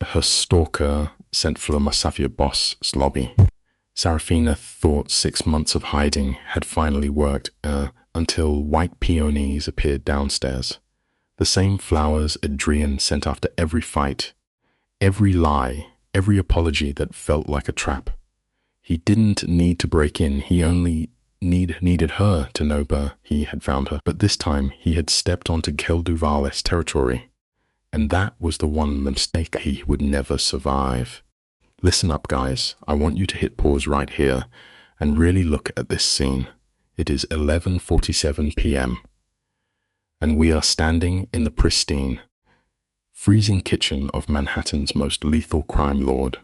her stalker sent for the Mafia boss's lobby. Sarafina thought 6 months of hiding had finally worked until white peonies appeared downstairs. The same flowers Adrian sent after every fight, every lie, every apology that felt like a trap. He didn't need to break in, he only needed her to know he had found her. But this time he had stepped onto Kel Duval's territory, and that was the one mistake he would never survive. Listen up, guys. I want you to hit pause right here and really look at this scene. It is 11:47 p.m. and we are standing in the pristine, freezing kitchen of Manhattan's most lethal crime lord.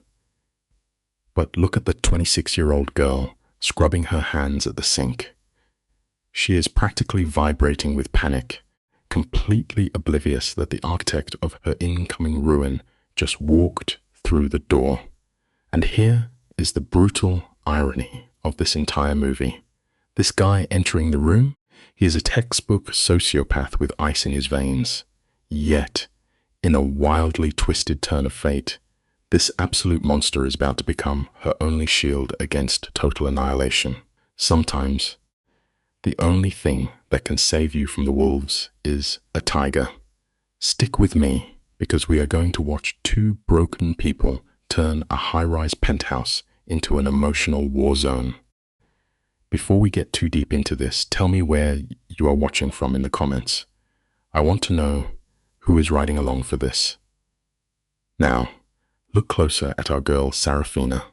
But look at the 26-year-old girl scrubbing her hands at the sink. She is practically vibrating with panic, completely oblivious that the architect of her incoming ruin just walked through the door. And here is the brutal irony of this entire movie. This guy entering the room, he is a textbook sociopath with ice in his veins. Yet, in a wildly twisted turn of fate, this absolute monster is about to become her only shield against total annihilation. Sometimes, the only thing that can save you from the wolves is a tiger. Stick with me, because we are going to watch two broken people turn a high-rise penthouse into an emotional war zone. Before we get too deep into this, tell me where you are watching from in the comments. I want to know who is riding along for this. Now, look closer at our girl Sarafina.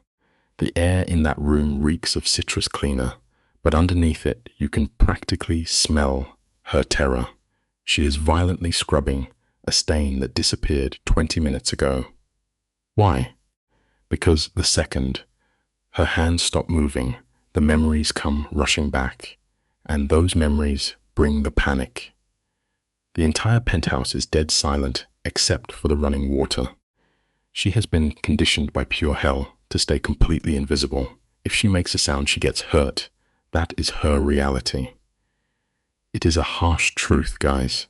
The air in that room reeks of citrus cleaner, but underneath it you can practically smell her terror. She is violently scrubbing a stain that disappeared 20 minutes ago. Why? Because the second her hands stop moving, the memories come rushing back, and those memories bring the panic. The entire penthouse is dead silent except for the running water. She has been conditioned by pure hell to stay completely invisible. If she makes a sound, she gets hurt. That is her reality. It is a harsh truth, guys.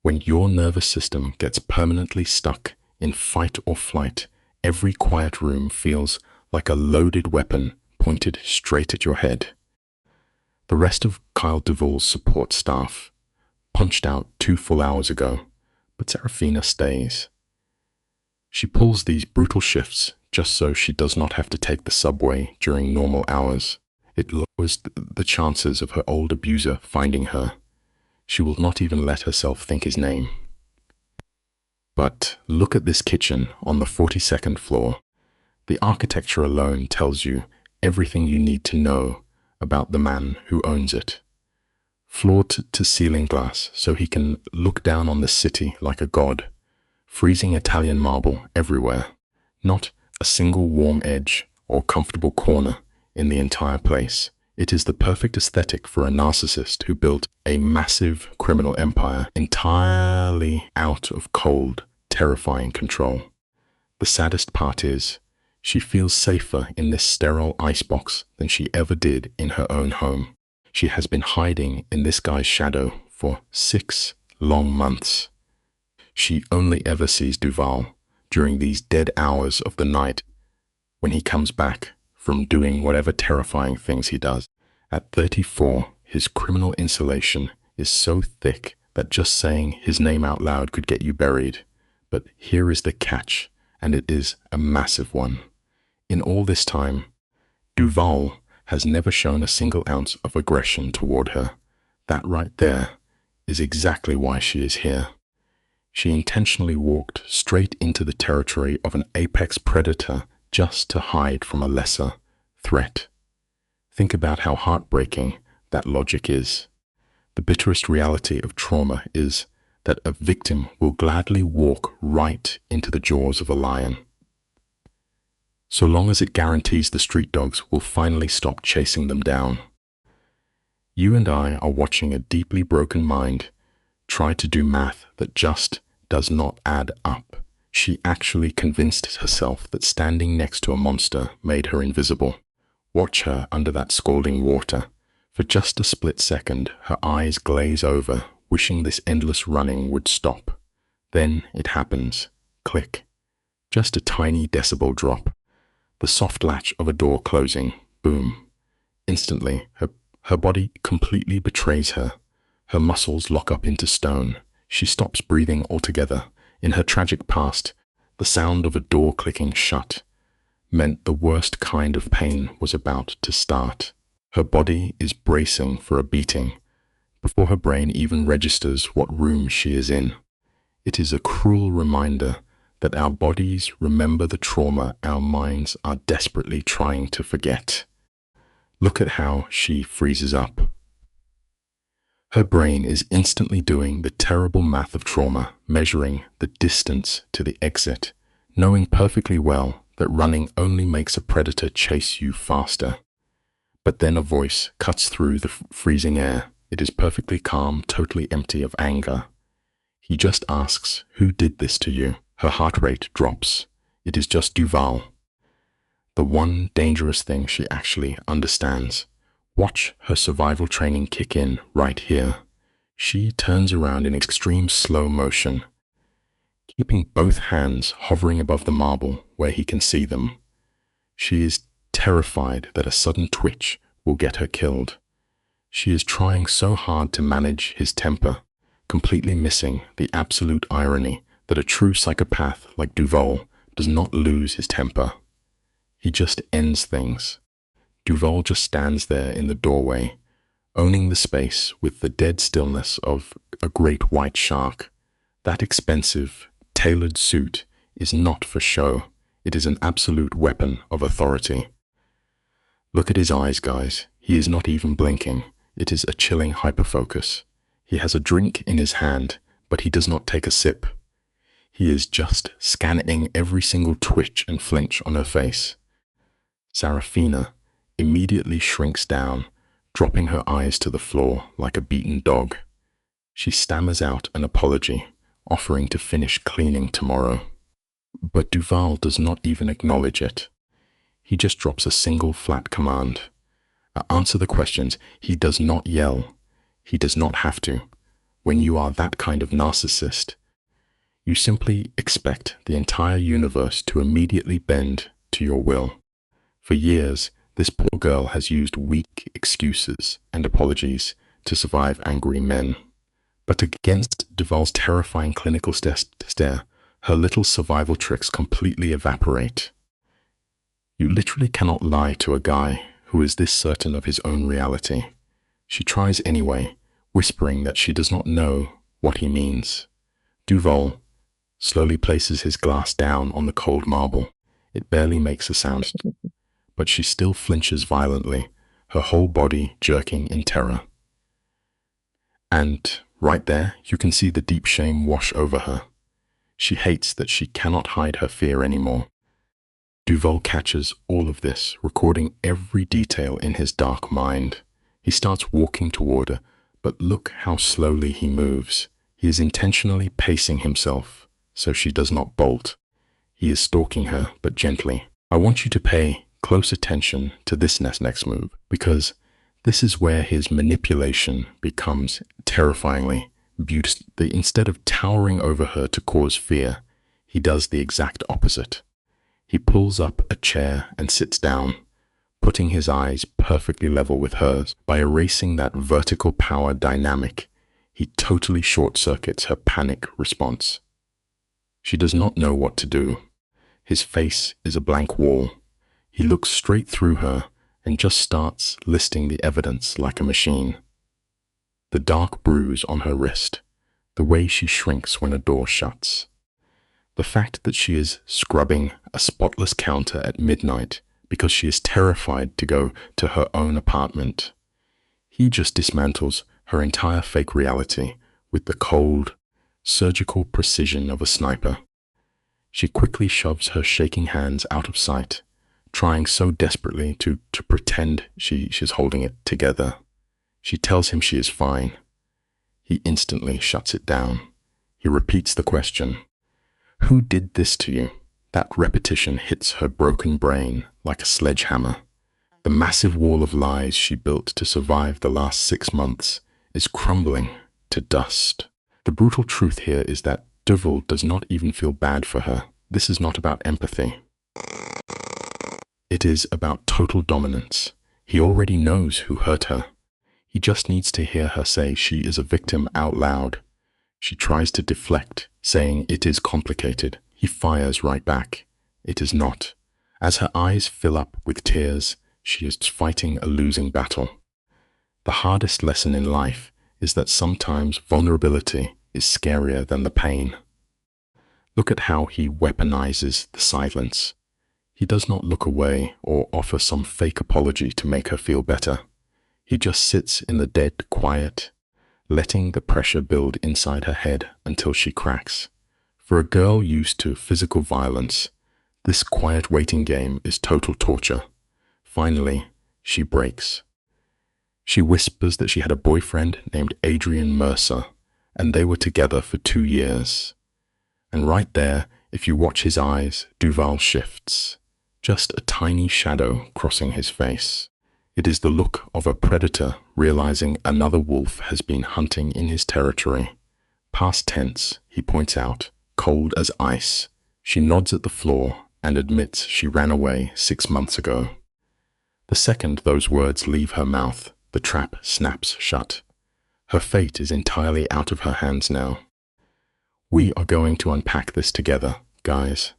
When your nervous system gets permanently stuck in fight or flight, every quiet room feels like a loaded weapon pointed straight at your head. The rest of Kyle Duvall's support staff punched out 2 full hours ago, but Sarafina stays. She pulls these brutal shifts just so she does not have to take the subway during normal hours. It lowers the chances of her old abuser finding her. She will not even let herself think his name. But look at this kitchen on the 42nd floor. The architecture alone tells you everything you need to know about the man who owns it. Floor-to-ceiling glass so he can look down on the city like a god. Freezing Italian marble everywhere. Not a single warm edge or comfortable corner in the entire place. It is the perfect aesthetic for a narcissist who built a massive criminal empire entirely out of cold, terrifying control. The saddest part is, she feels safer in this sterile icebox than she ever did in her own home. She has been hiding in this guy's shadow for 6 long months. She only ever sees Duval during these dead hours of the night when he comes back from doing whatever terrifying things he does. At 34, his criminal insulation is so thick that just saying his name out loud could get you buried. But here is the catch, and it is a massive one. In all this time, Duval has never shown a single ounce of aggression toward her. That right there is exactly why she is here. She intentionally walked straight into the territory of an apex predator just to hide from a lesser threat. Think about how heartbreaking that logic is. The bitterest reality of trauma is that a victim will gladly walk right into the jaws of a lion, so long as it guarantees the street dogs will finally stop chasing them down. You and I are watching a deeply broken mind try to do math that just does not add up. She actually convinced herself that standing next to a monster made her invisible. Watch her under that scalding water. For just a split second, her eyes glaze over, wishing this endless running would stop. Then it happens. Click. Just a tiny decibel drop. The soft latch of a door closing. Boom. Instantly, her body completely betrays her. Her muscles lock up into stone. She stops breathing altogether. In her tragic past, the sound of a door clicking shut meant the worst kind of pain was about to start. Her body is bracing for a beating before her brain even registers what room she is in. It is a cruel reminder that our bodies remember the trauma our minds are desperately trying to forget. Look at how she freezes up. Her brain is instantly doing the terrible math of trauma, measuring the distance to the exit, knowing perfectly well that running only makes a predator chase you faster. But then a voice cuts through the freezing air. It is perfectly calm, totally empty of anger. He just asks, "Who did this to you?" Her heart rate drops. It is just Duval. The one dangerous thing she actually understands. Watch her survival training kick in right here. She turns around in extreme slow motion, keeping both hands hovering above the marble where he can see them. She is terrified that a sudden twitch will get her killed. She is trying so hard to manage his temper, completely missing the absolute irony that a true psychopath like Duval does not lose his temper. He just ends things. Duval just stands there in the doorway, owning the space with the dead stillness of a great white shark. That expensive, tailored suit is not for show. It is an absolute weapon of authority. Look at his eyes, guys. He is not even blinking. It is a chilling hyperfocus. He has a drink in his hand, but he does not take a sip. He is just scanning every single twitch and flinch on her face. Sarafina immediately shrinks down, dropping her eyes to the floor like a beaten dog. She stammers out an apology, offering to finish cleaning tomorrow. But Duval does not even acknowledge it. He just drops a single flat command. Answer the questions. He does not yell. He does not have to. When you are that kind of narcissist, you simply expect the entire universe to immediately bend to your will. For years, this poor girl has used weak excuses and apologies to survive angry men. But against Duval's terrifying clinical stare, her little survival tricks completely evaporate. You literally cannot lie to a guy who is this certain of his own reality. She tries anyway, whispering that she does not know what he means. Duval slowly places his glass down on the cold marble. It barely makes a sound, but she still flinches violently, her whole body jerking in terror. And right there, you can see the deep shame wash over her. She hates that she cannot hide her fear anymore. Duval catches all of this, recording every detail in his dark mind. He starts walking toward her, but look how slowly he moves. He is intentionally pacing himself, so she does not bolt. He is stalking her, but gently. I want you to pay close attention to this next move, because this is where his manipulation becomes terrifyingly beautiful. Instead of towering over her to cause fear, he does the exact opposite. He pulls up a chair and sits down, putting his eyes perfectly level with hers. By erasing that vertical power dynamic, he totally short-circuits her panic response. She does not know what to do. His face is a blank wall. He looks straight through her and just starts listing the evidence like a machine. The dark bruise on her wrist, the way she shrinks when a door shuts, the fact that she is scrubbing a spotless counter at midnight because she is terrified to go to her own apartment. He just dismantles her entire fake reality with the cold, surgical precision of a sniper. She quickly shoves her shaking hands out of sight, trying so desperately to pretend she's holding it together. She tells him she is fine. He instantly shuts it down. He repeats the question. Who did this to you? That repetition hits her broken brain like a sledgehammer. The massive wall of lies she built to survive the last 6 months is crumbling to dust. The brutal truth here is that Duval does not even feel bad for her. This is not about empathy. It is about total dominance. He already knows who hurt her. He just needs to hear her say she is a victim out loud. She tries to deflect, saying it is complicated. He fires right back. It is not. As her eyes fill up with tears, she is fighting a losing battle. The hardest lesson in life is that sometimes vulnerability is scarier than the pain. Look at how he weaponizes the silence. He does not look away or offer some fake apology to make her feel better. He just sits in the dead quiet, letting the pressure build inside her head until she cracks. For a girl used to physical violence, this quiet waiting game is total torture. Finally, she breaks. She whispers that she had a boyfriend named Adrian Mercer, and they were together for 2 years. And right there, if you watch his eyes, Duval shifts. Just a tiny shadow crossing his face. It is the look of a predator realizing another wolf has been hunting in his territory. Past tense, he points out, cold as ice. She nods at the floor and admits she ran away 6 months ago. The second those words leave her mouth, the trap snaps shut. Her fate is entirely out of her hands now. We are going to unpack this together, guys.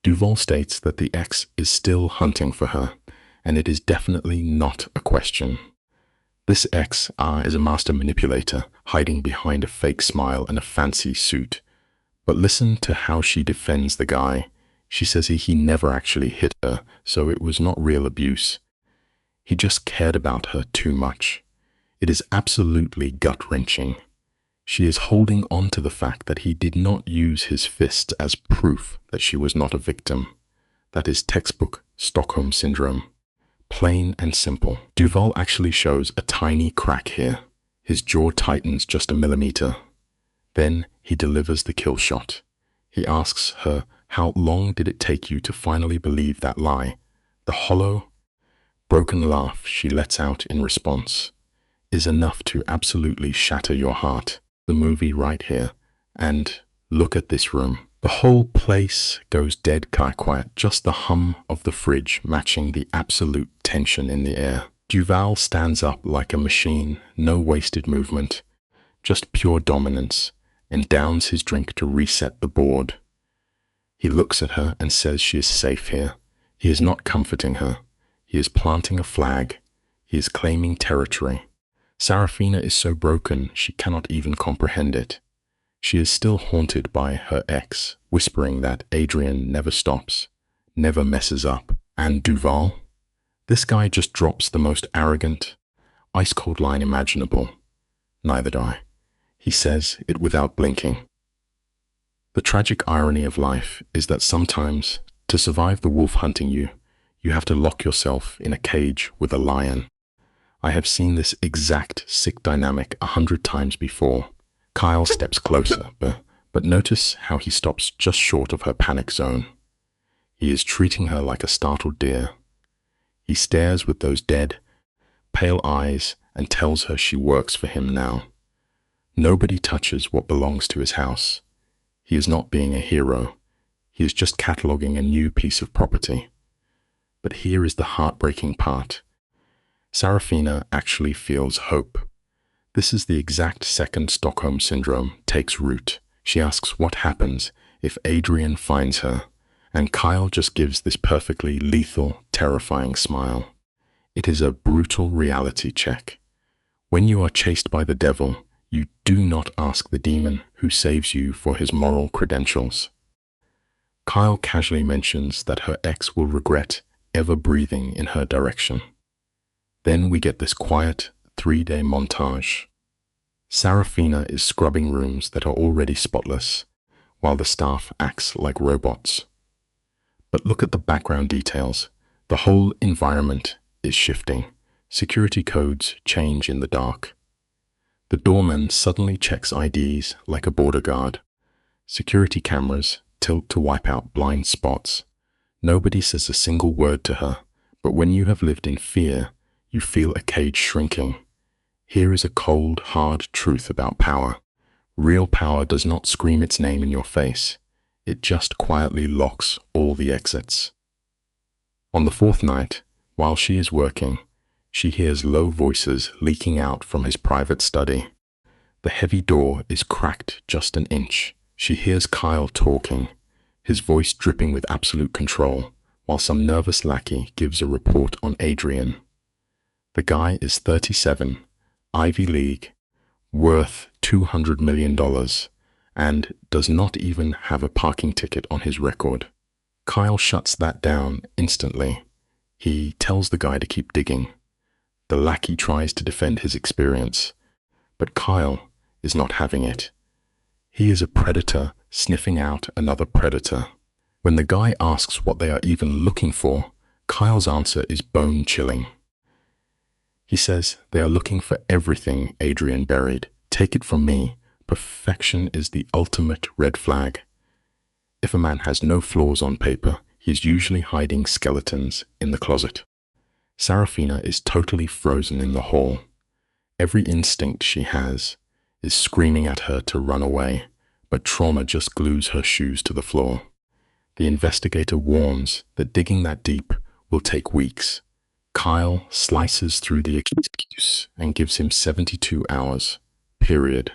Duval states that the ex is still hunting for her, and it is definitely not a question. This ex is a master manipulator, hiding behind a fake smile and a fancy suit. But listen to how she defends the guy. She says he never actually hit her, so it was not real abuse. He just cared about her too much. It is absolutely gut-wrenching. She is holding on to the fact that he did not use his fist as proof that she was not a victim. That is textbook Stockholm Syndrome. Plain and simple. Duval actually shows a tiny crack here. His jaw tightens just a millimeter. Then he delivers the kill shot. He asks her, how long did it take you to finally believe that lie? The hollow, broken laugh she lets out in response is enough to absolutely shatter your heart. The movie right here, and look at this room. The whole place goes dead quiet, just the hum of the fridge matching the absolute tension in the air. Duval stands up like a machine, no wasted movement, just pure dominance, and downs his drink to reset the board. He looks at her and says she is safe here. He is not comforting her. He is planting a flag. He is claiming territory. Sarafina is so broken she cannot even comprehend it. She is still haunted by her ex, whispering that Adrian never stops, never messes up. And Duval? This guy just drops the most arrogant, ice-cold line imaginable. Neither do I. He says it without blinking. The tragic irony of life is that sometimes, to survive the wolf hunting you, you have to lock yourself in a cage with a lion. I have seen this exact sick dynamic 100 times before. Kyle steps closer, but notice how he stops just short of her panic zone. He is treating her like a startled deer. He stares with those dead, pale eyes and tells her she works for him now. Nobody touches what belongs to his house. He is not being a hero. He is just cataloging a new piece of property. But here is the heartbreaking part. Sarafina actually feels hope. This is the exact second Stockholm Syndrome takes root. She asks what happens if Adrian finds her, and Kyle just gives this perfectly lethal, terrifying smile. It is a brutal reality check. When you are chased by the devil, you do not ask the demon who saves you for his moral credentials. Kyle casually mentions that her ex will regret ever breathing in her direction. Then we get this quiet, 3-day montage. Sarafina is scrubbing rooms that are already spotless, while the staff acts like robots. But look at the background details. The whole environment is shifting. Security codes change in the dark. The doorman suddenly checks IDs like a border guard. Security cameras tilt to wipe out blind spots. Nobody says a single word to her, but when you have lived in fear, you feel a cage shrinking. Here is a cold, hard truth about power. Real power does not scream its name in your face. It just quietly locks all the exits. On the fourth night, while she is working, she hears low voices leaking out from his private study. The heavy door is cracked just an inch. She hears Kyle talking, his voice dripping with absolute control, while some nervous lackey gives a report on Adrian. The guy is 37, Ivy League, worth $200 million, and does not even have a parking ticket on his record. Kyle shuts that down instantly. He tells the guy to keep digging. The lackey tries to defend his experience, but Kyle is not having it. He is a predator sniffing out another predator. When the guy asks what they are even looking for, Kyle's answer is bone-chilling. He says they are looking for everything Adrian buried. Take it from me, perfection is the ultimate red flag. If a man has no flaws on paper, he is usually hiding skeletons in the closet. Sarafina is totally frozen in the hall. Every instinct she has is screaming at her to run away, but trauma just glues her shoes to the floor. The investigator warns that digging that deep will take weeks. Kyle slices through the excuse and gives him 72 hours, period.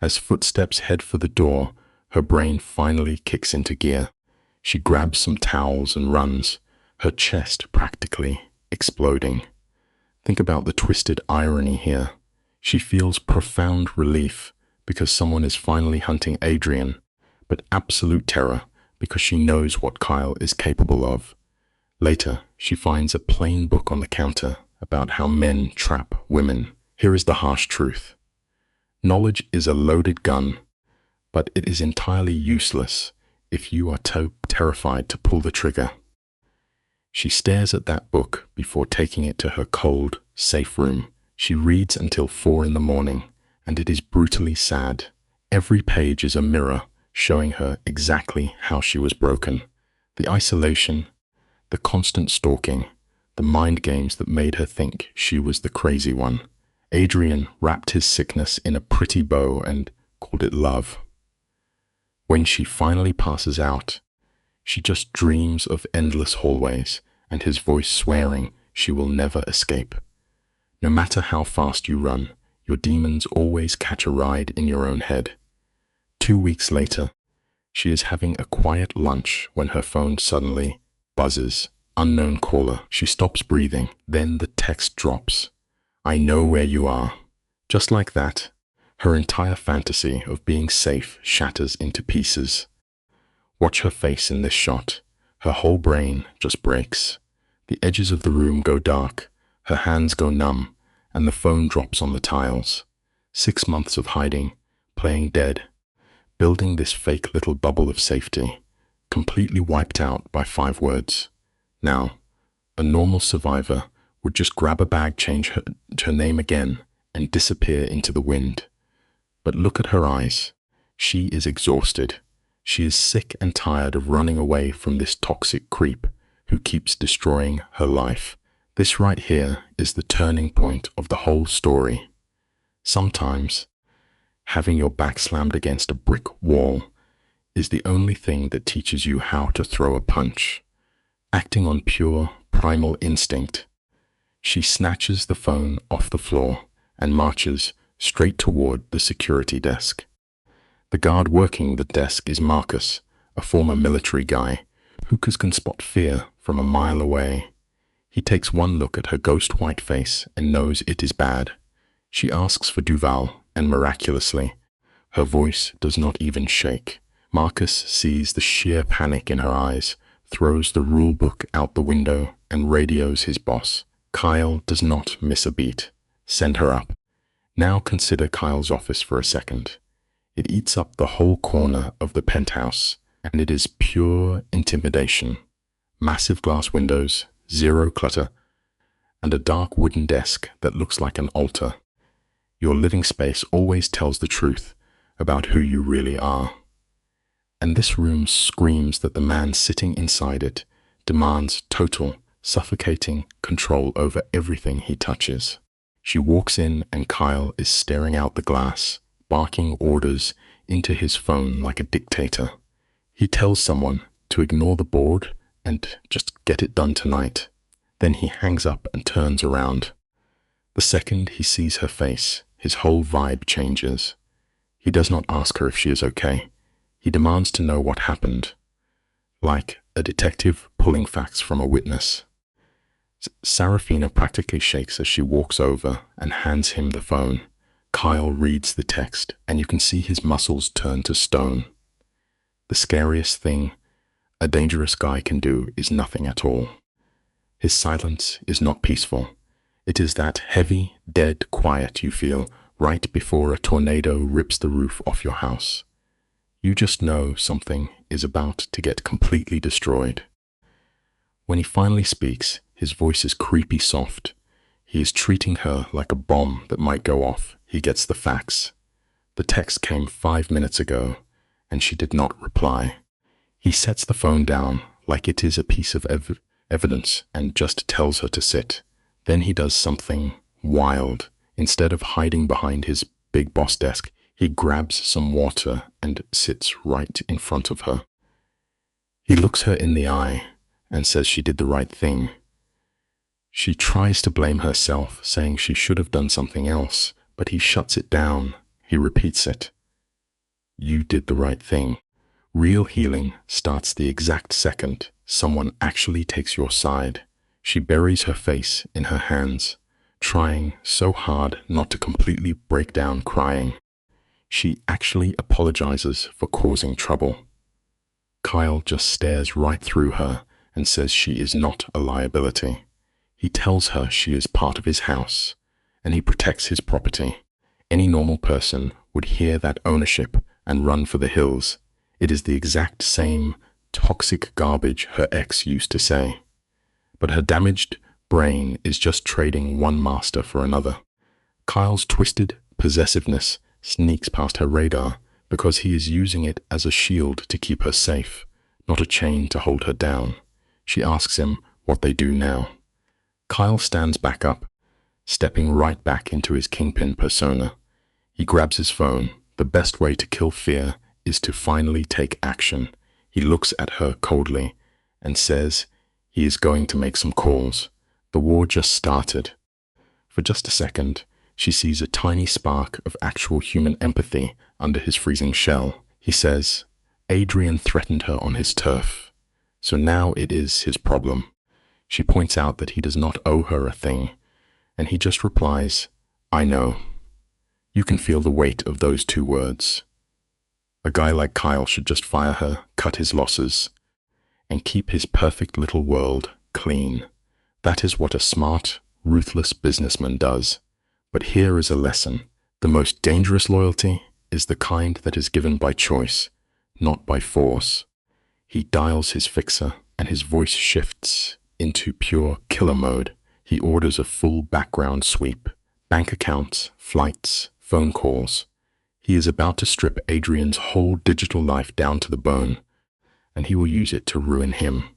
As footsteps head for the door, her brain finally kicks into gear. She grabs some towels and runs, her chest practically exploding. Think about the twisted irony here. She feels profound relief because someone is finally hunting Adrian, but absolute terror because she knows what Kyle is capable of. Later, she finds a plain book on the counter about how men trap women. Here is the harsh truth. Knowledge is a loaded gun, but it is entirely useless if you are too terrified to pull the trigger. She stares at that book before taking it to her cold, safe room. She reads until 4 a.m, and it is brutally sad. Every page is a mirror showing her exactly how she was broken. The isolation, the constant stalking, the mind games that made her think she was the crazy one. Adrian wrapped his sickness in a pretty bow and called it love. When she finally passes out, she just dreams of endless hallways and his voice swearing she will never escape. No matter how fast you run, your demons always catch a ride in your own head. 2 weeks later, she is having a quiet lunch when her phone suddenly buzzes. Unknown caller. She stops breathing. Then the text drops. I know where you are. Just like that, her entire fantasy of being safe shatters into pieces. Watch her face in this shot. Her whole brain just breaks. The edges of the room go dark. Her hands go numb, and the phone drops on the tiles. 6 months of hiding, playing dead, building this fake little bubble of safety, completely wiped out by 5 words. Now, a normal survivor would just grab a bag, change her name again, and disappear into the wind. But look at her eyes. She is exhausted. She is sick and tired of running away from this toxic creep who keeps destroying her life. This right here is the turning point of the whole story. Sometimes, having your back slammed against a brick wall is the only thing that teaches you how to throw a punch. Acting on pure, primal instinct, she snatches the phone off the floor and marches straight toward the security desk. The guard working the desk is Marcus, a former military guy who can spot fear from a mile away. He takes one look at her ghost white face and knows it is bad. She asks for Duval, and miraculously, her voice does not even shake. Marcus sees the sheer panic in her eyes, throws the rule book out the window, and radios his boss. Kyle does not miss a beat. Send her up. Now consider Kyle's office for a second. It eats up the whole corner of the penthouse, and it is pure intimidation. Massive glass windows, 0 clutter, and a dark wooden desk that looks like an altar. Your living space always tells the truth about who you really are. And this room screams that the man sitting inside it demands total, suffocating control over everything he touches. She walks in and Kyle is staring out the glass, barking orders into his phone like a dictator. He tells someone to ignore the board and just get it done tonight. Then he hangs up and turns around. The second he sees her face, his whole vibe changes. He does not ask her if she is okay. He demands to know what happened, like a detective pulling facts from a witness. Sarafina practically shakes as she walks over and hands him the phone. Kyle reads the text, and you can see his muscles turn to stone. The scariest thing a dangerous guy can do is nothing at all. His silence is not peaceful. It is that heavy, dead quiet you feel right before a tornado rips the roof off your house. You just know something is about to get completely destroyed. When he finally speaks, his voice is creepy soft. He is treating her like a bomb that might go off. He gets the facts. The text came 5 minutes ago, and she did not reply. He sets the phone down like it is a piece of evidence and just tells her to sit. Then he does something wild. Instead of hiding behind his big boss desk, he grabs some water and sits right in front of her. He looks her in the eye and says she did the right thing. She tries to blame herself, saying she should have done something else, but he shuts it down. He repeats it. You did the right thing. Real healing starts the exact second someone actually takes your side. She buries her face in her hands, trying so hard not to completely break down crying. She actually apologizes for causing trouble. Kyle just stares right through her and says she is not a liability. He tells her she is part of his house, and he protects his property. Any normal person would hear that ownership and run for the hills. It is the exact same toxic garbage her ex used to say. But her damaged brain is just trading one master for another. Kyle's twisted possessiveness sneaks past her radar because he is using it as a shield to keep her safe, not a chain to hold her down. She asks him what they do now. Kyle stands back up, stepping right back into his kingpin persona. He grabs his phone. The best way to kill fear is to finally take action. He looks at her coldly and says he is going to make some calls. The war just started. For just a second, she sees a tiny spark of actual human empathy under his freezing shell. He says, Adrian threatened her on his turf, so now it is his problem. She points out that he does not owe her a thing, and he just replies, I know. You can feel the weight of those 2 words. A guy like Kyle should just fire her, cut his losses, and keep his perfect little world clean. That is what a smart, ruthless businessman does. But here is a lesson. The most dangerous loyalty is the kind that is given by choice, not by force. He dials his fixer, and his voice shifts into pure killer mode. He orders a full background sweep, bank accounts, flights, phone calls. He is about to strip Adrian's whole digital life down to the bone, and he will use it to ruin him.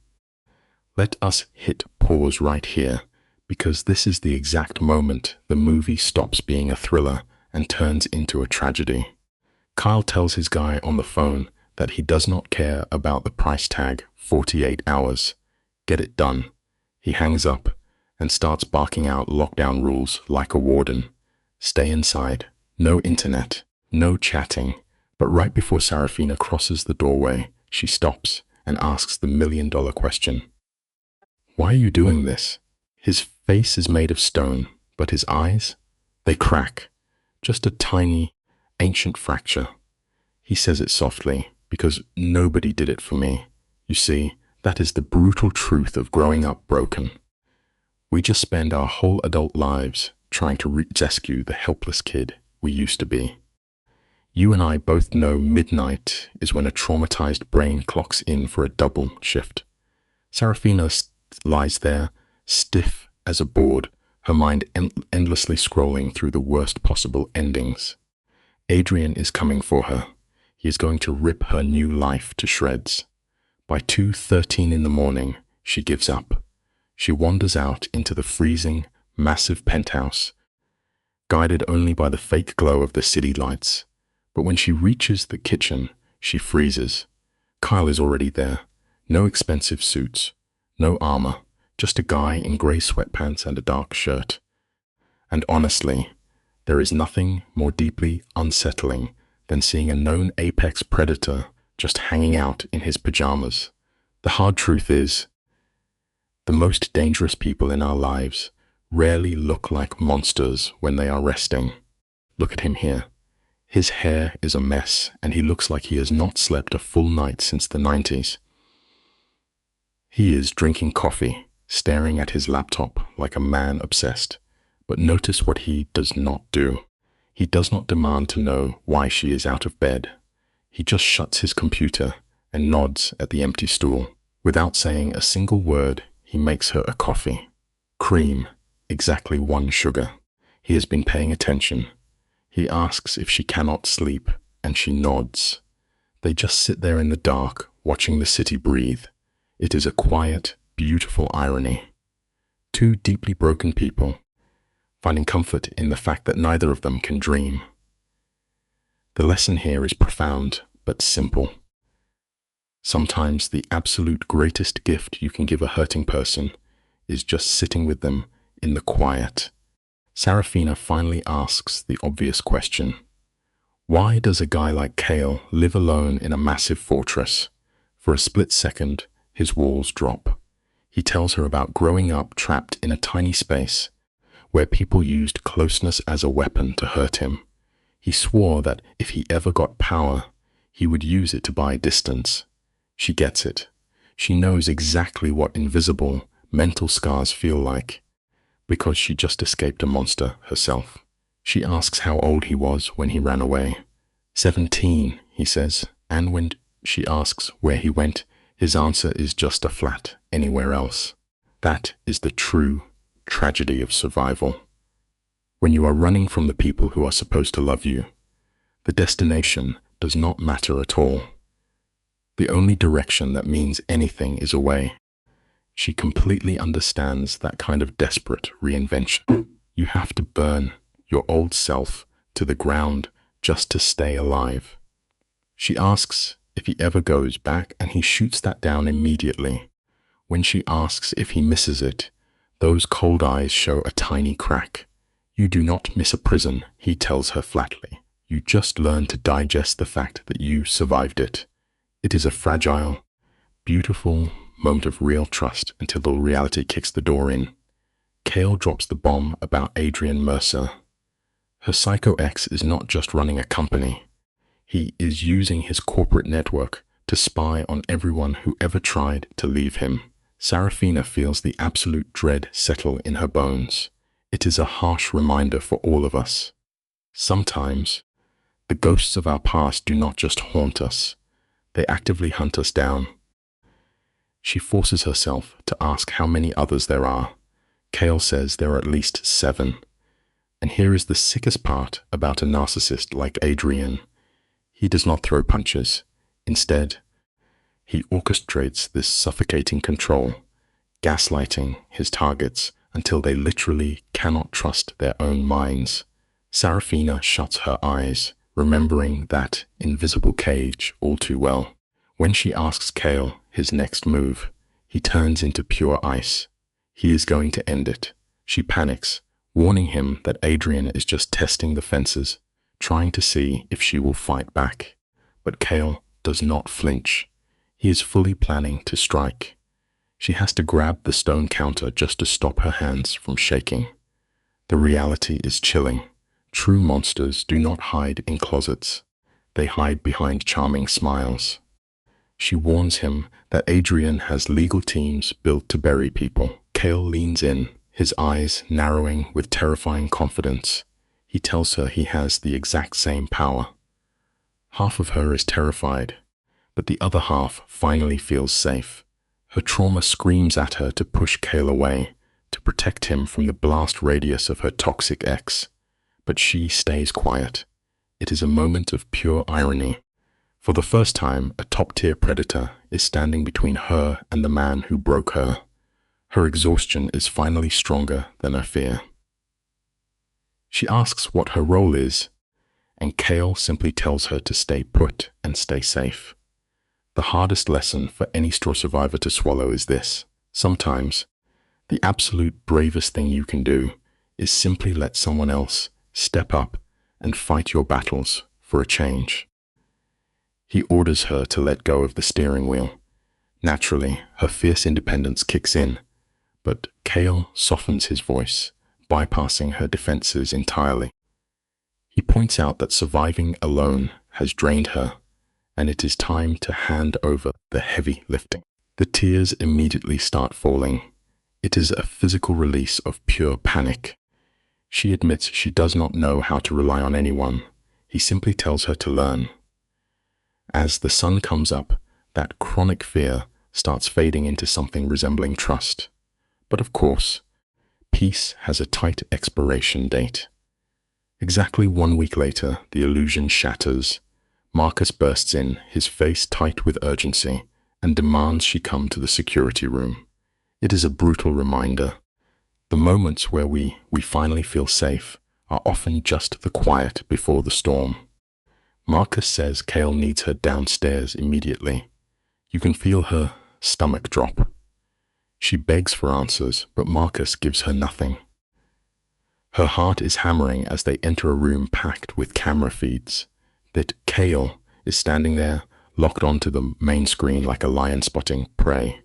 Let us hit pause right here, because this is the exact moment the movie stops being a thriller and turns into a tragedy. Kyle tells his guy on the phone that he does not care about the price tag, 48 hours. Get it done. He hangs up and starts barking out lockdown rules like a warden. Stay inside, no internet, no chatting. But right before Sarafina crosses the doorway, she stops and asks the million-dollar question. Why are you doing this? His face is made of stone, but his eyes, they crack. Just a tiny, ancient fracture. He says it softly, because nobody did it for me. You see, that is the brutal truth of growing up broken. We just spend our whole adult lives trying to rescue the helpless kid we used to be. You and I both know midnight is when a traumatized brain clocks in for a double shift. Sarafina lies there, stiff as a board, her mind endlessly scrolling through the worst possible endings. Adrian is coming for her. He is going to rip her new life to shreds. By 2:13 in the morning, she gives up. She wanders out into the freezing, massive penthouse, guided only by the fake glow of the city lights. But when she reaches the kitchen, she freezes. Kyle is already there. No expensive suits, no armor, just a guy in gray sweatpants and a dark shirt. And honestly, there is nothing more deeply unsettling than seeing a known apex predator just hanging out in his pajamas. The hard truth is, the most dangerous people in our lives rarely look like monsters when they are resting. Look at him here. His hair is a mess, and he looks like he has not slept a full night since the 90s. He is drinking coffee, staring at his laptop like a man obsessed. But notice what he does not do. He does not demand to know why she is out of bed. He just shuts his computer and nods at the empty stool. Without saying a single word, he makes her a coffee. Cream, exactly 1 sugar. He has been paying attention. He asks if she cannot sleep, and she nods. They just sit there in the dark, watching the city breathe. It is a quiet, beautiful irony. 2 deeply broken people, finding comfort in the fact that neither of them can dream. The lesson here is profound, but simple. Sometimes the absolute greatest gift you can give a hurting person is just sitting with them in the quiet. Sarafina finally asks the obvious question. Why does a guy like Kale live alone in a massive fortress? For a split second, his walls drop. He tells her about growing up trapped in a tiny space where people used closeness as a weapon to hurt him. He swore that if he ever got power, he would use it to buy distance. She gets it. She knows exactly what invisible, mental scars feel like, because she just escaped a monster herself. She asks how old he was when he ran away. 17, he says, and when she asks where he went, his answer is just a flat anywhere else. That is the true tragedy of survival. When you are running from the people who are supposed to love you, the destination does not matter at all. The only direction that means anything is away. She completely understands that kind of desperate reinvention. You have to burn your old self to the ground just to stay alive. She asks if he ever goes back, and he shoots that down immediately. When she asks if he misses it, those cold eyes show a tiny crack. You do not miss a prison, he tells her flatly. You just learn to digest the fact that you survived it. It is a fragile, beautiful moment of real trust until the reality kicks the door in. Kale drops the bomb about Adrian Mercer. Her psycho ex is not just running a company. He is using his corporate network to spy on everyone who ever tried to leave him. Sarafina feels the absolute dread settle in her bones. It is a harsh reminder for all of us. Sometimes, the ghosts of our past do not just haunt us, they actively hunt us down. She forces herself to ask how many others there are. Kale says there are at least 7. And here is the sickest part about a narcissist like Adrian. He does not throw punches. Instead, he orchestrates this suffocating control, gaslighting his targets until they literally cannot trust their own minds. Sarafina shuts her eyes, remembering that invisible cage all too well. When she asks Kale his next move, he turns into pure ice. He is going to end it. She panics, warning him that Adrian is just testing the fences, trying to see if she will fight back. But Kale does not flinch. He is fully planning to strike. She has to grab the stone counter just to stop her hands from shaking. The reality is chilling. True monsters do not hide in closets. They hide behind charming smiles. She warns him that Adrian has legal teams built to bury people. Kale leans in, his eyes narrowing with terrifying confidence. He tells her he has the exact same power. Half of her is terrified, but the other half finally feels safe. Her trauma screams at her to push Kale away, to protect him from the blast radius of her toxic ex. But she stays quiet. It is a moment of pure irony. For the first time, a top-tier predator is standing between her and the man who broke her. Her exhaustion is finally stronger than her fear. She asks what her role is, and Kale simply tells her to stay put and stay safe. The hardest lesson for any straw survivor to swallow is this. Sometimes, the absolute bravest thing you can do is simply let someone else step up and fight your battles for a change. He orders her to let go of the steering wheel. Naturally, her fierce independence kicks in, but Cale softens his voice, bypassing her defenses entirely. He points out that surviving alone has drained her, and it is time to hand over the heavy lifting. The tears immediately start falling. It is a physical release of pure panic. She admits she does not know how to rely on anyone. He simply tells her to learn. As the sun comes up, that chronic fear starts fading into something resembling trust. But of course, peace has a tight expiration date. Exactly 1 week later, the illusion shatters. Marcus bursts in, his face tight with urgency, and demands she come to the security room. It is a brutal reminder. The moments where we finally feel safe are often just the quiet before the storm. Marcus says Cale needs her downstairs immediately. You can feel her stomach drop. She begs for answers, but Marcus gives her nothing. Her heart is hammering as they enter a room packed with camera feeds. That Cale is standing there, locked onto the main screen like a lion spotting prey.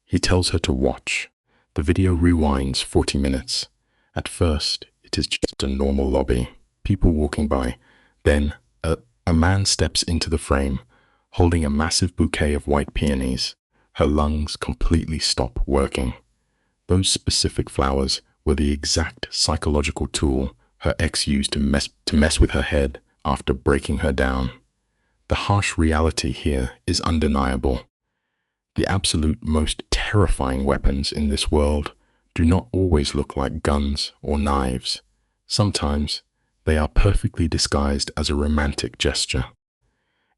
He tells her to watch. The video rewinds 40 minutes. At first, it is just a normal lobby, people walking by. Then, a man steps into the frame, holding a massive bouquet of white peonies. Her lungs completely stop working. Those specific flowers were the exact psychological tool her ex used to mess with her head after breaking her down. The harsh reality here is undeniable. The absolute most terrifying weapons in this world do not always look like guns or knives. Sometimes they are perfectly disguised as a romantic gesture.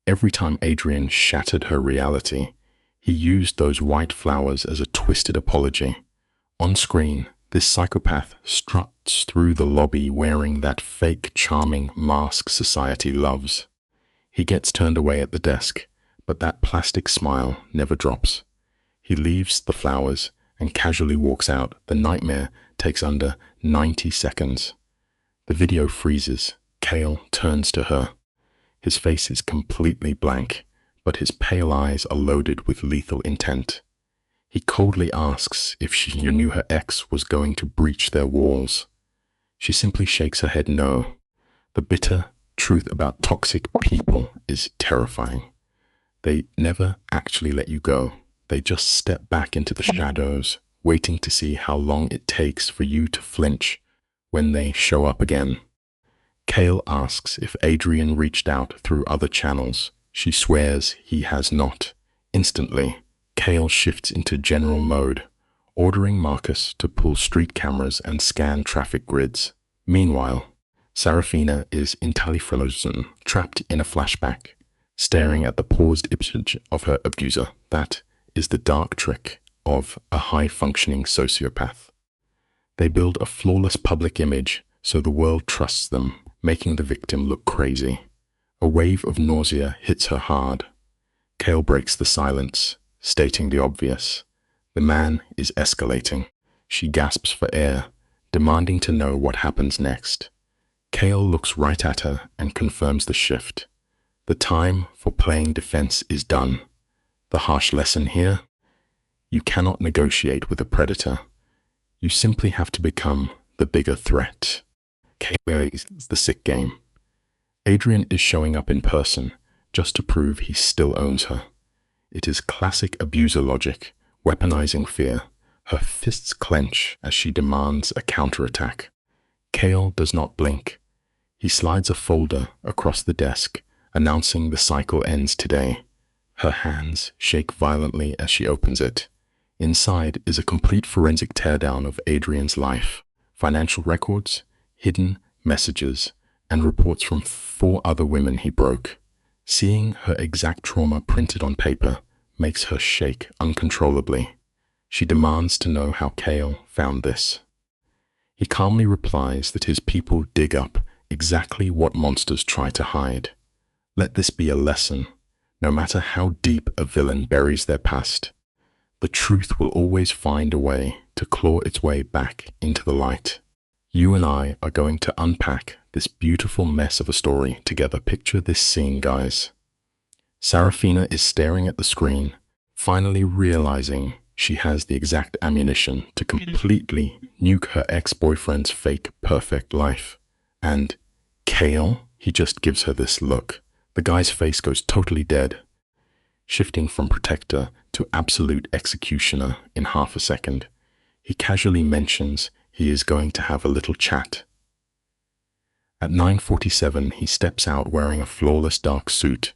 Every time Adrian shattered her reality, he used those white flowers as a twisted apology. On screen, this psychopath struts through the lobby wearing that fake, charming mask society loves. He gets turned away at the desk, but that plastic smile never drops. He leaves the flowers and casually walks out. The nightmare takes under 90 seconds. The video freezes. Cale turns to her. His face is completely blank, but his pale eyes are loaded with lethal intent. He coldly asks if she knew her ex was going to breach their walls. She simply shakes her head no. The bitter truth about toxic people is terrifying. They never actually let you go. They just step back into the shadows, waiting to see how long it takes for you to flinch when they show up again. Cale asks if Adrian reached out through other channels. She swears he has not. Instantly, Cale shifts into general mode, ordering Marcus to pull street cameras and scan traffic grids. Meanwhile, Sarafina is entirely frozen, trapped in a flashback, staring at the paused image of her abuser. That is the dark trick of a high-functioning sociopath. They build a flawless public image so the world trusts them, making the victim look crazy. A wave of nausea hits her hard. Cale breaks the silence, stating the obvious. The man is escalating. She gasps for air, demanding to know what happens next. Cale looks right at her and confirms the shift. The time for playing defense is done. The harsh lesson here? You cannot negotiate with a predator. You simply have to become the bigger threat. Cale plays the sick game. Adrian is showing up in person just to prove he still owns her. It is classic abuser logic, weaponizing fear. Her fists clench as she demands a counterattack. Cale does not blink. He slides a folder across the desk, announcing the cycle ends today. Her hands shake violently as she opens it. Inside is a complete forensic teardown of Adrian's life. Financial records, hidden messages, and reports from 4 other women he broke. Seeing her exact trauma printed on paper makes her shake uncontrollably. She demands to know how Cale found this. He calmly replies that his people dig up exactly what monsters try to hide. Let this be a lesson. No matter how deep a villain buries their past, the truth will always find a way to claw its way back into the light. You and I are going to unpack this beautiful mess of a story together. Picture this scene, guys. Sarafina is staring at the screen, finally realizing she has the exact ammunition to completely nuke her ex-boyfriend's fake perfect life. And Kale, he just gives her this look. The guy's face goes totally dead, shifting from protector to absolute executioner in half a second. He casually mentions he is going to have a little chat. At 9:47, he steps out wearing a flawless dark suit,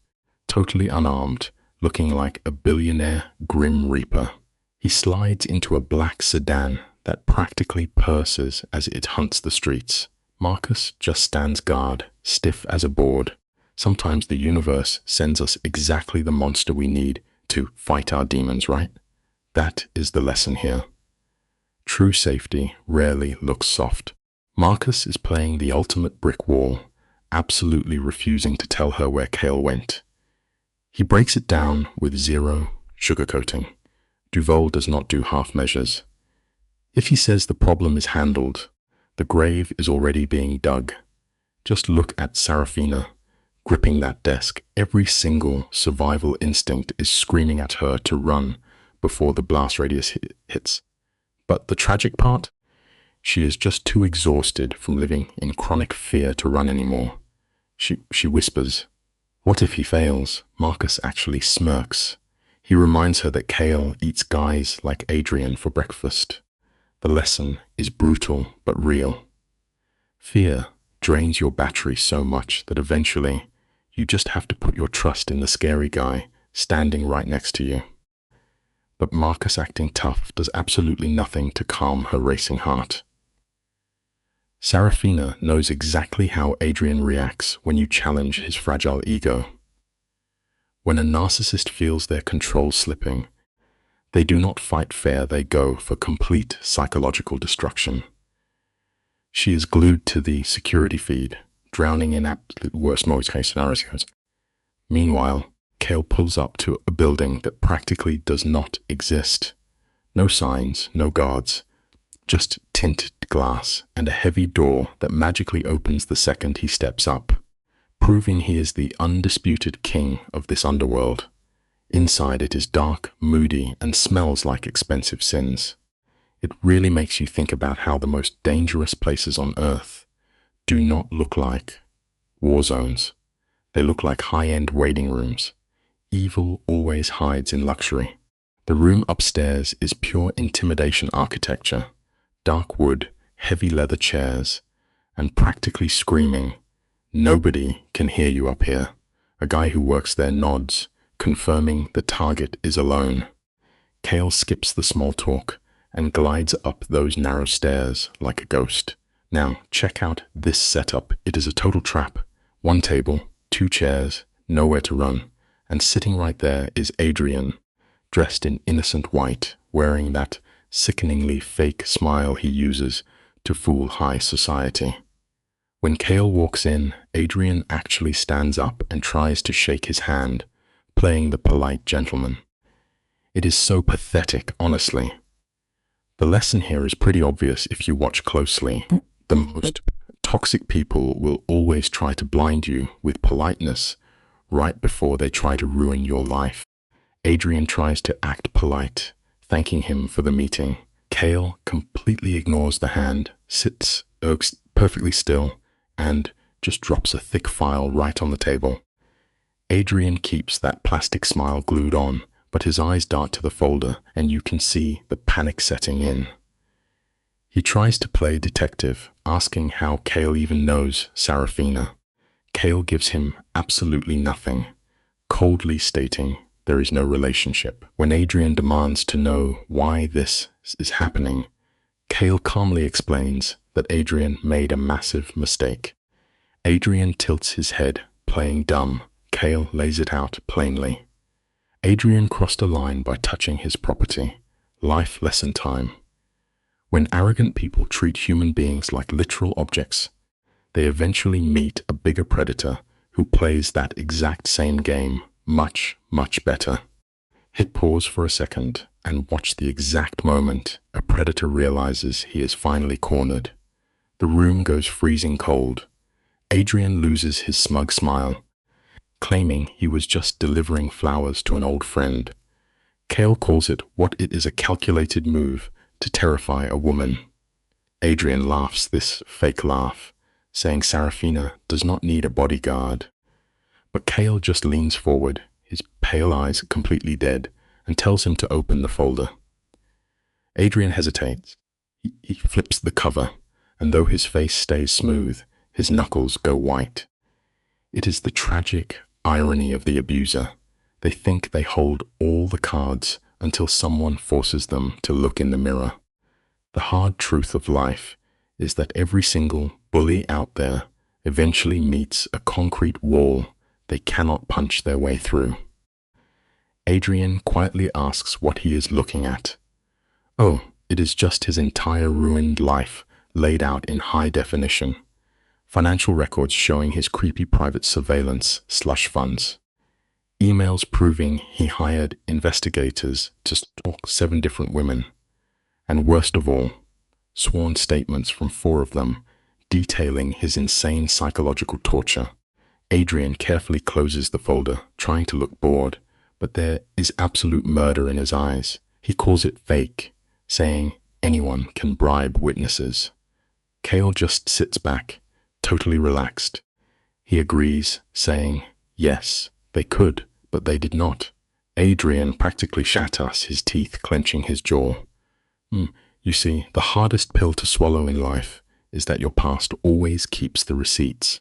totally unarmed, looking like a billionaire grim reaper. He slides into a black sedan that practically purses as it hunts the streets. Marcus just stands guard, stiff as a board. Sometimes the universe sends us exactly the monster we need to fight our demons, right? That is the lesson here. True safety rarely looks soft. Marcus is playing the ultimate brick wall, absolutely refusing to tell her where Kale went. He breaks it down with zero sugarcoating. Duval does not do half measures. If he says the problem is handled, the grave is already being dug. Just look at Sarafina, gripping that desk. Every single survival instinct is screaming at her to run before the blast radius hits. But the tragic part? She is just too exhausted from living in chronic fear to run anymore. She whispers, "What if he fails?" Marcus actually smirks. He reminds her that Kale eats guys like Adrian for breakfast. The lesson is brutal but real. Fear drains your battery so much that eventually you just have to put your trust in the scary guy standing right next to you. But Marcus, acting tough, does absolutely nothing to calm her racing heart. Sarafina knows exactly how Adrian reacts when you challenge his fragile ego. When a narcissist feels their control slipping, they do not fight fair, they go for complete psychological destruction. She is glued to the security feed, drowning in absolute worst case scenarios. Meanwhile, Kale pulls up to a building that practically does not exist. No signs, no guards, just tinted glass and a heavy door that magically opens the second he steps up, proving he is the undisputed king of this underworld. Inside it is dark, moody, and smells like expensive sins. It really makes you think about how the most dangerous places on Earth do not look like war zones. They look like high-end waiting rooms. Evil always hides in luxury. The room upstairs is pure intimidation architecture. Dark wood, heavy leather chairs, and practically screaming, "Nobody can hear you up here." A guy who works there nods, confirming the target is alone. Kale skips the small talk and glides up those narrow stairs like a ghost. Now, check out this setup. It is a total trap. One table, two chairs, nowhere to run. And sitting right there is Adrian, dressed in innocent white, wearing that sickeningly fake smile he uses to fool high society. When Kale walks in, Adrian actually stands up and tries to shake his hand, playing the polite gentleman. It is so pathetic, honestly. The lesson here is pretty obvious if you watch closely. The most toxic people will always try to blind you with politeness right before they try to ruin your life. Adrian tries to act polite, thanking him for the meeting. Kale completely ignores the hand, sits perfectly still, and just drops a thick file right on the table. Adrian keeps that plastic smile glued on, but his eyes dart to the folder, and you can see the panic setting in. He tries to play detective, asking how Kale even knows Sarafina. Kale gives him absolutely nothing, coldly stating there is no relationship. When Adrian demands to know why this is happening, Kale calmly explains that Adrian made a massive mistake. Adrian tilts his head, playing dumb. Kale lays it out plainly. Adrian crossed a line by touching his property. Life lesson time. When arrogant people treat human beings like literal objects, they eventually meet a bigger predator who plays that exact same game Much, much better. Hit pause for a second and watch the exact moment a predator realizes he is finally cornered. The room goes freezing cold. Adrian loses his smug smile, claiming he was just delivering flowers to an old friend. Cale calls it what it is, a calculated move to terrify a woman. Adrian laughs this fake laugh, saying Sarafina does not need a bodyguard. But Cale just leans forward, his pale eyes completely dead, and tells him to open the folder. Adrian hesitates. He flips the cover, and though his face stays smooth, his knuckles go white. It is the tragic irony of the abuser. They think they hold all the cards until someone forces them to look in the mirror. The hard truth of life is that every single bully out there eventually meets a concrete wall they cannot punch their way through. Adrian quietly asks what he is looking at. Oh, it is just his entire ruined life laid out in high definition. Financial records showing his creepy private surveillance slush funds. Emails proving he hired investigators to stalk 7 different women. And worst of all, sworn statements from 4 of them detailing his insane psychological torture. Adrian carefully closes the folder, trying to look bored, but there is absolute murder in his eyes. He calls it fake, saying anyone can bribe witnesses. Cale just sits back, totally relaxed. He agrees, saying, yes, they could, but they did not. Adrian practically shat us, his teeth clenching his jaw. You see, the hardest pill to swallow in life is that your past always keeps the receipts.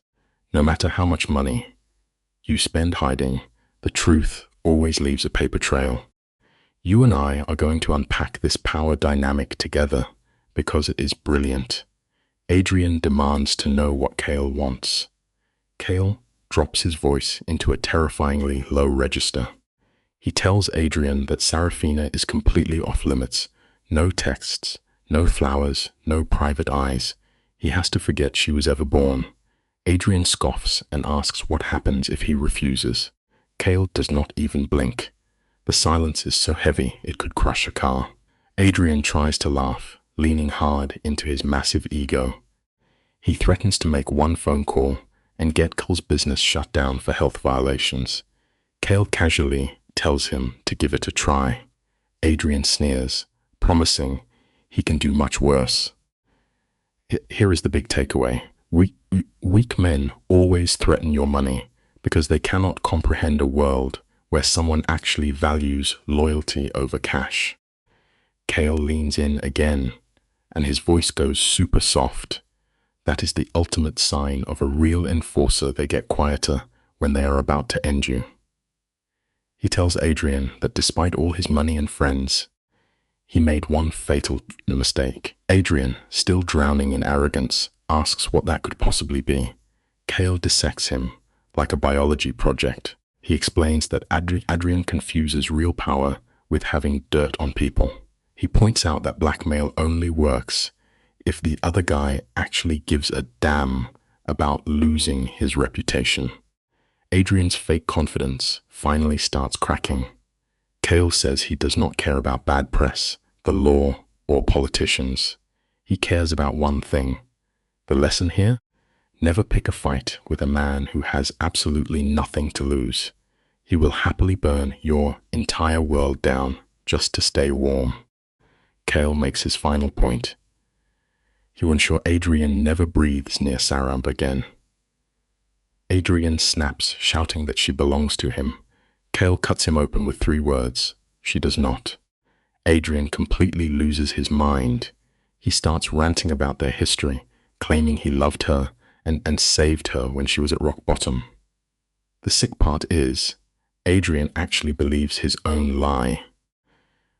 No matter how much money you spend hiding, the truth always leaves a paper trail. You and I are going to unpack this power dynamic together because it is brilliant. Adrian demands to know what Cale wants. Cale drops his voice into a terrifyingly low register. He tells Adrian that Sarafina is completely off limits. No texts, no flowers, no private eyes. He has to forget she was ever born. Adrian scoffs and asks what happens if he refuses. Cale does not even blink. The silence is so heavy it could crush a car. Adrian tries to laugh, leaning hard into his massive ego. He threatens to make one phone call and get Cale's business shut down for health violations. Cale casually tells him to give it a try. Adrian sneers, promising he can do much worse. Here is the big takeaway. Weak men always threaten your money because they cannot comprehend a world where someone actually values loyalty over cash. Cale leans in again, and his voice goes super soft. That is the ultimate sign of a real enforcer. They get quieter when they are about to end you. He tells Adrian that despite all his money and friends, he made one fatal mistake. Adrian, still drowning in arrogance, asks what that could possibly be. Cale dissects him like a biology project. He explains that Adrian confuses real power with having dirt on people. He points out that blackmail only works if the other guy actually gives a damn about losing his reputation. Adrian's fake confidence finally starts cracking. Cale says he does not care about bad press, the law, or politicians. He cares about one thing. The lesson here? Never pick a fight with a man who has absolutely nothing to lose. He will happily burn your entire world down just to stay warm. Cale makes his final point. He will ensure Adrian never breathes near Saramb again. Adrian snaps, shouting that she belongs to him. Cale cuts him open with 3 words. She does not. Adrian completely loses his mind. He starts ranting about their history, claiming he loved her and saved her when she was at rock bottom. The sick part is, Adrian actually believes his own lie.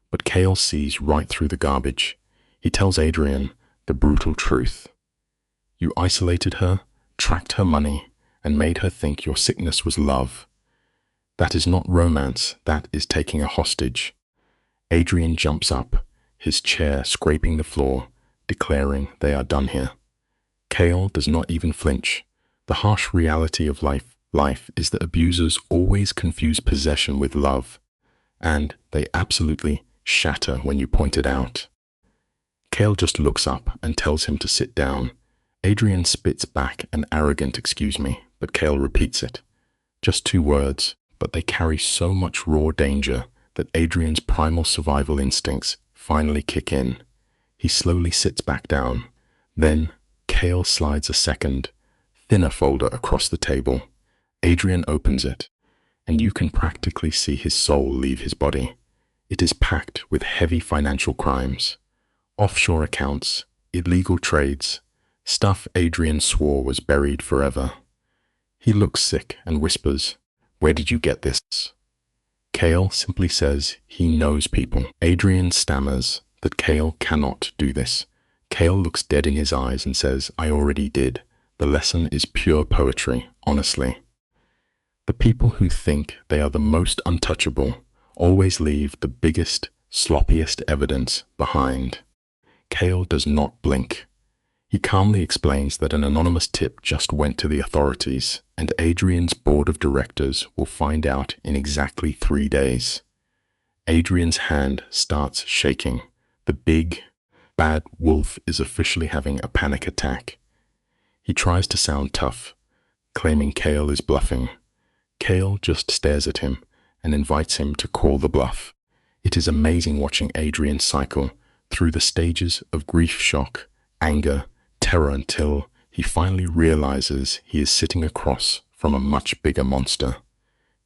But Cale sees right through the garbage. He tells Adrian the brutal truth. You isolated her, tracked her money, and made her think your sickness was love. That is not romance, that is taking a hostage. Adrian jumps up, his chair scraping the floor, declaring they are done here. Cale does not even flinch. The harsh reality of life life is that abusers always confuse possession with love, and they absolutely shatter when you point it out. Cale just looks up and tells him to sit down. Adrian spits back an arrogant "excuse me," but Cale repeats it. Just 2 words, but they carry so much raw danger that Adrian's primal survival instincts finally kick in. He slowly sits back down. Then Cale slides a second, thinner folder across the table. Adrian opens it, and you can practically see his soul leave his body. It is packed with heavy financial crimes, offshore accounts, illegal trades, stuff Adrian swore was buried forever. He looks sick and whispers, "Where did you get this?" Cale simply says he knows people. Adrian stammers that Cale cannot do this. Cale looks dead in his eyes and says, "I already did. The lesson is pure poetry, honestly." The people who think they are the most untouchable always leave the biggest, sloppiest evidence behind. Cale does not blink. He calmly explains that an anonymous tip just went to the authorities, and Adrian's board of directors will find out in exactly 3 days. Adrian's hand starts shaking. The big, bad wolf is officially having a panic attack. He tries to sound tough, claiming Cale is bluffing. Cale just stares at him and invites him to call the bluff. It is amazing watching Adrian cycle through the stages of grief, shock, anger, terror until he finally realizes he is sitting across from a much bigger monster.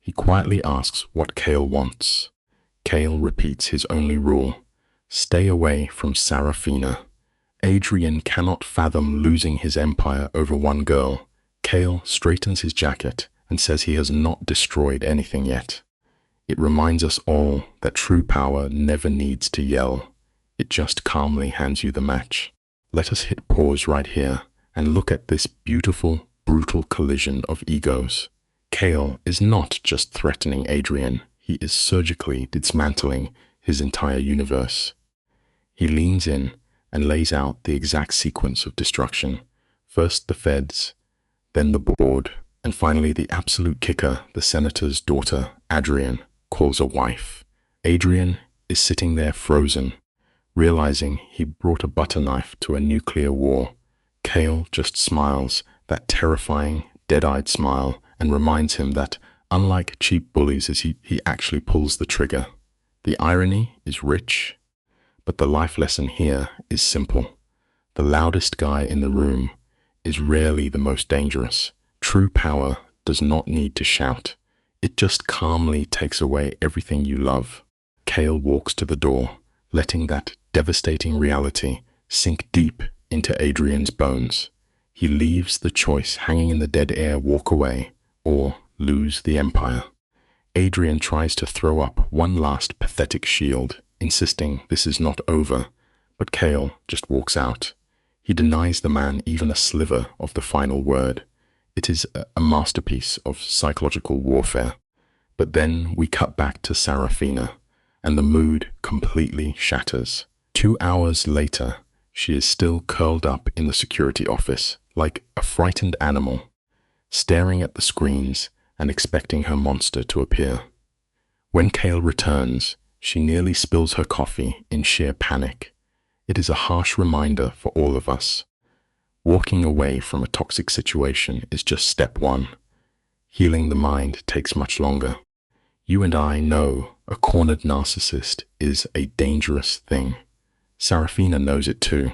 He quietly asks what Cale wants. Cale repeats his only rule: stay away from Sarafina. Adrian cannot fathom losing his empire over one girl. Cale straightens his jacket and says he has not destroyed anything yet. It reminds us all that true power never needs to yell. It just calmly hands you the match. Let us hit pause right here and look at this beautiful, brutal collision of egos. Cale is not just threatening Adrian, he is surgically dismantling his entire universe. He leans in and lays out the exact sequence of destruction. First the feds, then the board, and finally the absolute kicker, the senator's daughter, Adrian, calls a wife. Adrian is sitting there frozen, realizing he brought a butter knife to a nuclear war. Cale just smiles, that terrifying, dead-eyed smile, and reminds him that, unlike cheap bullies, he actually pulls the trigger. The irony is rich, but the life lesson here is simple. The loudest guy in the room is rarely the most dangerous. True power does not need to shout. It just calmly takes away everything you love. Cale walks to the door, letting that devastating reality sink deep into Adrian's bones. He leaves the choice hanging in the dead air: walk away or lose the empire. Adrian tries to throw up one last pathetic shield, insisting this is not over, but Cale just walks out. He denies the man even a sliver of the final word. It is a masterpiece of psychological warfare. But then we cut back to Sarafina, and the mood completely shatters. 2 hours later, she is still curled up in the security office, like a frightened animal, staring at the screens and expecting her monster to appear. When Cale returns, she nearly spills her coffee in sheer panic. It is a harsh reminder for all of us. Walking away from a toxic situation is just step one. Healing the mind takes much longer. You and I know a cornered narcissist is a dangerous thing. Sarafina knows it too.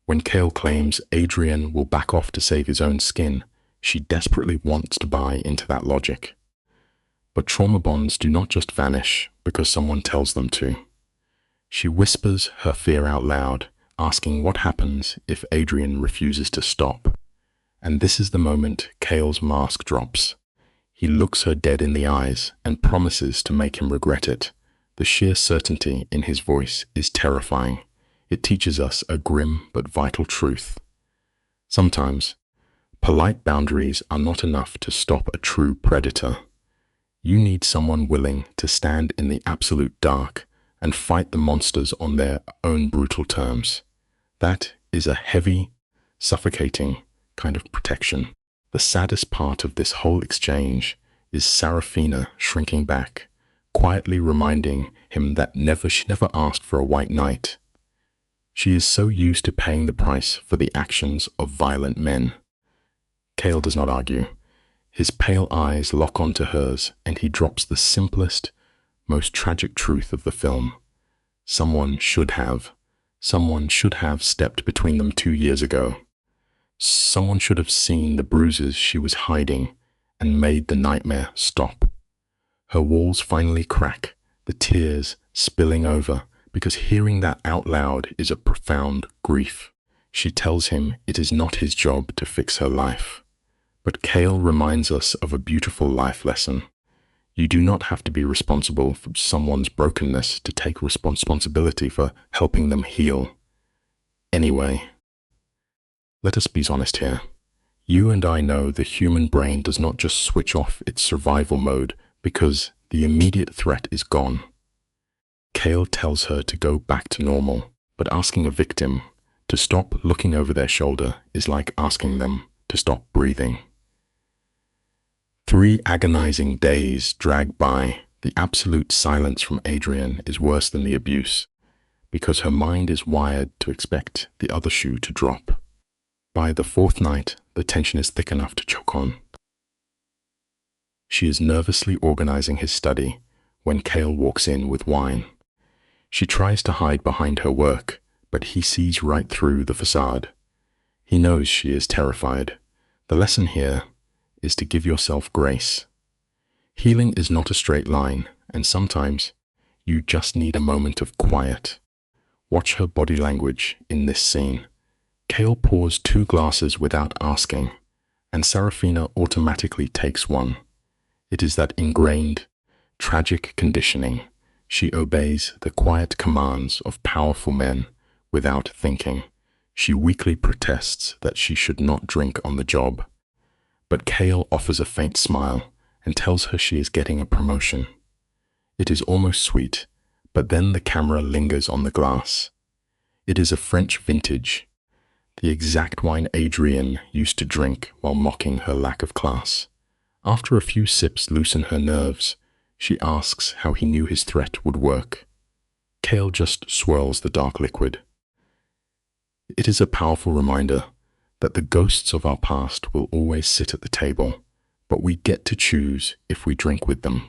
When Cale claims Adrian will back off to save his own skin, she desperately wants to buy into that logic. But trauma bonds do not just vanish because someone tells them to. She whispers her fear out loud, asking what happens if Adrian refuses to stop. And this is the moment Cale's mask drops. He looks her dead in the eyes and promises to make him regret it. The sheer certainty in his voice is terrifying. It teaches us a grim but vital truth. Sometimes, polite boundaries are not enough to stop a true predator. You need someone willing to stand in the absolute dark and fight the monsters on their own brutal terms. That is a heavy, suffocating kind of protection. The saddest part of this whole exchange is Sarafina shrinking back, quietly reminding him that she never asked for a white knight. She is so used to paying the price for the actions of violent men. Cale does not argue. His pale eyes lock onto hers, and he drops the simplest, most tragic truth of the film. Someone should have stepped between them 2 years ago. Someone should have seen the bruises she was hiding and made the nightmare stop. Her walls finally crack, the tears spilling over, because hearing that out loud is a profound grief. She tells him it is not his job to fix her life. But Cale reminds us of a beautiful life lesson. You do not have to be responsible for someone's brokenness to take responsibility for helping them heal. Anyway, let us be honest here. You and I know the human brain does not just switch off its survival mode because the immediate threat is gone. Cale tells her to go back to normal, but asking a victim to stop looking over their shoulder is like asking them to stop breathing. 3 agonizing days drag by. The absolute silence from Adrian is worse than the abuse, because her mind is wired to expect the other shoe to drop. By the 4th night, the tension is thick enough to choke on. She is nervously organizing his study when Cale walks in with wine. She tries to hide behind her work, but he sees right through the facade. He knows she is terrified. The lesson here is to give yourself grace. Healing is not a straight line, and sometimes you just need a moment of quiet. Watch her body language in this scene. Cale pours 2 glasses without asking, and Sarafina automatically takes one. It is that ingrained, tragic conditioning. She obeys the quiet commands of powerful men without thinking. She weakly protests that she should not drink on the job. But Cale offers a faint smile and tells her she is getting a promotion. It is almost sweet, but then the camera lingers on the glass. It is a French vintage, the exact wine Adrian used to drink while mocking her lack of class. After a few sips loosen her nerves, she asks how he knew his threat would work. Cale just swirls the dark liquid. It is a powerful reminder that the ghosts of our past will always sit at the table, but we get to choose if we drink with them.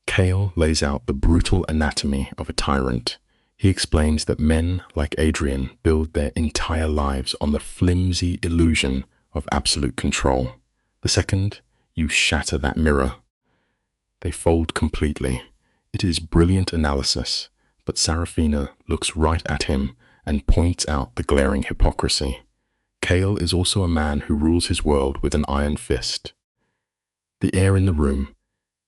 Cale lays out the brutal anatomy of a tyrant. He explains that men like Adrian build their entire lives on the flimsy illusion of absolute control. The second you shatter that mirror, they fold completely. It is brilliant analysis, but Sarafina looks right at him and points out the glaring hypocrisy. Cale is also a man who rules his world with an iron fist. The air in the room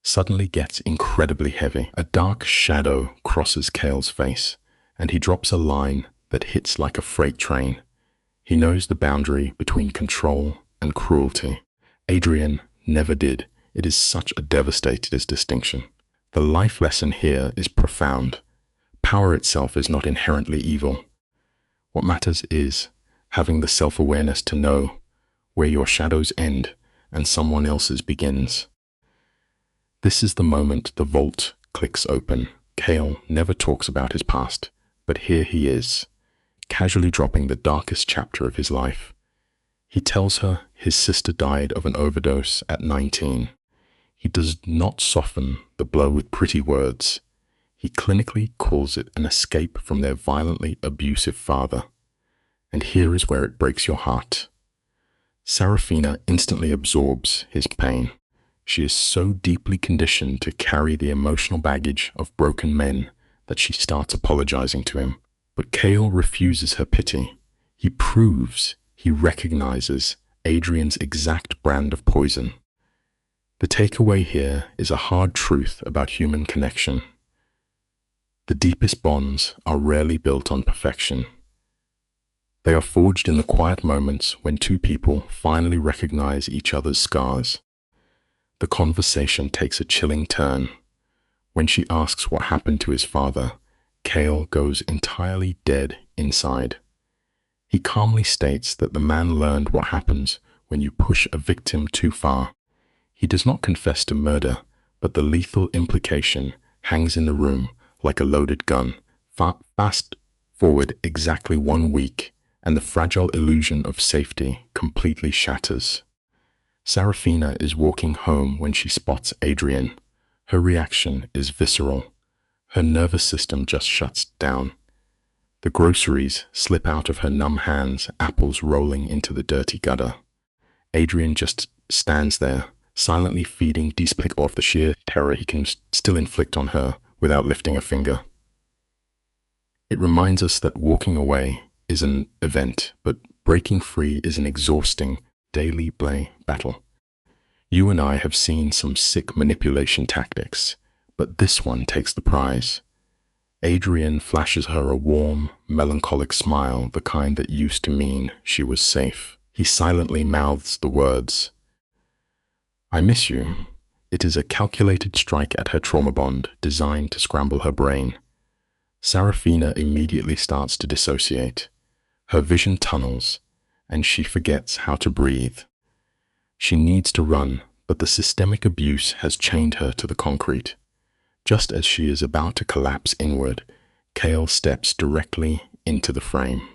suddenly gets incredibly heavy. A dark shadow crosses Cale's face, and he drops a line that hits like a freight train. He knows the boundary between control and cruelty. Adrian never did. It is such a devastating distinction. The life lesson here is profound. Power itself is not inherently evil. What matters is having the self-awareness to know where your shadows end and someone else's begins. This is the moment the vault clicks open. Cale never talks about his past, but here he is, casually dropping the darkest chapter of his life. He tells her his sister died of an overdose at 19. He does not soften the blow with pretty words. He clinically calls it an escape from their violently abusive father. And here is where it breaks your heart. Sarafina instantly absorbs his pain. She is so deeply conditioned to carry the emotional baggage of broken men that she starts apologizing to him. But Cale refuses her pity. He proves he recognizes Adrian's exact brand of poison. The takeaway here is a hard truth about human connection. The deepest bonds are rarely built on perfection. They are forged in the quiet moments when 2 people finally recognize each other's scars. The conversation takes a chilling turn. When she asks what happened to his father, Cale goes entirely dead inside. He calmly states that the man learned what happens when you push a victim too far. He does not confess to murder, but the lethal implication hangs in the room like a loaded gun. Fast forward exactly 1 week, and the fragile illusion of safety completely shatters. Serafina is walking home when she spots Adrian. Her reaction is visceral. Her nervous system just shuts down. The groceries slip out of her numb hands, apples rolling into the dirty gutter. Adrian just stands there, silently feeding Deepak off the sheer terror he can still inflict on her without lifting a finger. It reminds us that walking away is an event, but breaking free is an exhausting, daily battle. You and I have seen some sick manipulation tactics, but this one takes the prize. Adrian flashes her a warm, melancholic smile, the kind that used to mean she was safe. He silently mouths the words, "I miss you." It is a calculated strike at her trauma bond, designed to scramble her brain. Serafina immediately starts to dissociate. Her vision tunnels, and she forgets how to breathe. She needs to run, but the systemic abuse has chained her to the concrete. Just as she is about to collapse inward, Kale steps directly into the frame.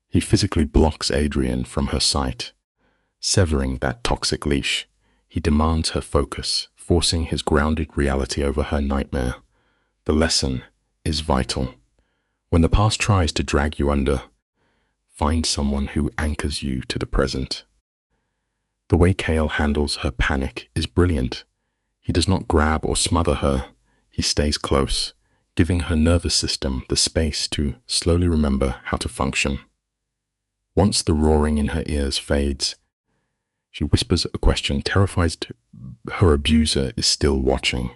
He physically blocks Adrian from her sight. Severing that toxic leash, he demands her focus, forcing his grounded reality over her nightmare. The lesson is vital. When the past tries to drag you under, find someone who anchors you to the present. The way Kale handles her panic is brilliant. He does not grab or smother her. He stays close, giving her nervous system the space to slowly remember how to function. Once the roaring in her ears fades, she whispers a question, terrified her abuser is still watching.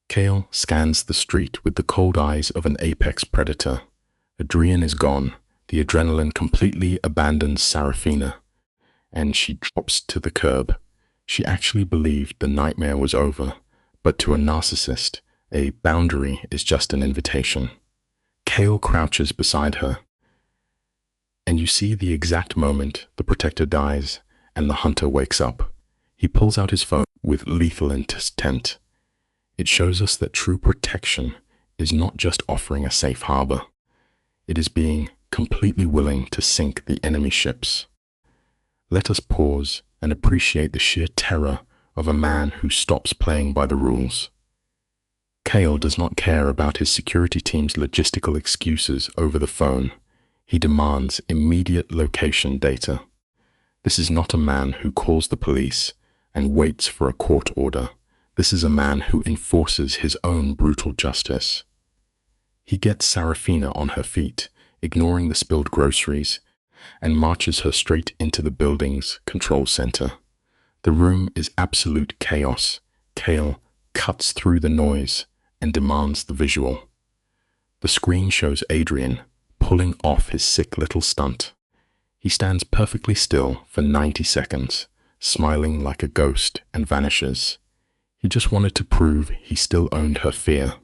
Kale scans the street with the cold eyes of an apex predator. Adrian is gone. The adrenaline completely abandons Serafina, and she drops to the curb. She actually believed the nightmare was over, but to a narcissist, a boundary is just an invitation. Kale crouches beside her, and you see the exact moment the protector dies and the hunter wakes up. He pulls out his phone with lethal intent. It shows us that true protection is not just offering a safe harbor. It is being completely willing to sink the enemy ships. Let us pause and appreciate the sheer terror of a man who stops playing by the rules. Kale does not care about his security team's logistical excuses over the phone. He demands immediate location data. This is not a man who calls the police and waits for a court order. This is a man who enforces his own brutal justice. He gets Serafina on her feet, ignoring the spilled groceries, and marches her straight into the building's control center. The room is absolute chaos. Kale cuts through the noise and demands the visual. The screen shows Adrian pulling off his sick little stunt. He stands perfectly still for 90 seconds, smiling like a ghost, and vanishes. He just wanted to prove he still owned her fear.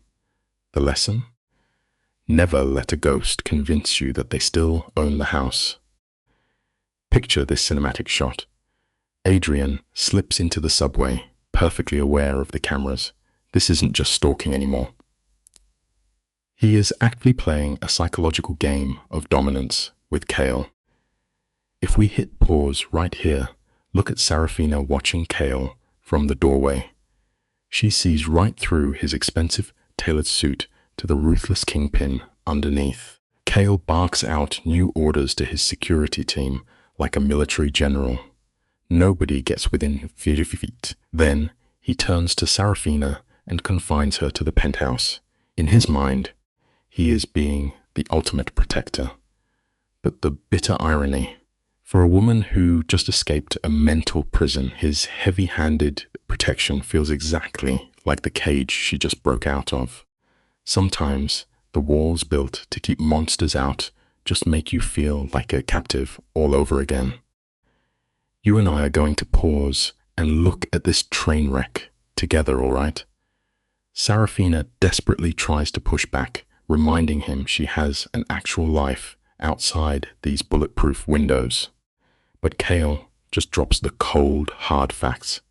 The lesson? Never let a ghost convince you that they still own the house. Picture this cinematic shot. Adrian slips into the subway, perfectly aware of the cameras. This isn't just stalking anymore. He is actively playing a psychological game of dominance with Kale. If we hit pause right here, look at Serafina watching Kale from the doorway. She sees right through his expensive tailored suit to the ruthless kingpin underneath. Kale barks out new orders to his security team like a military general. Nobody gets within 50 feet. Then he turns to Serafina and confines her to the penthouse. In his mind, he is being the ultimate protector. But the bitter irony, for a woman who just escaped a mental prison, his heavy-handed protection feels exactly like the cage she just broke out of. Sometimes the walls built to keep monsters out just make you feel like a captive all over again. You and I are going to pause and look at this train wreck together, all right? Serafina desperately tries to push back, reminding him she has an actual life outside these bulletproof windows. But Kale just drops the cold, hard facts.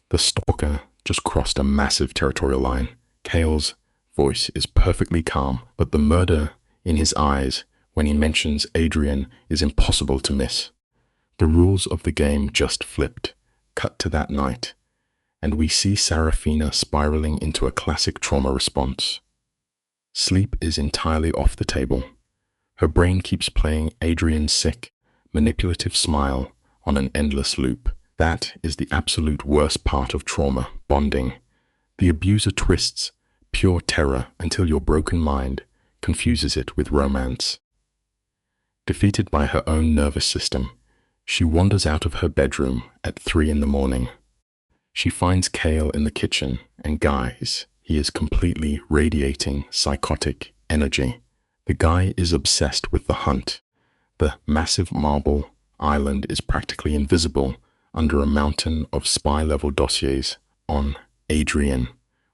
The stalker just crossed a massive territorial line. Cale's voice is perfectly calm, but the murder in his eyes when he mentions Adrian is impossible to miss. The rules of the game just flipped. Cut to that night, and we see Sarafina spiraling into a classic trauma response. Sleep is entirely off the table. Her brain keeps playing Adrian's sick, manipulative smile on an endless loop. That is the absolute worst part of trauma bonding. The abuser twists pure terror until your broken mind confuses it with romance. Defeated by her own nervous system, she wanders out of her bedroom at 3 a.m. She finds Cale in the kitchen, and guys, he is completely radiating psychotic energy. The guy is obsessed with the hunt. The massive marble island is practically invisible under a mountain of spy-level dossiers on Adrian.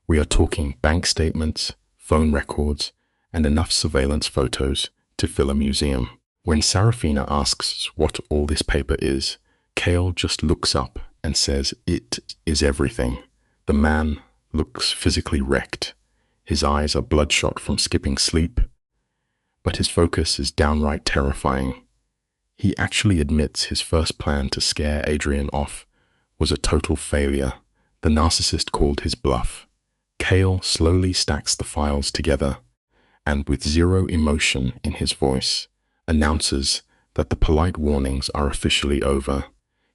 We are talking bank statements, phone records, and enough surveillance photos to fill a museum. When Sarafina asks what all this paper is, Cale just looks up and says it is everything. The man looks physically wrecked. His eyes are bloodshot from skipping sleep, but his focus is downright terrifying. He actually admits his first plan to scare Adrian off was a total failure. The narcissist called his bluff. Cale slowly stacks the files together, and with zero emotion in his voice, announces that the polite warnings are officially over.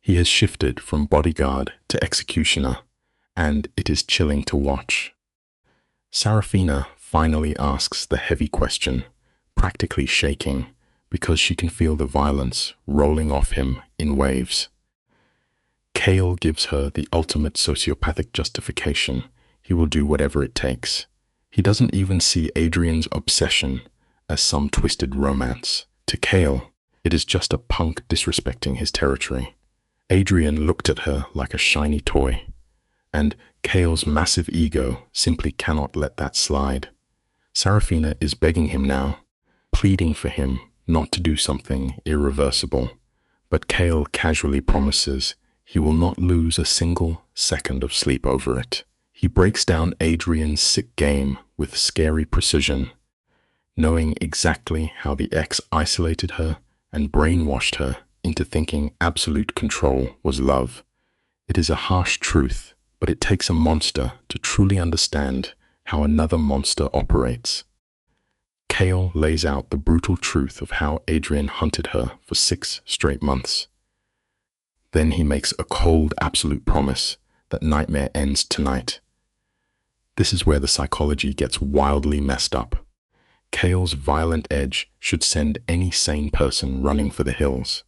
He has shifted from bodyguard to executioner, and it is chilling to watch. Sarafina finally asks the heavy question, practically shaking, because she can feel the violence rolling off him in waves. Cale gives her the ultimate sociopathic justification. He will do whatever it takes. He doesn't even see Adrian's obsession as some twisted romance. To Cale, it is just a punk disrespecting his territory. Adrian looked at her like a shiny toy, and Cale's massive ego simply cannot let that slide. Sarafina is begging him now, pleading for him not to do something irreversible, but Cale casually promises he will not lose a single second of sleep over it. He breaks down Adrian's sick game with scary precision, knowing exactly how the ex isolated her and brainwashed her into thinking absolute control was love. It is a harsh truth, but it takes a monster to truly understand how another monster operates. Cale lays out the brutal truth of how Adrian hunted her for 6 straight months. Then he makes a cold, absolute promise that nightmare ends tonight. This is where the psychology gets wildly messed up. Cale's violent edge should send any sane person running for the hills.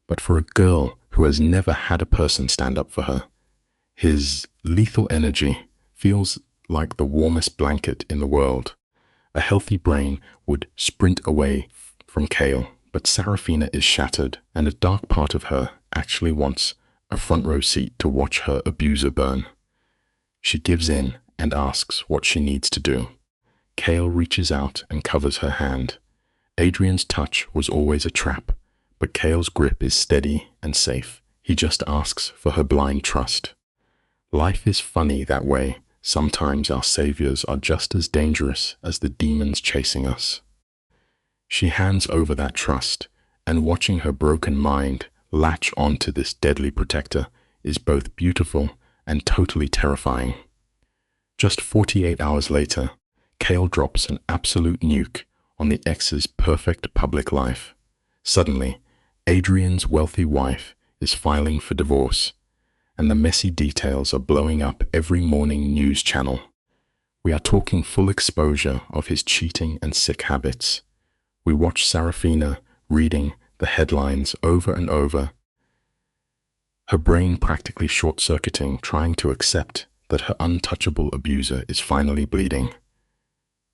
But for a girl who has never had a person stand up for her, his lethal energy feels like the warmest blanket in the world. A healthy brain would sprint away from Cale, but Sarafina is shattered, and a dark part of her actually wants a front row seat to watch her abuser burn. She gives in and asks what she needs to do. Cale reaches out and covers her hand. Adrian's touch was always a trap, but Cale's grip is steady and safe. He just asks for her blind trust. Life is funny that way. Sometimes our saviors are just as dangerous as the demons chasing us. She hands over that trust, and watching her broken mind latch onto this deadly protector is both beautiful and totally terrifying. Just 48 hours later, Cale drops an absolute nuke on the ex's perfect public life. Suddenly, Adrian's wealthy wife is filing for divorce, and the messy details are blowing up every morning news channel. We are talking full exposure of his cheating and sick habits. We watch Sarafina reading the headlines over and over, her brain practically short-circuiting, trying to accept that her untouchable abuser is finally bleeding.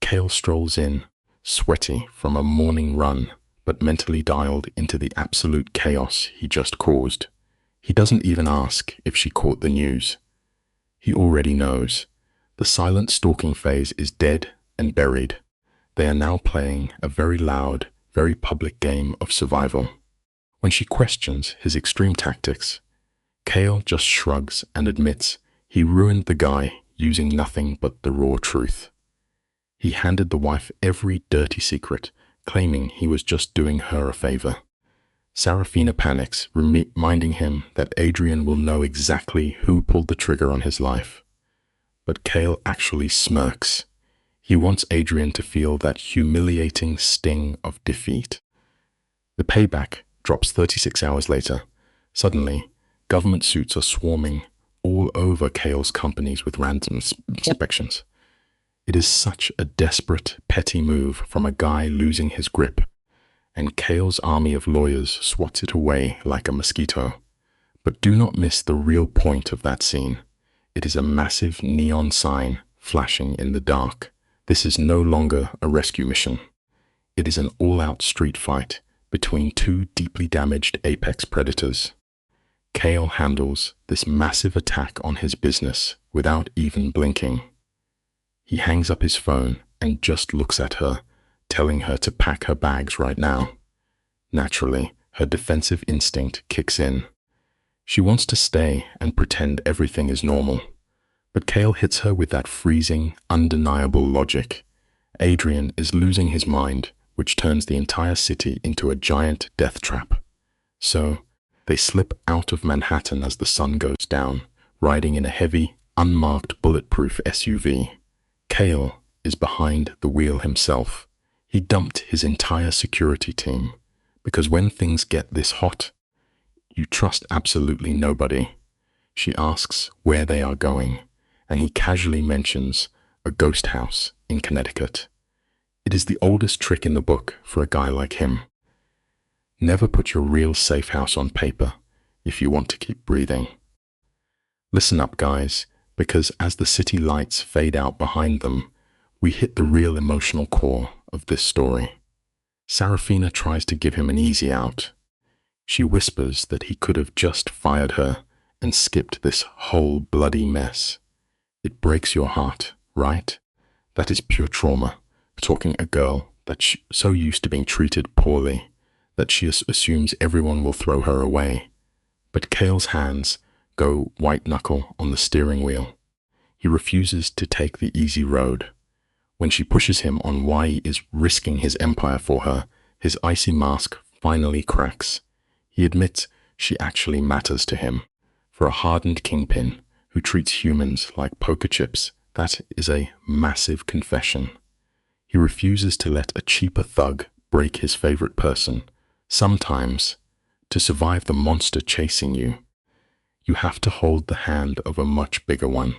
Cale strolls in, sweaty from a morning run, but mentally dialed into the absolute chaos he just caused. He doesn't even ask if she caught the news. He already knows. The silent stalking phase is dead and buried. They are now playing a very loud, very public game of survival. When she questions his extreme tactics, Kale just shrugs and admits he ruined the guy using nothing but the raw truth. He handed the wife every dirty secret, claiming he was just doing her a favor. Sarafina panics, reminding him that Adrian will know exactly who pulled the trigger on his life. But Kale actually smirks. He wants Adrian to feel that humiliating sting of defeat. The payback drops 36 hours later. Suddenly, government suits are swarming all over Kale's companies with random inspections. It is such a desperate, petty move from a guy losing his grip, and Kale's army of lawyers swats it away like a mosquito. But do not miss the real point of that scene. It is a massive neon sign flashing in the dark. This is no longer a rescue mission. It is an all-out street fight between two deeply damaged apex predators. Kale handles this massive attack on his business without even blinking. He hangs up his phone and just looks at her, telling her to pack her bags right now. Naturally, her defensive instinct kicks in. She wants to stay and pretend everything is normal. But Kale hits her with that freezing, undeniable logic. Adrian is losing his mind, which turns the entire city into a giant death trap. So, they slip out of Manhattan as the sun goes down, riding in a heavy, unmarked bulletproof SUV. Kale is behind the wheel himself. He dumped his entire security team, because when things get this hot, you trust absolutely nobody. She asks where they are going, and he casually mentions a ghost house in Connecticut. It is the oldest trick in the book for a guy like him. Never put your real safe house on paper if you want to keep breathing. Listen up, guys, because as the city lights fade out behind them, we hit the real emotional core of this story. Sarafina tries to give him an easy out. She whispers that he could have just fired her and skipped this whole bloody mess. It breaks your heart, right? That is pure trauma, talking a girl that's so used to being treated poorly that she assumes everyone will throw her away. But Kale's hands go white-knuckle on the steering wheel. He refuses to take the easy road. When she pushes him on why he is risking his empire for her, his icy mask finally cracks. He admits she actually matters to him. For a hardened kingpin who treats humans like poker chips, that is a massive confession. He refuses to let a cheaper thug break his favorite person. Sometimes, to survive the monster chasing you, you have to hold the hand of a much bigger one.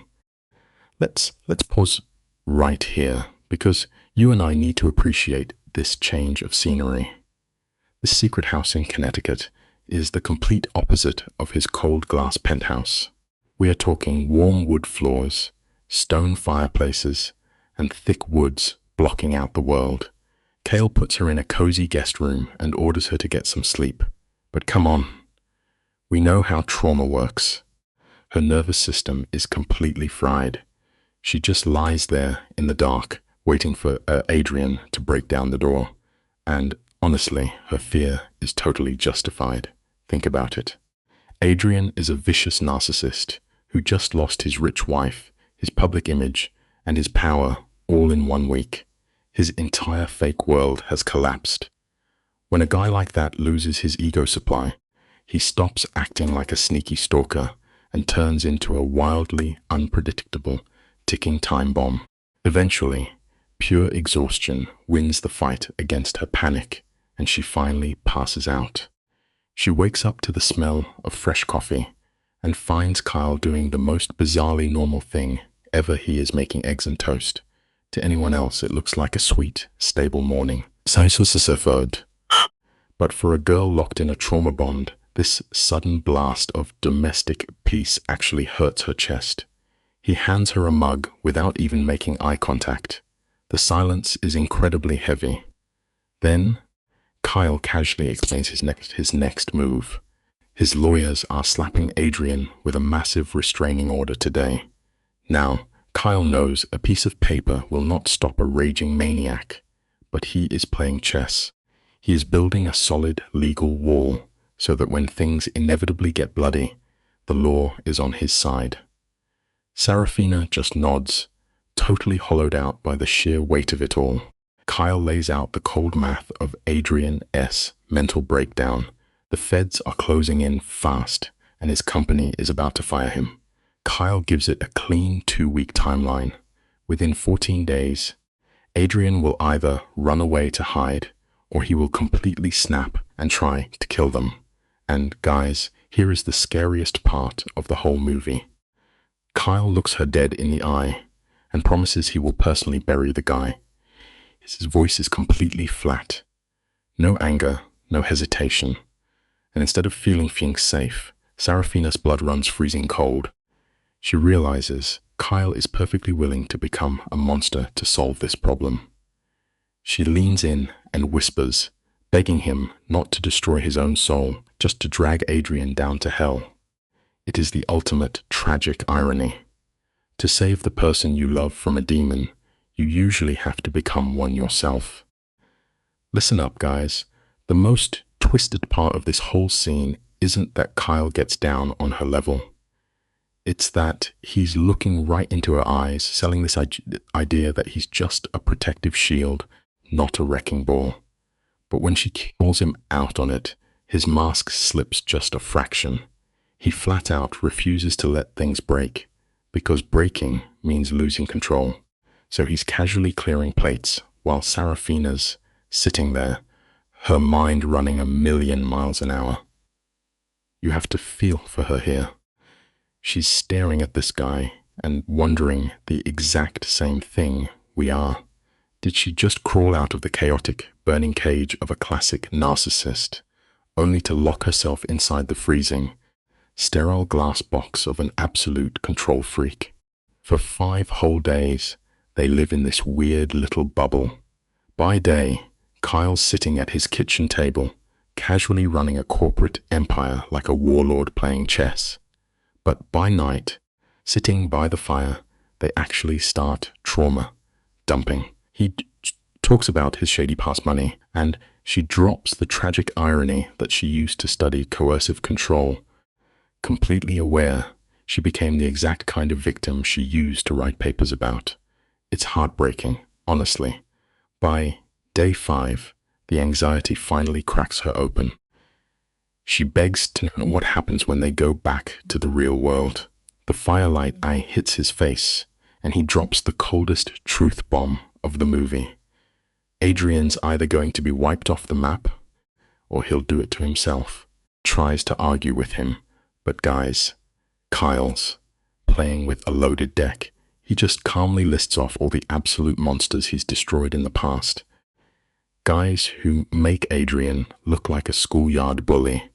Let's pause right here, because you and I need to appreciate this change of scenery. This secret house in Connecticut is the complete opposite of his cold glass penthouse. We are talking warm wood floors, stone fireplaces, and thick woods blocking out the world. Kale puts her in a cozy guest room and orders her to get some sleep. But come on, we know how trauma works. Her nervous system is completely fried. She just lies there in the dark, waiting for Adrian to break down the door. And honestly, her fear is totally justified. Think about it. Adrian is a vicious narcissist who just lost his rich wife, his public image, and his power all in 1 week. His entire fake world has collapsed. When a guy like that loses his ego supply, he stops acting like a sneaky stalker and turns into a wildly unpredictable, ticking time bomb. Eventually, pure exhaustion wins the fight against her panic, and she finally passes out. She wakes up to the smell of fresh coffee and finds Kyle doing the most bizarrely normal thing ever. He is making eggs and toast. To anyone else, it looks like a sweet, stable morning. But for a girl locked in a trauma bond, this sudden blast of domestic peace actually hurts her chest. He hands her a mug without even making eye contact. The silence is incredibly heavy. Then, Kyle casually explains his next move. His lawyers are slapping Adrian with a massive restraining order today. Now, Kyle knows a piece of paper will not stop a raging maniac, but he is playing chess. He is building a solid legal wall so that when things inevitably get bloody, the law is on his side. Serafina just nods, totally hollowed out by the sheer weight of it all. Kyle lays out the cold math of Adrian S. mental breakdown. The feds are closing in fast, and his company is about to fire him. Kyle gives it a clean 2-week timeline. Within 14 days, Adrian will either run away to hide, or he will completely snap and try to kill them. And guys, here is the scariest part of the whole movie. Kyle looks her dead in the eye and promises he will personally bury the guy. His voice is completely flat. No anger, no hesitation. And instead of feeling safe, Serafina's blood runs freezing cold. She realizes Kyle is perfectly willing to become a monster to solve this problem. She leans in and whispers, begging him not to destroy his own soul, just to drag Adrian down to hell. It is the ultimate tragic irony. To save the person you love from a demon, you usually have to become one yourself. Listen up, guys. The most twisted part of this whole scene isn't that Kyle gets down on her level. It's that he's looking right into her eyes, selling this idea that he's just a protective shield, not a wrecking ball. But when she calls him out on it, his mask slips just a fraction. He flat out refuses to let things break, because breaking means losing control. So he's casually clearing plates while Serafina's sitting there, her mind running 1,000,000 miles an hour. You have to feel for her here. She's staring at this guy and wondering the exact same thing we are. Did she just crawl out of the chaotic, burning cage of a classic narcissist, only to lock herself inside the freezing, sterile glass box of an absolute control freak? For 5 whole days, they live in this weird little bubble. By day, Kyle's sitting at his kitchen table, casually running a corporate empire like a warlord playing chess. But by night, sitting by the fire, they actually start trauma dumping. He talks about his shady past money, and she drops the tragic irony that she used to study coercive control. Completely aware, she became the exact kind of victim she used to write papers about. It's heartbreaking, honestly. By day 5, the anxiety finally cracks her open. She begs to know what happens when they go back to the real world. The firelight eye hits his face, and he drops the coldest truth bomb of the movie. Adrian's either going to be wiped off the map, or he'll do it to himself. Tries to argue with him, but guys, Kyle's playing with a loaded deck. He just calmly lists off all the absolute monsters he's destroyed in the past. Guys who make Adrian look like a schoolyard bully.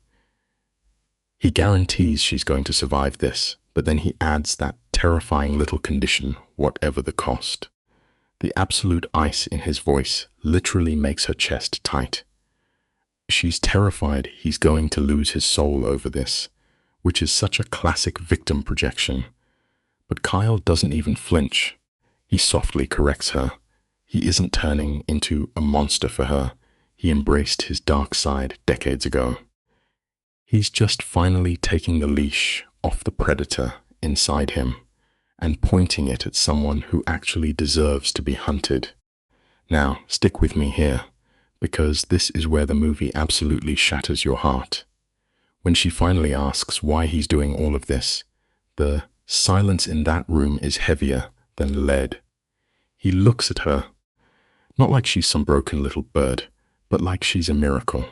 He guarantees she's going to survive this, but then he adds that terrifying little condition, whatever the cost. The absolute ice in his voice literally makes her chest tight. She's terrified he's going to lose his soul over this, which is such a classic victim projection. But Kyle doesn't even flinch. He softly corrects her. He isn't turning into a monster for her. He embraced his dark side decades ago. He's just finally taking the leash off the predator inside him and pointing it at someone who actually deserves to be hunted. Now, stick with me here, because this is where the movie absolutely shatters your heart. When she finally asks why he's doing all of this, the silence in that room is heavier than lead. He looks at her, not like she's some broken little bird, but like she's a miracle.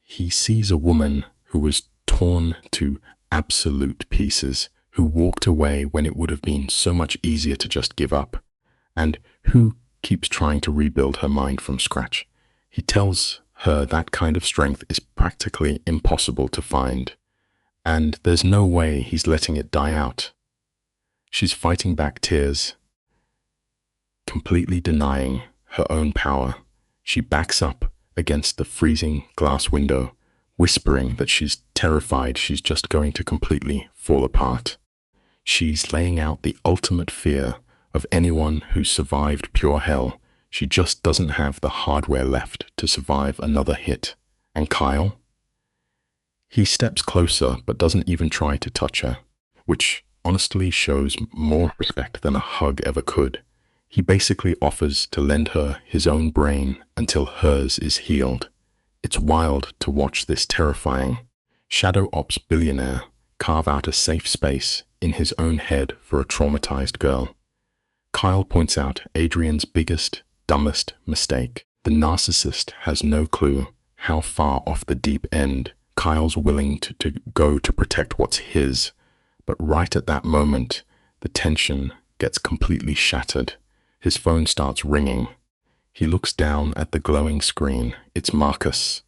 He sees a woman who was torn to absolute pieces, who walked away when it would have been so much easier to just give up, and who keeps trying to rebuild her mind from scratch. He tells her that kind of strength is practically impossible to find, and there's no way he's letting it die out. She's fighting back tears, completely denying her own power. She backs up against the freezing glass window, whispering that she's terrified she's just going to completely fall apart. She's laying out the ultimate fear of anyone who's survived pure hell. She just doesn't have the hardware left to survive another hit. And Kyle? He steps closer but doesn't even try to touch her, which honestly shows more respect than a hug ever could. He basically offers to lend her his own brain until hers is healed. It's wild to watch this terrifying Shadow Ops billionaire carve out a safe space in his own head for a traumatized girl. Kyle points out Adrian's biggest, dumbest mistake. The narcissist has no clue how far off the deep end Kyle's willing to go to protect what's his. But right at that moment, the tension gets completely shattered. His phone starts ringing. He looks down at the glowing screen. It's Marcus.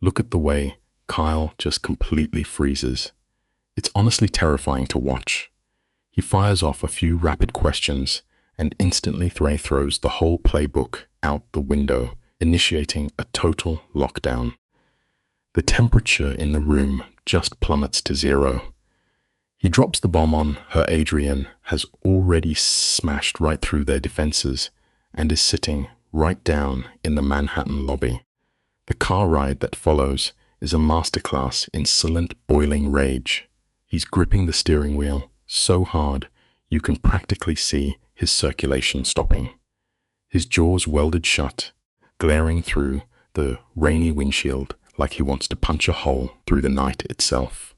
Look at the way Kyle just completely freezes. It's honestly terrifying to watch. He fires off a few rapid questions and instantly throws the whole playbook out the window, initiating a total lockdown. The temperature in the room just plummets to 0. He drops the bomb on her. Adrian has already smashed right through their defenses and is sitting right down in the Manhattan lobby. The car ride that follows is a masterclass in silent, boiling rage. He's gripping the steering wheel so hard you can practically see his circulation stopping. His jaws welded shut, glaring through the rainy windshield like he wants to punch a hole through the night itself.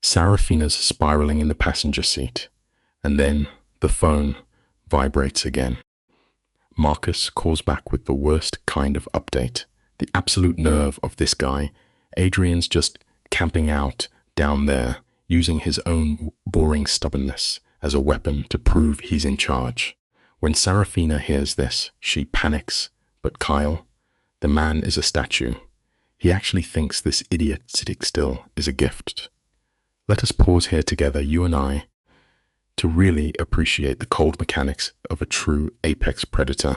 Sarafina's spiraling in the passenger seat, and then the phone vibrates again. Marcus calls back with the worst kind of update. The absolute nerve of this guy. Adrian's just camping out down there, using his own boring stubbornness as a weapon to prove he's in charge. When Sarafina hears this, she panics, but Kyle, the man is a statue. He actually thinks this idiot sitting still is a gift. Let us pause here together, you and I, to really appreciate the cold mechanics of a true apex predator.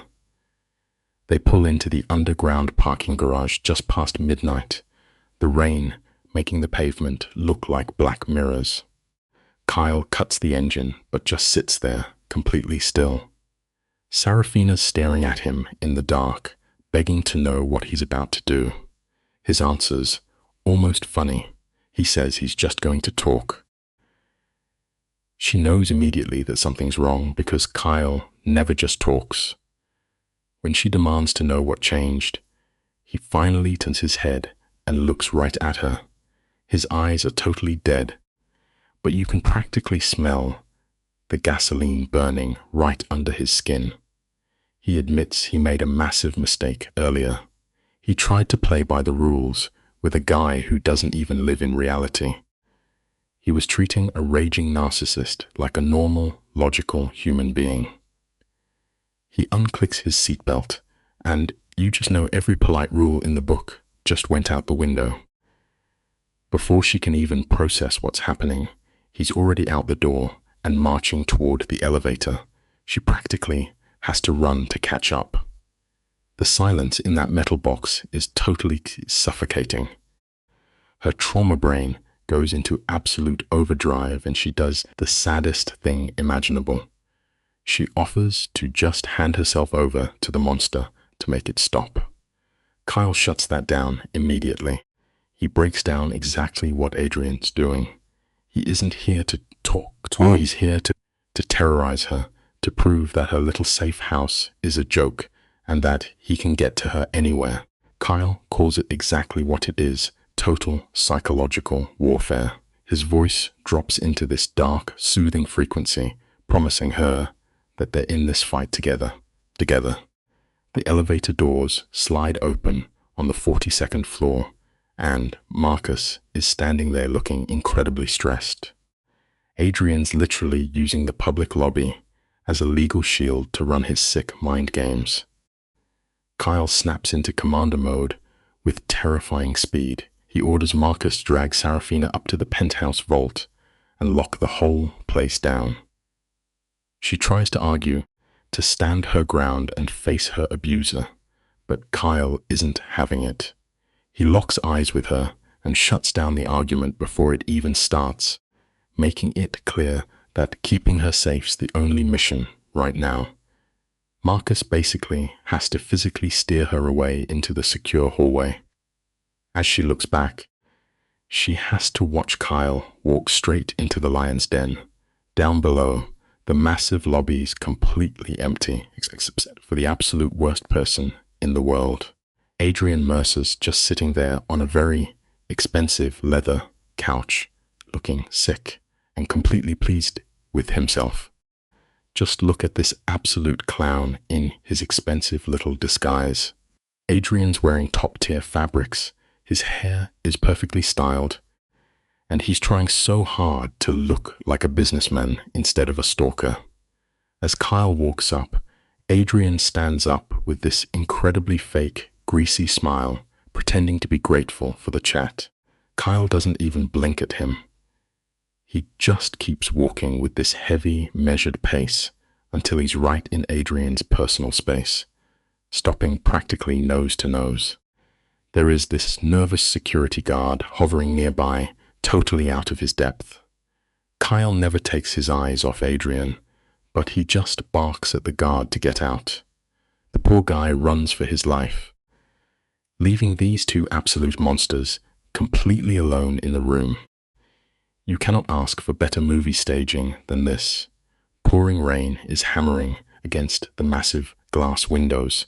They pull into the underground parking garage just past midnight, the rain making the pavement look like black mirrors. Kyle cuts the engine, but just sits there, completely still. Sarafina's staring at him in the dark, begging to know what he's about to do. His answer's almost funny. He says he's just going to talk. She knows immediately that something's wrong because Kyle never just talks. When she demands to know what changed, he finally turns his head and looks right at her. His eyes are totally dead, but you can practically smell the gasoline burning right under his skin. He admits he made a massive mistake earlier. He tried to play by the rules with a guy who doesn't even live in reality. He was treating a raging narcissist like a normal, logical human being. He unclicks his seatbelt, and you just know every polite rule in the book just went out the window. Before she can even process what's happening, he's already out the door and marching toward the elevator. She practically has to run to catch up. The silence in that metal box is totally suffocating. Her trauma brain goes into absolute overdrive and she does the saddest thing imaginable. She offers to just hand herself over to the monster to make it stop. Kyle shuts that down immediately. He breaks down exactly what Adrian's doing. He isn't here to talk. He's here to terrorize her, to prove that her little safe house is a joke and that he can get to her anywhere. Kyle calls it exactly what it is, total psychological warfare. His voice drops into this dark, soothing frequency, promising her that they're in this fight together. The elevator doors slide open on the 42nd floor, and Marcus is standing there looking incredibly stressed. Adrian's literally using the public lobby as a legal shield to run his sick mind games. Kyle snaps into commander mode with terrifying speed. He orders Marcus to drag Sarafina up to the penthouse vault and lock the whole place down. She tries to argue, to stand her ground and face her abuser, but Kyle isn't having it. He locks eyes with her and shuts down the argument before it even starts, making it clear that keeping her safe's the only mission right now. Marcus basically has to physically steer her away into the secure hallway. As she looks back, She has to watch Kyle walk straight into the lion's den. Down below, the massive lobby's completely empty, except for the absolute worst person in the world. Adrian Mercer's just sitting there on a very expensive leather couch, looking sick and completely pleased with himself. Just look at this absolute clown in his expensive little disguise. Adrian's wearing top-tier fabrics, his hair is perfectly styled, and he's trying so hard to look like a businessman instead of a stalker. As Kyle walks up, Adrian stands up with this incredibly fake, greasy smile, pretending to be grateful for the chat. Kyle doesn't even blink at him. He just keeps walking with this heavy, measured pace until he's right in Adrian's personal space, stopping practically nose to nose. There is this nervous security guard hovering nearby, totally out of his depth. Kyle never takes his eyes off Adrian, but he just barks at the guard to get out. The poor guy runs for his life, leaving these two absolute monsters completely alone in the room. You cannot ask for better movie staging than this. Pouring rain is hammering against the massive glass windows,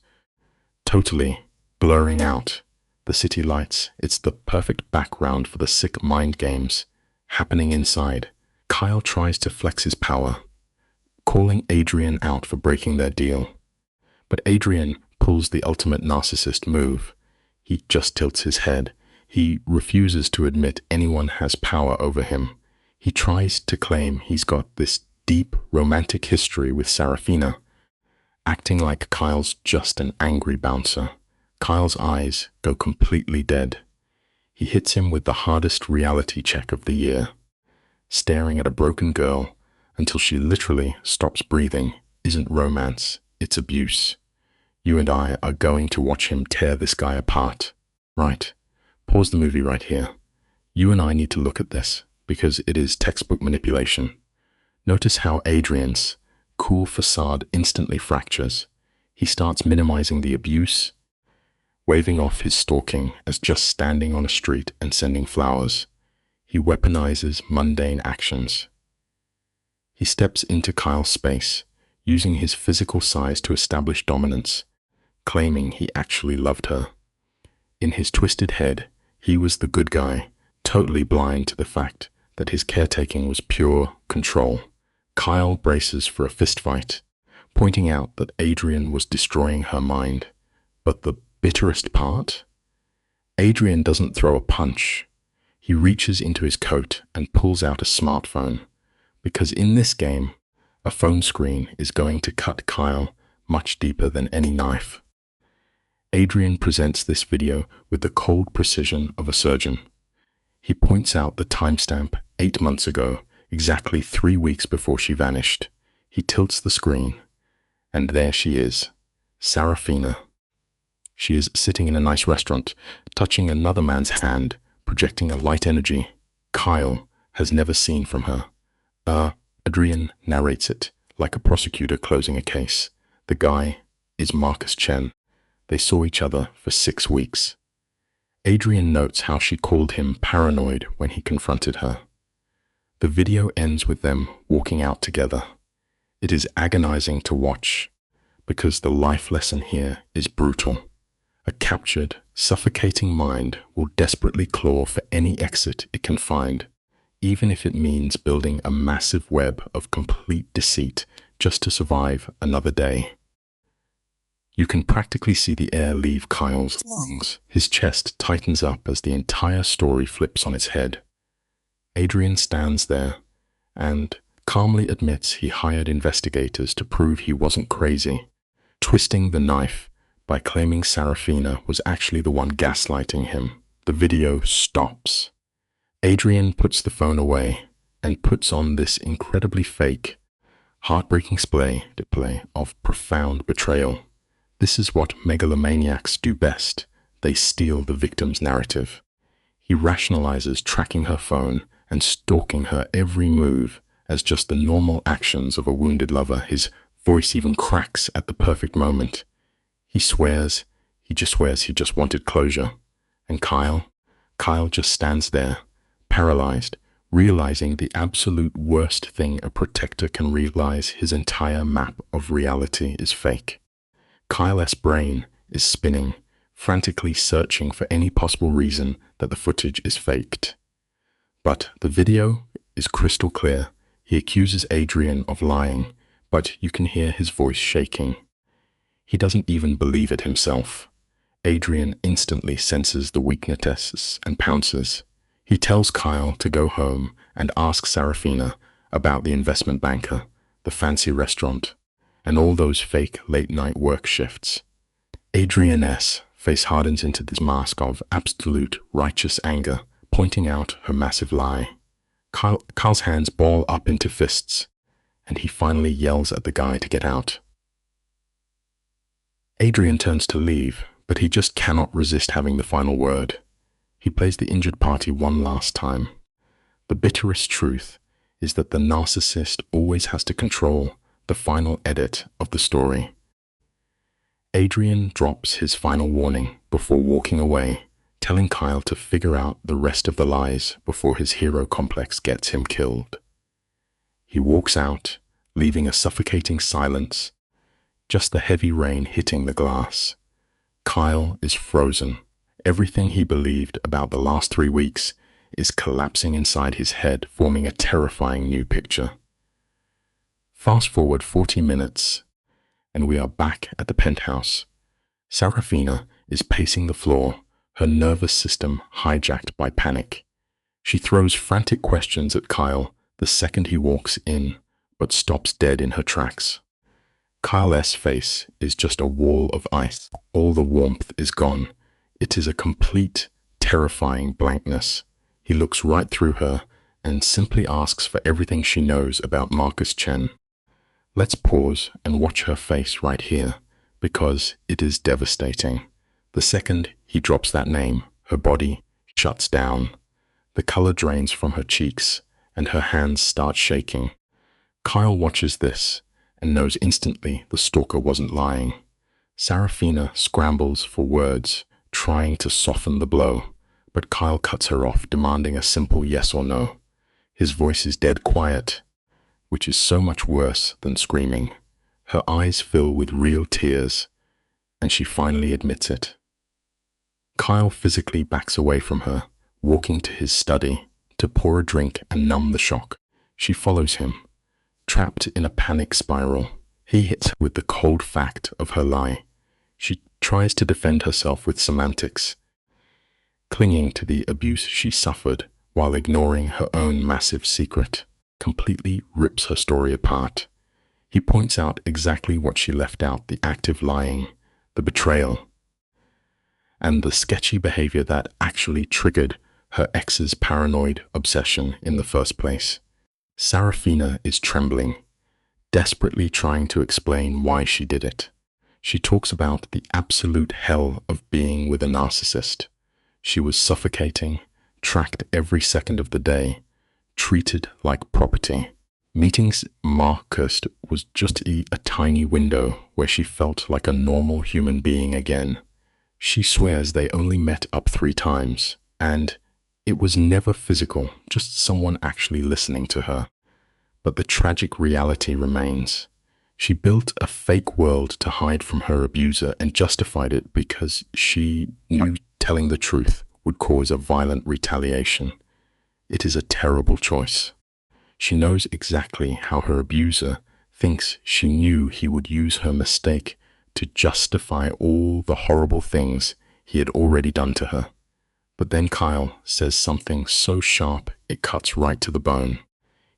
totally blurring out the city lights. It's the perfect background for the sick mind games happening inside. Kyle tries to flex his power, calling Adrian out for breaking their deal. But Adrian pulls the ultimate narcissist move. He just tilts his head. He refuses to admit anyone has power over him. He tries to claim he's got this deep romantic history with Sarafina, acting like Kyle's just an angry bouncer. Kyle's eyes go completely dead. He hits him with the hardest reality check of the year. Staring at a broken girl until she literally stops breathing isn't romance, it's abuse. You and I are going to watch him tear this guy apart. Right. Pause the movie right here. You and I need to look at this because it is textbook manipulation. Notice how Adrian's cool facade instantly fractures. He starts minimizing the abuse, waving off his stalking as just standing on a street and sending flowers. He weaponizes mundane actions. He steps into Kyle's space, using his physical size to establish dominance, claiming he actually loved her. In his twisted head, he was the good guy, totally blind to the fact that his caretaking was pure control. Kyle braces for a fistfight, pointing out that Adrian was destroying her mind. But the bitterest part? Adrian doesn't throw a punch. He reaches into his coat and pulls out a smartphone, because in this game, a phone screen is going to cut Kyle much deeper than any knife. Adrian presents this video with the cold precision of a surgeon. He points out the timestamp 8 months ago, exactly 3 weeks before she vanished. He tilts the screen, and there she is, Sarafina. She is sitting in a nice restaurant, touching another man's hand, projecting a light energy Kyle has never seen from her. Adrian narrates it, like a prosecutor closing a case. The guy is Marcus Chen. They saw each other for 6 weeks. Adrian notes how she called him paranoid when he confronted her. The video ends with them walking out together. It is agonizing to watch, because the life lesson here is brutal. A captured, suffocating mind will desperately claw for any exit it can find, even if it means building a massive web of complete deceit just to survive another day. You can practically see the air leave Kyle's lungs. His chest tightens up as the entire story flips on its head. Adrian stands there and calmly admits he hired investigators to prove he wasn't crazy, twisting the knife by claiming Sarafina was actually the one gaslighting him. The video stops. Adrian puts the phone away and puts on this incredibly fake, heartbreaking display of profound betrayal. This is what megalomaniacs do best. They steal the victim's narrative. He rationalizes tracking her phone and stalking her every move as just the normal actions of a wounded lover. His voice even cracks at the perfect moment. He just swears he just wanted closure. And Kyle just stands there, paralyzed, realizing the absolute worst thing a protector can realize: his entire map of reality is fake. Kyle's brain is spinning, frantically searching for any possible reason that the footage is faked. But the video is crystal clear. He accuses Adrian of lying, but you can hear his voice shaking. He doesn't even believe it himself. Adrian instantly senses the weaknesses and pounces. He tells Kyle to go home and ask Sarafina about the investment banker, the fancy restaurant, and all those fake late-night work shifts. Adrian's face hardens into this mask of absolute righteous anger, pointing out her massive lie. Kyle's hands ball up into fists, and he finally yells at the guy to get out. Adrian turns to leave, but he just cannot resist having the final word. He plays the injured party one last time. The bitterest truth is that the narcissist always has to control the final edit of the story. Adrian drops his final warning before walking away, telling Kyle to figure out the rest of the lies before his hero complex gets him killed. He walks out, leaving a suffocating silence, just the heavy rain hitting the glass. Kyle is frozen. Everything he believed about the last 3 weeks is collapsing inside his head, forming a terrifying new picture. Fast forward 40 minutes, and we are back at the penthouse. Sarafina is pacing the floor, her nervous system hijacked by panic. She throws frantic questions at Kyle the second he walks in, but stops dead in her tracks. Kyle's face is just a wall of ice. All the warmth is gone. It is a complete, terrifying blankness. He looks right through her and simply asks for everything she knows about Marcus Chen. Let's pause and watch her face right here, because it is devastating. The second he drops that name, her body shuts down. The color drains from her cheeks, and her hands start shaking. Kyle watches this and knows instantly the stalker wasn't lying. Sarafina scrambles for words, trying to soften the blow, but Kyle cuts her off, demanding a simple yes or no. His voice is dead quiet, which is so much worse than screaming. Her eyes fill with real tears, and she finally admits it. Kyle physically backs away from her, walking to his study to pour a drink and numb the shock. She follows him. Trapped in a panic spiral, he hits her with the cold fact of her lie. She tries to defend herself with semantics, clinging to the abuse she suffered while ignoring her own massive secret. Completely rips her story apart. He points out exactly what she left out: the active lying, the betrayal, and the sketchy behavior that actually triggered her ex's paranoid obsession in the first place. Sarafina is trembling, desperately trying to explain why she did it. She talks about the absolute hell of being with a narcissist. She was suffocating, tracked every second of the day, treated like property. Meeting Marcus was just a tiny window where she felt like a normal human being again. She swears they only met up 3 times, and it was never physical, just someone actually listening to her. But the tragic reality remains. She built a fake world to hide from her abuser and justified it because she knew telling the truth would cause a violent retaliation. It is a terrible choice. She knows exactly how her abuser thinks she knew he would use her mistake to justify all the horrible things he had already done to her. But then Kyle says something so sharp it cuts right to the bone.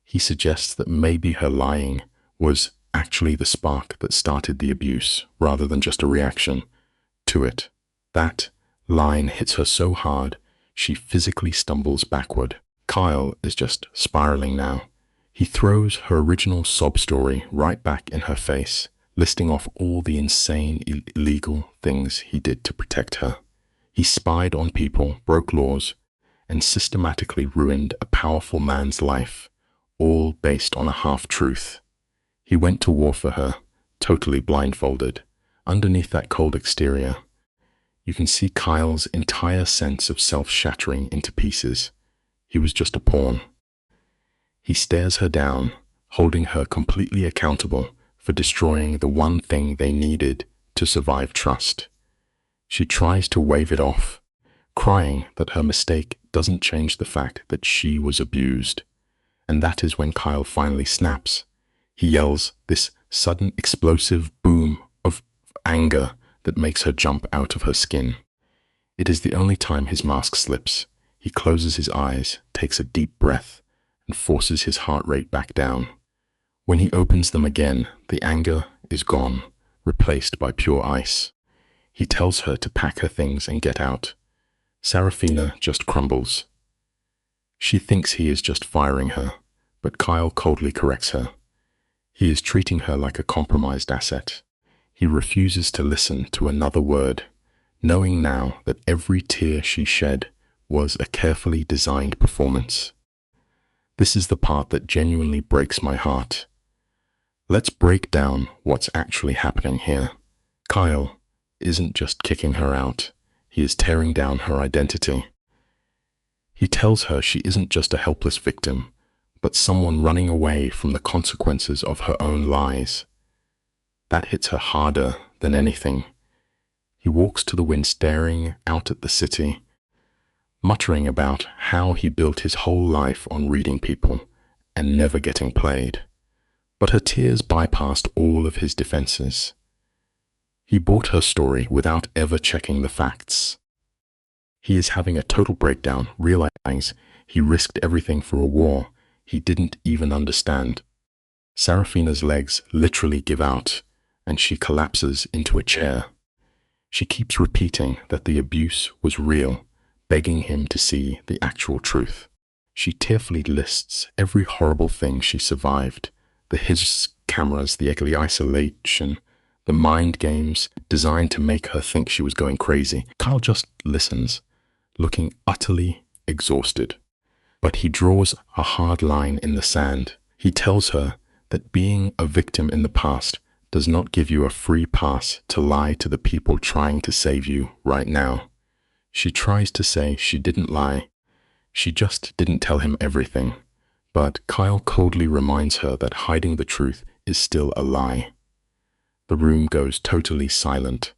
He suggests that maybe her lying was actually the spark that started the abuse, rather than just a reaction to it. That line hits her so hard, she physically stumbles backward. Kyle is just spiraling now. He throws her original sob story right back in her face, listing off all the insane, illegal things he did to protect her. He spied on people, broke laws, and systematically ruined a powerful man's life, all based on a half-truth. He went to war for her, totally blindfolded. Underneath that cold exterior, you can see Kyle's entire sense of self shattering into pieces. he was just a pawn. He stares her down, holding her completely accountable for destroying the one thing they needed to survive trust. She tries to wave it off, crying that her mistake doesn't change the fact that she was abused. And that is when Kyle finally snaps. He yells this sudden explosive boom of anger that makes her jump out of her skin. It is the only time his mask slips. He closes his eyes, takes a deep breath, and forces his heart rate back down. When he opens them again, the anger is gone, replaced by pure ice. He tells her to pack her things and get out. Sarafina just crumbles. She thinks he is just firing her, but Kyle coldly corrects her. He is treating her like a compromised asset. He refuses to listen to another word, knowing now that every tear she shed was a carefully designed performance. This is the part that genuinely breaks my heart. Let's break down what's actually happening here. Kyle isn't just kicking her out, he is tearing down her identity. He tells her she isn't just a helpless victim, but someone running away from the consequences of her own lies. That hits her harder than anything. He walks to the wind, staring out at the city, muttering about how he built his whole life on reading people and never getting played. But her tears bypassed all of his defenses. He bought her story without ever checking the facts. He is having a total breakdown, realizing he risked everything for a war he didn't even understand. Sarafina's legs literally give out, and she collapses into a chair. She keeps repeating that the abuse was real, begging him to see the actual truth. She tearfully lists every horrible thing she survived: the his cameras, the ugly isolation, the mind games designed to make her think she was going crazy. Kyle just listens, looking utterly exhausted. But he draws a hard line in the sand. He tells her that being a victim in the past does not give you a free pass to lie to the people trying to save you right now. She tries to say she didn't lie. She just didn't tell him everything. But Kyle coldly reminds her that hiding the truth is still a lie. The room goes totally silent.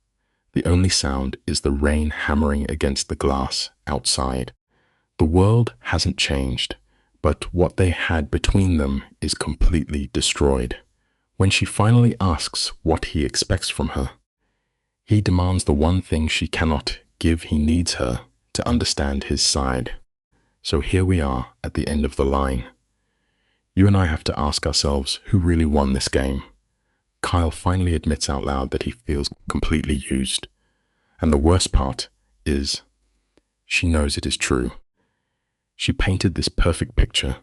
The only sound is the rain hammering against the glass outside. The world hasn't changed, but what they had between them is completely destroyed. When she finally asks what he expects from her, he demands the one thing she cannot give. He needs her to understand his side. So here we are at the end of the line. You and I have to ask ourselves who really won this game. Kyle finally admits out loud that he feels completely used. And the worst part is, she knows it is true. She painted this perfect picture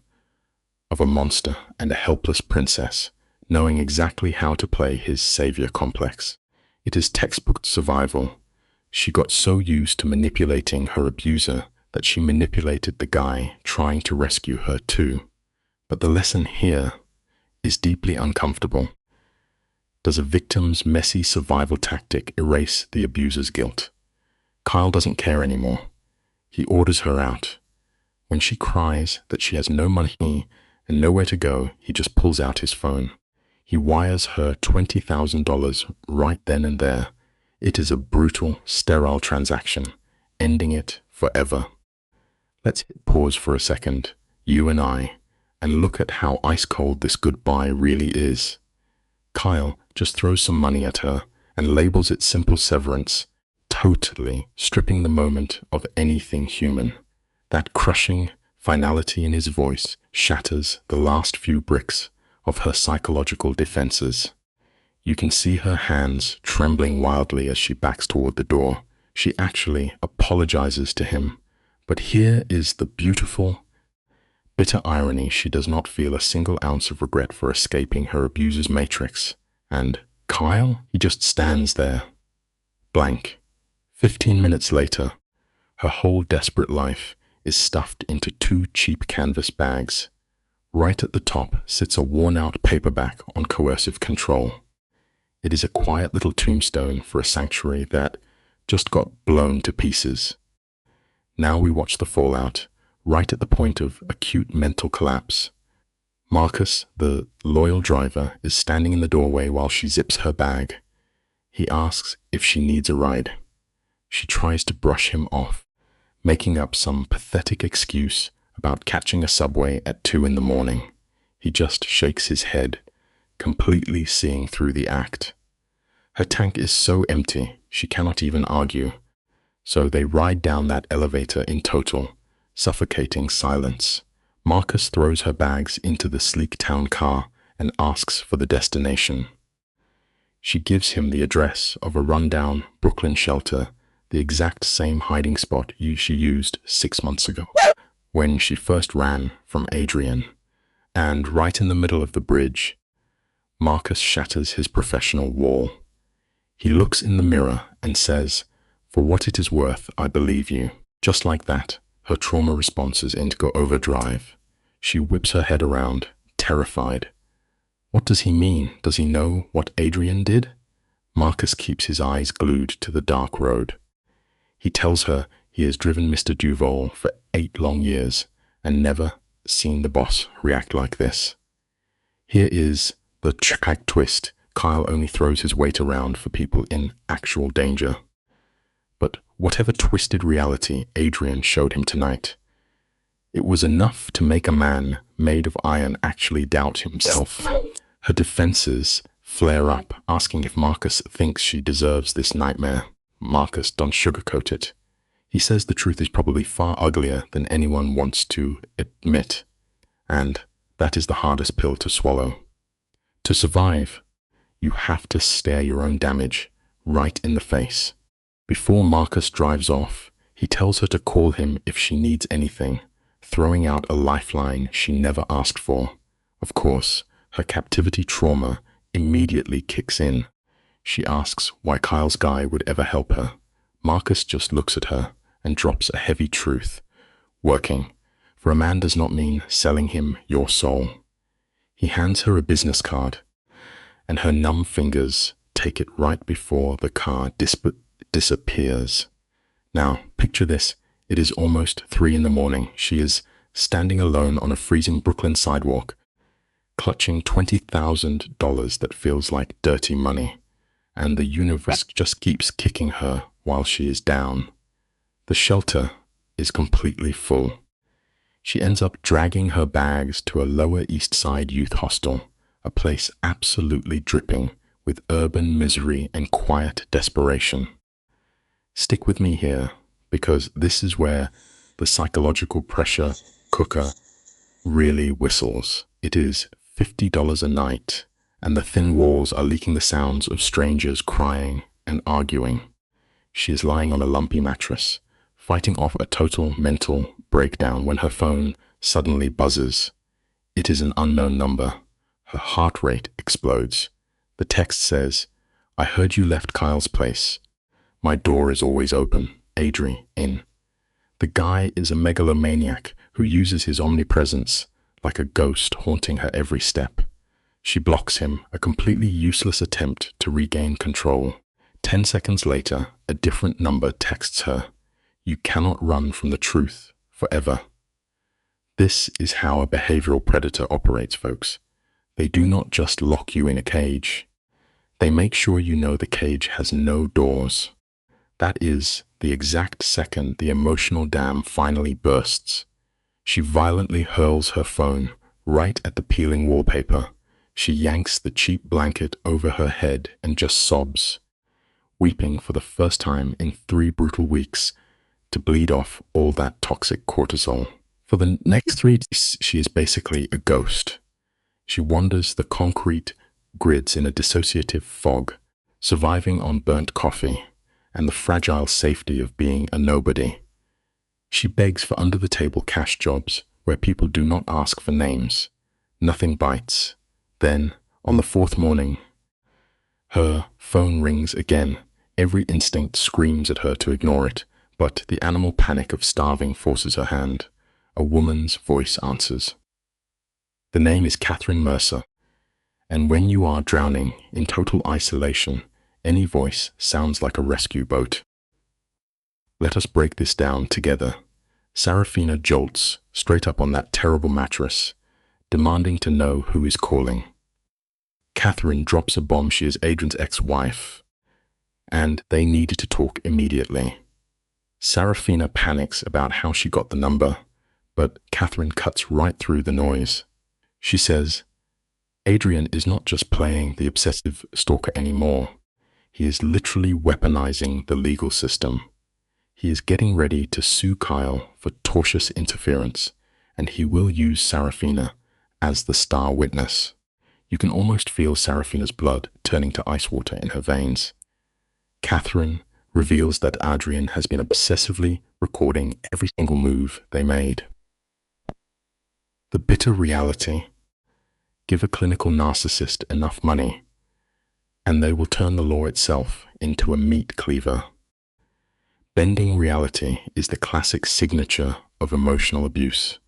of a monster and a helpless princess, knowing exactly how to play his savior complex. It is textbook survival. She got so used to manipulating her abuser that she manipulated the guy trying to rescue her too. But the lesson here is deeply uncomfortable. Does a victim's messy survival tactic erase the abuser's guilt? Kyle doesn't care anymore. He orders her out. When she cries that she has no money and nowhere to go, he just pulls out his phone. He wires her $20,000 right then and there. It is a brutal, sterile transaction, ending it forever. Let's hit pause for a second, you and I, and look at how ice-cold this goodbye really is. Kyle just throws some money at her and labels it simple severance, totally stripping the moment of anything human. That crushing finality in his voice shatters the last few bricks of her psychological defenses. You can see her hands trembling wildly as she backs toward the door. She actually apologizes to him. But here is the beautiful, bitter irony. She does not feel a single ounce of regret for escaping her abuser's matrix. And Kyle, he just stands there, blank. 15 minutes later, her whole desperate life is stuffed into 2 cheap canvas bags. Right at the top sits a worn-out paperback on coercive control. It is a quiet little tombstone for a sanctuary that just got blown to pieces. Now we watch the fallout, right at the point of acute mental collapse. Marcus, the loyal driver, is standing in the doorway while she zips her bag. He asks if she needs a ride. She tries to brush him off, making up some pathetic excuse about catching a subway at 2 in the morning. He just shakes his head, completely seeing through the act. Her tank is so empty, she cannot even argue. So they ride down that elevator in total, suffocating silence. Marcus throws her bags into the sleek town car and asks for the destination. She gives him the address of a rundown Brooklyn shelter, the exact same hiding spot she used 6 months ago, when she first ran from Adrian. And right in the middle of the bridge, Marcus shatters his professional wall. He looks in the mirror and says, "For what it is worth, I believe you." Just like that, her trauma responses go overdrive. She whips her head around, terrified. What does he mean? Does he know what Adrian did? Marcus keeps his eyes glued to the dark road. He tells her he has driven Mr. Duval for 8 long years and never seen the boss react like this. Here is the tragic twist. Kyle only throws his weight around for people in actual danger. But whatever twisted reality Adrian showed him tonight, it was enough to make a man made of iron actually doubt himself. Her defenses flare up, asking if Marcus thinks she deserves this nightmare. Marcus don't sugarcoat it. He says the truth is probably far uglier than anyone wants to admit. And that is the hardest pill to swallow. To survive, you have to stare your own damage right in the face. Before Marcus drives off, he tells her to call him if she needs anything, throwing out a lifeline she never asked for. Of course, her captivity trauma immediately kicks in. She asks why Kyle's guy would ever help her. Marcus just looks at her and drops a heavy truth. Working for a man does not mean selling him your soul. He hands her a business card, and her numb fingers take it right before the car disappears. Now, picture this. It is almost 3 in the morning. She is standing alone on a freezing Brooklyn sidewalk, clutching $20,000 that feels like dirty money, and the universe just keeps kicking her while she is down. The shelter is completely full. She ends up dragging her bags to a Lower East Side youth hostel, a place absolutely dripping with urban misery and quiet desperation. Stick with me here, because this is where the psychological pressure cooker really whistles. It is $50 a night, and the thin walls are leaking the sounds of strangers crying and arguing. She is lying on a lumpy mattress, fighting off a total mental breakdown when her phone suddenly buzzes. It is an unknown number. Her heart rate explodes. The text says, "I heard you left Kyle's place. My door is always open. Adri, in." The guy is a megalomaniac who uses his omnipresence like a ghost haunting her every step. She blocks him, a completely useless attempt to regain control. 10 seconds later, a different number texts her, "You cannot run from the truth forever." This is how a behavioral predator operates, folks. They do not just lock you in a cage. They make sure you know the cage has no doors. That is the exact second the emotional dam finally bursts. She violently hurls her phone right at the peeling wallpaper. She yanks the cheap blanket over her head and just sobs, weeping for the first time in 3 brutal weeks to bleed off all that toxic cortisol. For the next 3 days, she is basically a ghost. She wanders the concrete grids in a dissociative fog, surviving on burnt coffee and the fragile safety of being a nobody. She begs for under-the-table cash jobs where people do not ask for names. Nothing bites. Then, on the 4th morning, her phone rings again. Every instinct screams at her to ignore it, but the animal panic of starving forces her hand. A woman's voice answers. The name is Catherine Mercer, and when you are drowning in total isolation, any voice sounds like a rescue boat. Let us break this down together. Sarafina jolts straight up on that terrible mattress, demanding to know who is calling. Catherine drops a bomb. She is Adrian's ex-wife, and they needed to talk immediately. Sarafina panics about how she got the number, but Catherine cuts right through the noise. She says, Adrian is not just playing the obsessive stalker anymore. He is literally weaponizing the legal system. He is getting ready to sue Kyle for tortious interference, and he will use Sarafina as the star witness. You can almost feel Sarafina's blood turning to ice water in her veins. Catherine reveals that Adrian has been obsessively recording every single move they made. The bitter reality: give a clinical narcissist enough money, and they will turn the law itself into a meat cleaver. Bending reality is the classic signature of emotional abuse.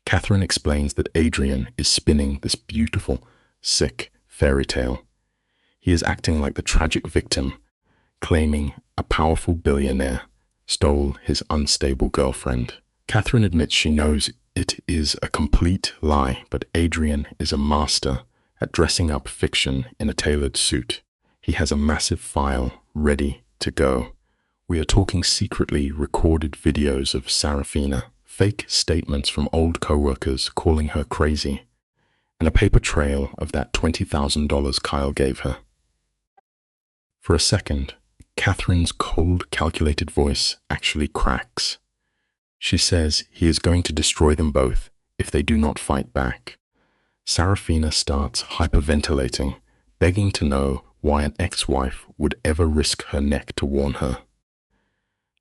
Catherine explains that Adrian is spinning this beautiful, sick fairy tale. He is acting like the tragic victim, claiming a powerful billionaire stole his unstable girlfriend. Catherine admits she knows it is a complete lie, but Adrian is a master at dressing up fiction in a tailored suit. He has a massive file ready to go. We are talking secretly recorded videos of Sarafina, fake statements from old co-workers calling her crazy, and a paper trail of that $20,000 Kyle gave her. For a second, Catherine's cold, calculated voice actually cracks. She says he is going to destroy them both if they do not fight back. Sarafina starts hyperventilating, begging to know why an ex-wife would ever risk her neck to warn her.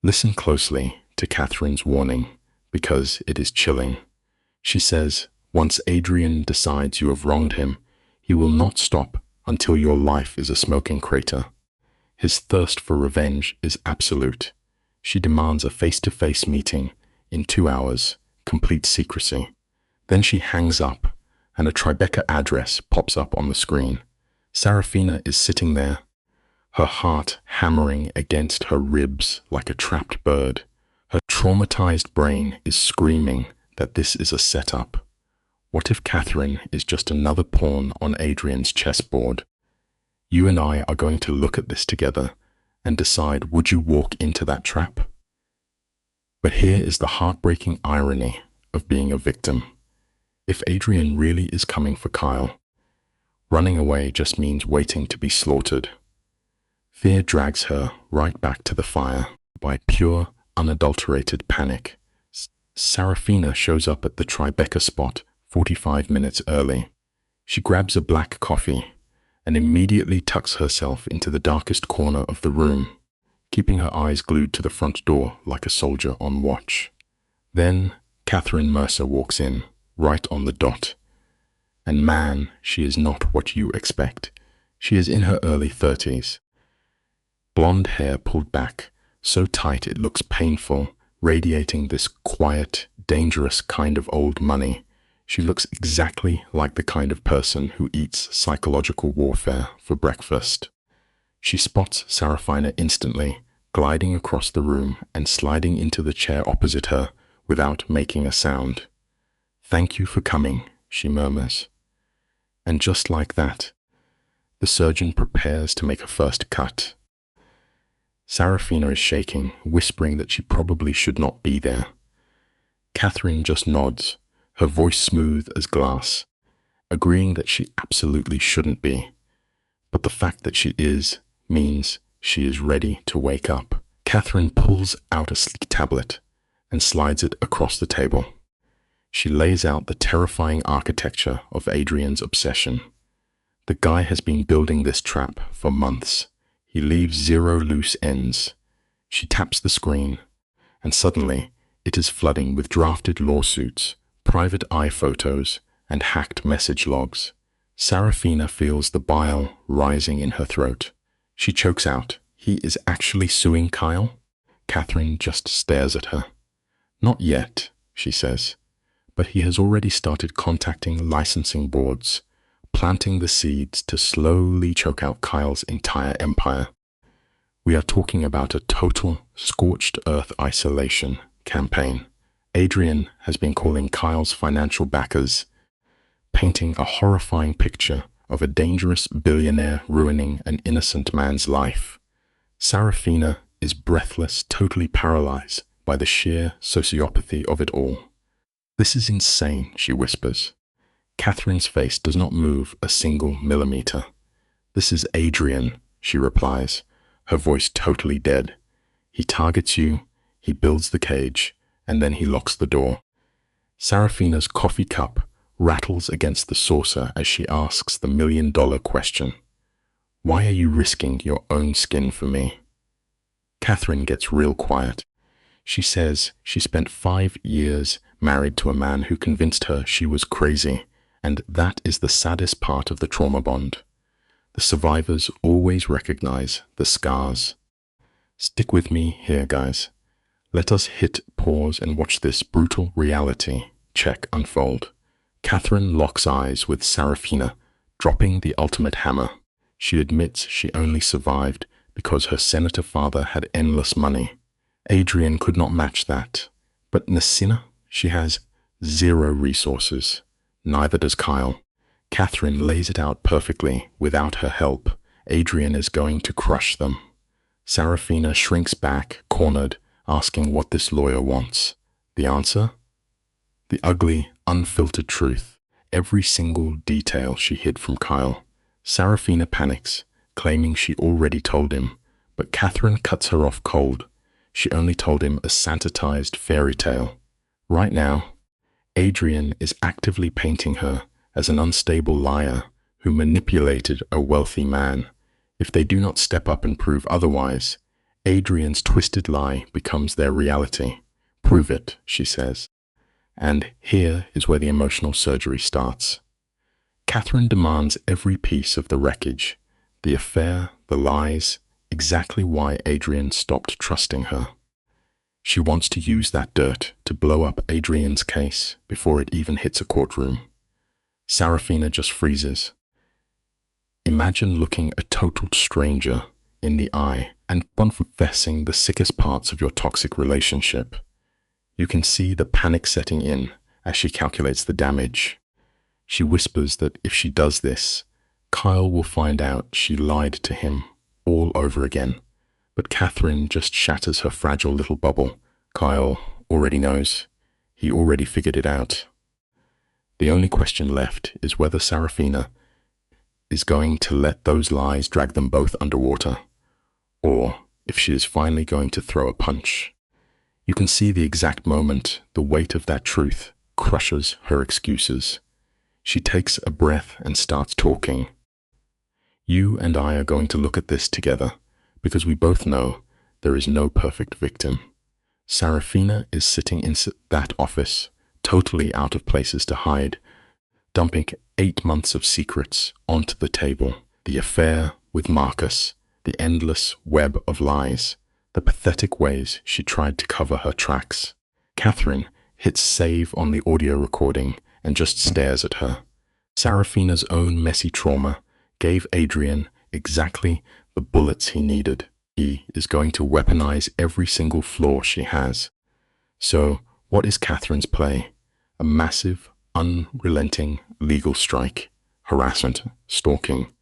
Listen closely to Catherine's warning, because it is chilling. She says, once Adrian decides you have wronged him, he will not stop until your life is a smoking crater. His thirst for revenge is absolute. She demands a face-to-face meeting in 2 hours, complete secrecy. Then she hangs up, and a Tribeca address pops up on the screen. Sarafina is sitting there, her heart hammering against her ribs like a trapped bird. Her traumatized brain is screaming that this is a setup. What if Catherine is just another pawn on Adrian's chessboard? You and I are going to look at this together and decide, would you walk into that trap? But here is the heartbreaking irony of being a victim. If Adrian really is coming for Kyle, running away just means waiting to be slaughtered. Fear drags her right back to the fire by pure, unadulterated panic. Sarafina shows up at the Tribeca spot 45 minutes early. She grabs a black coffee and immediately tucks herself into the darkest corner of the room, keeping her eyes glued to the front door like a soldier on watch. Then Catherine Mercer walks in, right on the dot. And man, she is not what you expect. She is in her early 30s. Blonde hair pulled back, so tight it looks painful, radiating this quiet, dangerous kind of old money. She looks exactly like the kind of person who eats psychological warfare for breakfast. She spots Sarafina instantly, gliding across the room and sliding into the chair opposite her without making a sound. "Thank you for coming," she murmurs. And just like that, the surgeon prepares to make a first cut. Sarafina is shaking, whispering that she probably should not be there. Catherine just nods, her voice smooth as glass, agreeing that she absolutely shouldn't be. But the fact that she is means she is ready to wake up. Catherine pulls out a sleek tablet and slides it across the table. She lays out the terrifying architecture of Adrian's obsession. The guy has been building this trap for months. He leaves zero loose ends. She taps the screen, and suddenly it is flooding with drafted lawsuits, private eye photos, and hacked message logs. Sarafina feels the bile rising in her throat. She chokes out, "He is actually suing Kyle?" Catherine just stares at her. "Not yet," she says, "but he has already started contacting licensing boards, planting the seeds to slowly choke out Kyle's entire empire. We are talking about a total scorched earth isolation campaign, Adrian has been calling Kyle's financial backers, painting a horrifying picture of a dangerous billionaire ruining an innocent man's life. Sarafina is breathless, totally paralyzed by the sheer sociopathy of it all. "This is insane," she whispers. Catherine's face does not move a single millimeter. "This is Adrian," she replies, her voice totally dead. "He targets you, he builds the cage, and then he locks the door." Sarafina's coffee cup rattles against the saucer as she asks the million-dollar question. "Why are you risking your own skin for me?" Catherine gets real quiet. She says she spent 5 years married to a man who convinced her she was crazy, and that is the saddest part of the trauma bond. The survivors always recognize the scars. Stick with me here, guys. Let us hit pause and watch this brutal reality check unfold. Catherine locks eyes with Sarafina, dropping the ultimate hammer. She admits she only survived because her senator father had endless money. Adrian could not match that. But Nasina, she has 0 resources. Neither does Kyle. Catherine lays it out perfectly. Without her help, Adrian is going to crush them. Sarafina shrinks back, cornered, asking what this lawyer wants. The answer? The ugly, unfiltered truth. Every single detail she hid from Kyle. Sarafina panics, claiming she already told him, but Catherine cuts her off cold. She only told him a sanitized fairy tale. Right now, Adrian is actively painting her as an unstable liar who manipulated a wealthy man. If they do not step up and prove otherwise, Adrian's twisted lie becomes their reality. "Prove it," she says. And here is where the emotional surgery starts. Catherine demands every piece of the wreckage, the affair, the lies, exactly why Adrian stopped trusting her. She wants to use that dirt to blow up Adrian's case before it even hits a courtroom. Sarafina just freezes. Imagine looking a total stranger in the eye and confessing the sickest parts of your toxic relationship. You can see the panic setting in as she calculates the damage. She whispers that if she does this, Kyle will find out she lied to him all over again. But Catherine just shatters her fragile little bubble. Kyle already knows. He already figured it out. The only question left is whether Sarafina is going to let those lies drag them both underwater, or if she is finally going to throw a punch. You can see the exact moment the weight of that truth crushes her excuses. She takes a breath and starts talking. "You and I are going to look at this together because we both know there is no perfect victim." Sarafina is sitting in that office, totally out of places to hide, dumping 8 months of secrets onto the table. The affair with Marcus, the endless web of lies, the pathetic ways she tried to cover her tracks. Catherine hits save on the audio recording and just stares at her. Sarafina's own messy trauma gave Adrian exactly the bullets he needed. He is going to weaponize every single flaw she has. So, what is Catherine's play? A massive, unrelenting legal strike, harassment, stalking,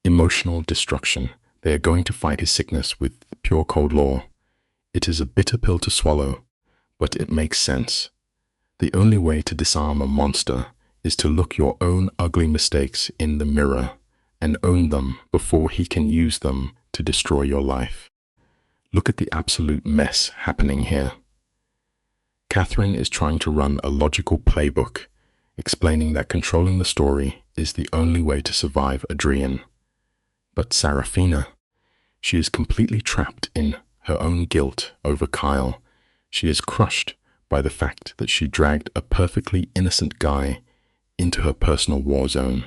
emotional destruction. They are going to fight his sickness with pure cold law. It is a bitter pill to swallow, but it makes sense. The only way to disarm a monster is to look your own ugly mistakes in the mirror and own them before he can use them to destroy your life. Look at the absolute mess happening here. Catherine is trying to run a logical playbook, explaining that controlling the story is the only way to survive Adrian. But Sarafina, she is completely trapped in her own guilt over Kyle. She is crushed by the fact that she dragged a perfectly innocent guy into her personal war zone.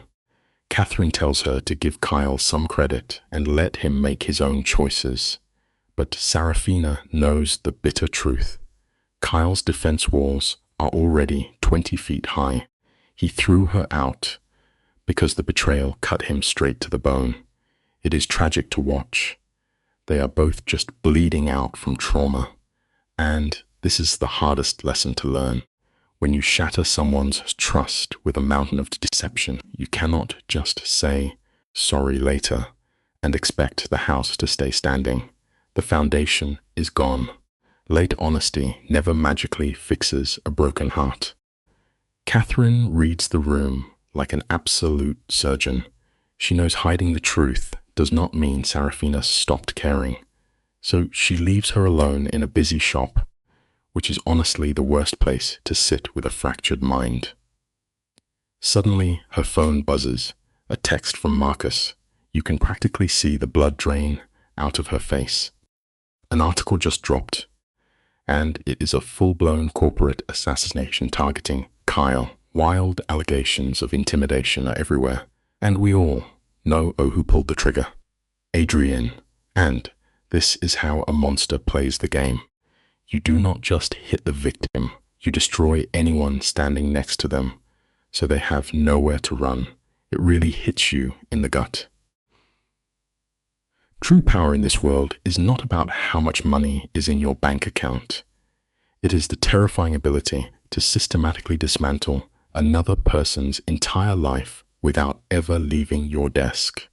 Catherine tells her to give Kyle some credit and let him make his own choices. But Sarafina knows the bitter truth. Kyle's defense walls are already 20 feet high. He threw her out because the betrayal cut him straight to the bone. It is tragic to watch. They are both just bleeding out from trauma, and This is the hardest lesson to learn. When you shatter someone's trust with a mountain of deception, you cannot just say sorry later and expect the house to stay standing. The foundation is gone. Late honesty never magically fixes a broken heart. Catherine reads the room like an absolute surgeon. She knows hiding the truth does not mean Serafina stopped caring. So she leaves her alone in a busy shop, which is honestly the worst place to sit with a fractured mind. Suddenly, her phone buzzes, a text from Marcus. You can practically see the blood drain out of her face. An article just dropped, and it is a full-blown corporate assassination targeting Kyle. Wild allegations of intimidation are everywhere, and we all know who pulled the trigger. Adrian. And this is how a monster plays the game. You do not just hit the victim, you destroy anyone standing next to them, so they have nowhere to run. It really hits you in the gut. True power in this world is not about how much money is in your bank account. It is the terrifying ability to systematically dismantle another person's entire life without ever leaving your desk.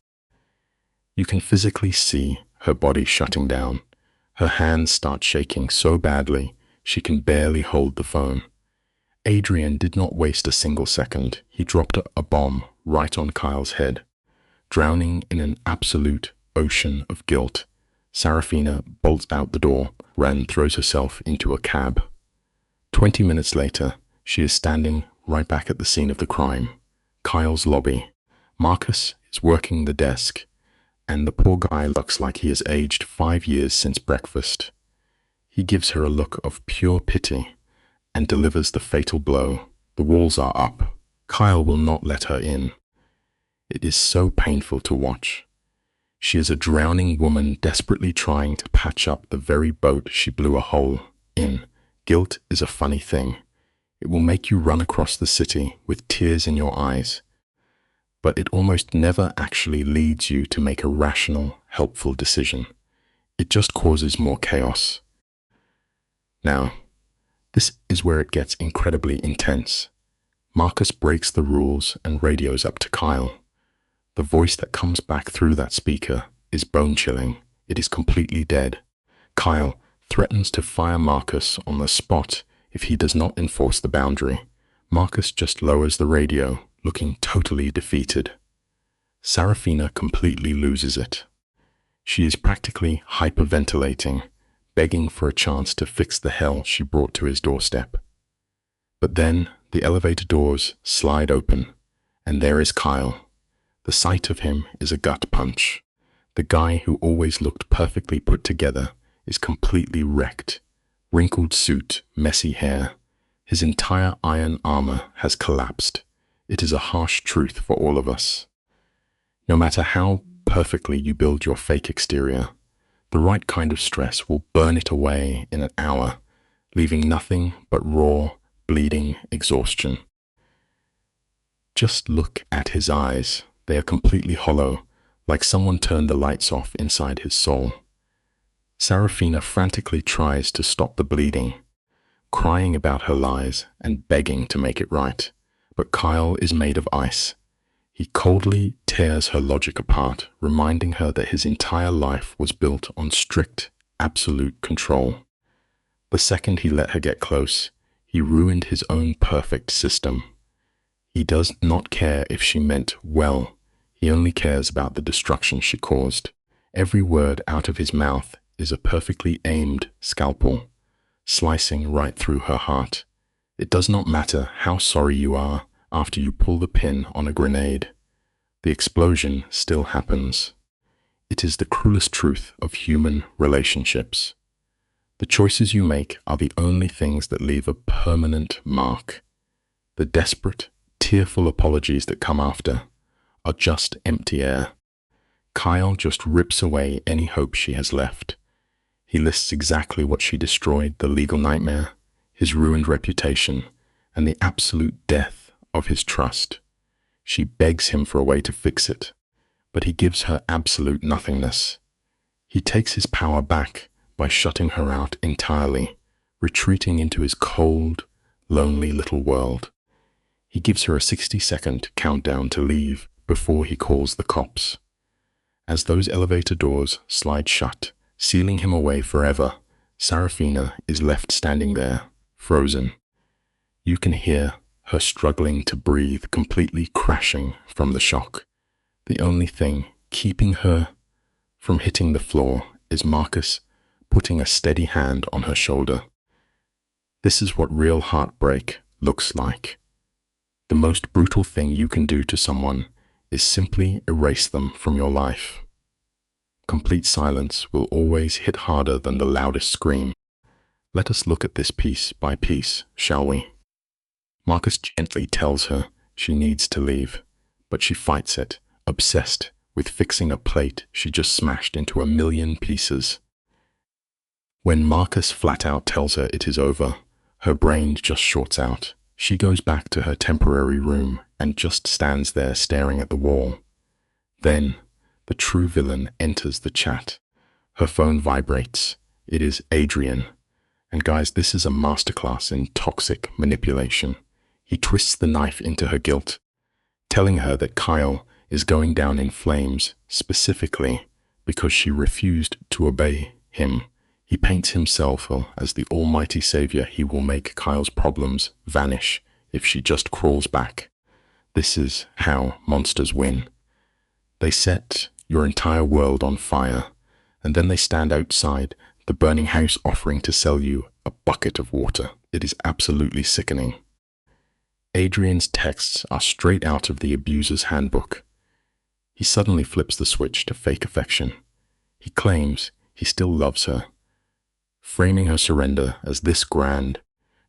You can physically see her body shutting down. Her hands start shaking so badly she can barely hold the phone. Adrian did not waste a single second. He dropped a bomb right on Kyle's head. Drowning in an absolute ocean of guilt, Serafina bolts out the door and throws herself into a cab. 20 minutes later, she is standing right back at the scene of the crime, Kyle's lobby. Marcus is working the desk, and the poor guy looks like he has aged 5 years since breakfast. He gives her a look of pure pity and delivers the fatal blow. The walls are up. Kyle will not let her in. It is so painful to watch. She is a drowning woman desperately trying to patch up the very boat she blew a hole in. Guilt is a funny thing. It will make you run across the city with tears in your eyes, but it almost never actually leads you to make a rational, helpful decision. It just causes more chaos. Now, this is where it gets incredibly intense. Marcus breaks the rules and radios up to Kyle. The voice that comes back through that speaker is bone-chilling. It is completely dead. Kyle threatens to fire Marcus on the spot if he does not enforce the boundary. Marcus just lowers the radio, looking totally defeated. Serafina completely loses it. She is practically hyperventilating, begging for a chance to fix the hell she brought to his doorstep. But then the elevator doors slide open, and there is Kyle. The sight of him is a gut punch. The guy who always looked perfectly put together is completely wrecked. Wrinkled suit, messy hair. His entire iron armor has collapsed. It is a harsh truth for all of us. No matter how perfectly you build your fake exterior, the right kind of stress will burn it away in an hour, leaving nothing but raw, bleeding exhaustion. Just look at his eyes. They are completely hollow, like someone turned the lights off inside his soul. Serafina frantically tries to stop the bleeding, crying about her lies and begging to make it right. But Kyle is made of ice. He coldly tears her logic apart, reminding her that his entire life was built on strict, absolute control. The second he let her get close, he ruined his own perfect system. He does not care if she meant well. He only cares about the destruction she caused. Every word out of his mouth is a perfectly aimed scalpel, slicing right through her heart. It does not matter how sorry you are after you pull the pin on a grenade. The explosion still happens. It is the cruelest truth of human relationships. The choices you make are the only things that leave a permanent mark. The desperate, tearful apologies that come after are just empty air. Kyle just rips away any hope she has left. He lists exactly what she destroyed: the legal nightmare, his ruined reputation, and the absolute death of his trust. She begs him for a way to fix it, but he gives her absolute nothingness. He takes his power back by shutting her out entirely, retreating into his cold, lonely little world. He gives her a 60-second countdown to leave before he calls the cops. As those elevator doors slide shut, sealing him away forever, Sarafina is left standing there, frozen. You can hear her struggling to breathe, completely crashing from the shock. The only thing keeping her from hitting the floor is Marcus putting a steady hand on her shoulder. This is what real heartbreak looks like. The most brutal thing you can do to someone is simply erase them from your life. Complete silence will always hit harder than the loudest scream. Let us look at this piece by piece, shall we? Marcus gently tells her she needs to leave, but she fights it, obsessed with fixing a plate she just smashed into a million pieces. When Marcus flat out tells her it is over, her brain just shorts out. She goes back to her temporary room and just stands there staring at the wall. Then, the true villain enters the chat. Her phone vibrates. It is Adrian. And guys, this is a masterclass in toxic manipulation. He twists the knife into her guilt, telling her that Kyle is going down in flames specifically because she refused to obey him. He paints himself as the almighty savior. He will make Kyle's problems vanish if she just crawls back. This is how monsters win. They set your entire world on fire, and then they stand outside the burning house offering to sell you a bucket of water. It is absolutely sickening. Adrian's texts are straight out of the abuser's handbook. He suddenly flips the switch to fake affection. He claims he still loves her, framing her surrender as this grand,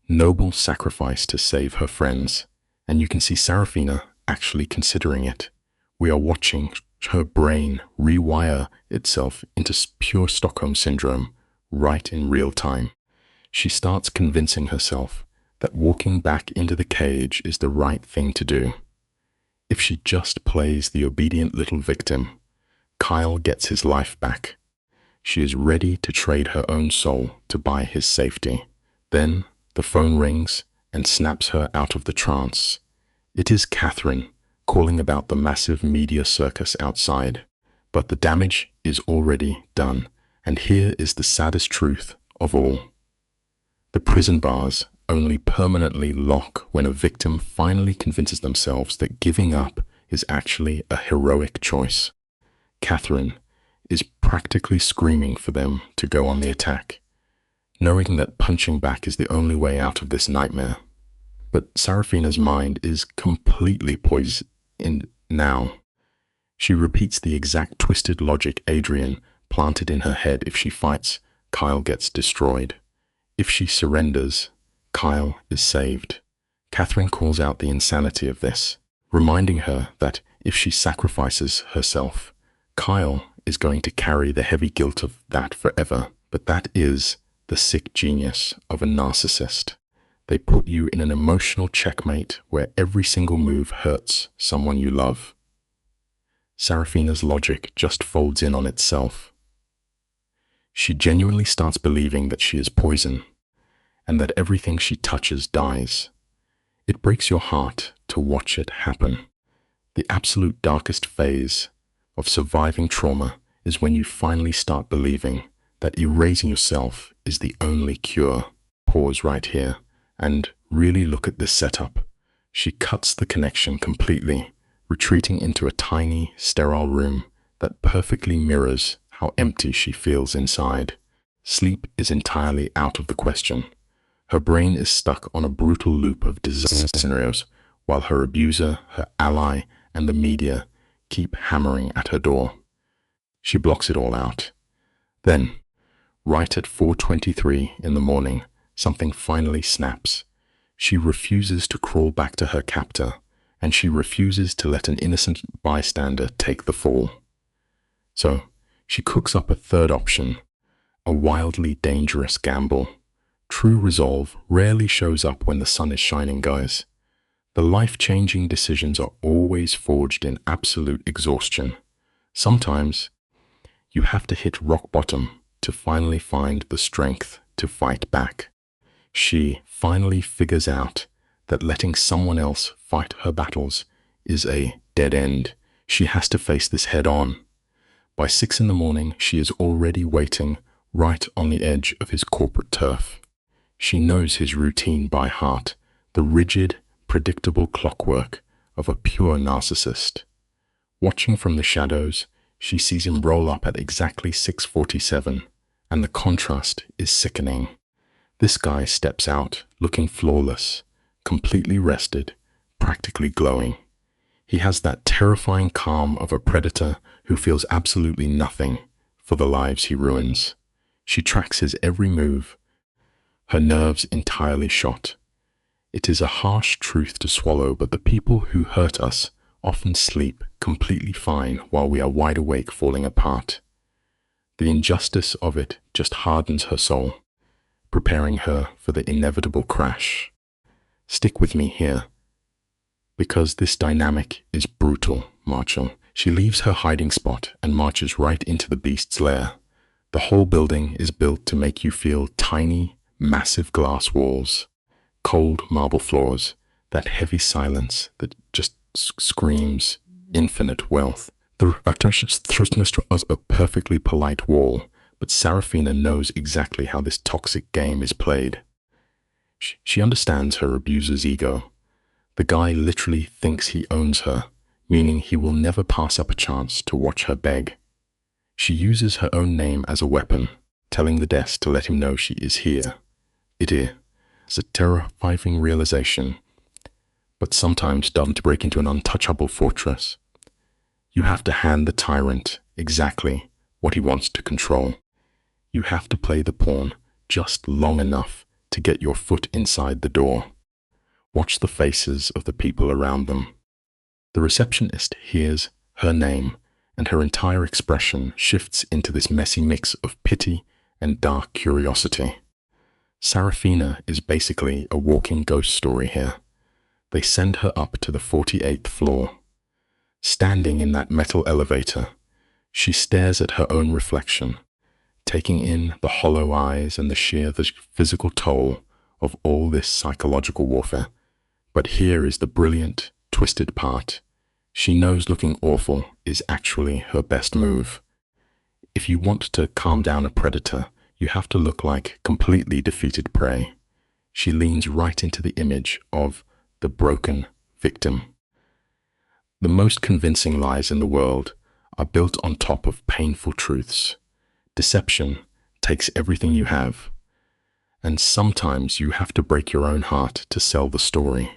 noble sacrifice to save her friends. And you can see Sarafina actually considering it. We are watching her brain rewire itself into pure Stockholm Syndrome right in real time. She starts convincing herself that walking back into the cage is the right thing to do. If she just plays the obedient little victim, Kyle gets his life back. She is ready to trade her own soul to buy his safety. Then the phone rings and snaps her out of the trance. It is Catherine calling about the massive media circus outside. But the damage is already done, and here is the saddest truth of all. The prison bars only permanently lock when a victim finally convinces themselves that giving up is actually a heroic choice. Catherine is practically screaming for them to go on the attack, knowing that punching back is the only way out of this nightmare. But Sarafina's mind is completely poisoned now. She repeats the exact twisted logic Adrian planted in her head. If she fights, Kyle gets destroyed. If she surrenders, Kyle is saved. Catherine calls out the insanity of this, reminding her that if she sacrifices herself, Kyle is going to carry the heavy guilt of that forever. But that is the sick genius of a narcissist. They put you in an emotional checkmate where every single move hurts someone you love. Sarafina's logic just folds in on itself. She genuinely starts believing that she is poison, and that everything she touches dies. It breaks your heart to watch it happen. The absolute darkest phase of surviving trauma is when you finally start believing that erasing yourself is the only cure. Pause right here and really look at this setup. She cuts the connection completely, retreating into a tiny, sterile room that perfectly mirrors how empty she feels inside. Sleep is entirely out of the question. Her brain is stuck on a brutal loop of disaster scenarios, while her abuser, her ally, and the media keep hammering at her door. She blocks it all out. Then, right at 4:23 in the morning, something finally snaps. She refuses to crawl back to her captor, and she refuses to let an innocent bystander take the fall. So, she cooks up a third option, a wildly dangerous gamble. True resolve rarely shows up when the sun is shining, guys. The life-changing decisions are always forged in absolute exhaustion. Sometimes, you have to hit rock bottom to finally find the strength to fight back. She finally figures out that letting someone else fight her battles is a dead end. She has to face this head on. By 6 in the morning, she is already waiting right on the edge of his corporate turf. She knows his routine by heart, the rigid, predictable clockwork of a pure narcissist. Watching from the shadows, she sees him roll up at exactly 6:47, and the contrast is sickening. This guy steps out looking flawless, completely rested, practically glowing. He has that terrifying calm of a predator who feels absolutely nothing for the lives he ruins. She tracks his every move, her nerves entirely shot. It is a harsh truth to swallow, but the people who hurt us often sleep completely fine while we are wide awake falling apart. The injustice of it just hardens her soul, preparing her for the inevitable crash. Stick with me here, because this dynamic is brutal, Marshall. She leaves her hiding spot and marches right into the beast's lair. The whole building is built to make you feel tiny, massive glass walls, cold marble floors, that heavy silence that just screams infinite wealth. The Ratash's was a perfectly polite wall, but Serafina knows exactly how this toxic game is played. She understands her abuser's ego. The guy literally thinks he owns her, meaning he will never pass up a chance to watch her beg. She uses her own name as a weapon, telling the desk to let him know she is here. It is a terrifying realization, but sometimes doesn't break into an untouchable fortress. You have to hand the tyrant exactly what he wants to control. You have to play the pawn just long enough to get your foot inside the door. Watch the faces of the people around them. The receptionist hears her name, and her entire expression shifts into this messy mix of pity and dark curiosity. Serafina is basically a walking ghost story here. They send her up to the 48th floor. Standing in that metal elevator, she stares at her own reflection, taking in the hollow eyes and the sheer physical toll of all this psychological warfare. But here is the brilliant, twisted part. She knows looking awful is actually her best move. If you want to calm down a predator, you have to look like completely defeated prey. She leans right into the image of the broken victim. The most convincing lies in the world are built on top of painful truths. Deception takes everything you have, and sometimes you have to break your own heart to sell the story.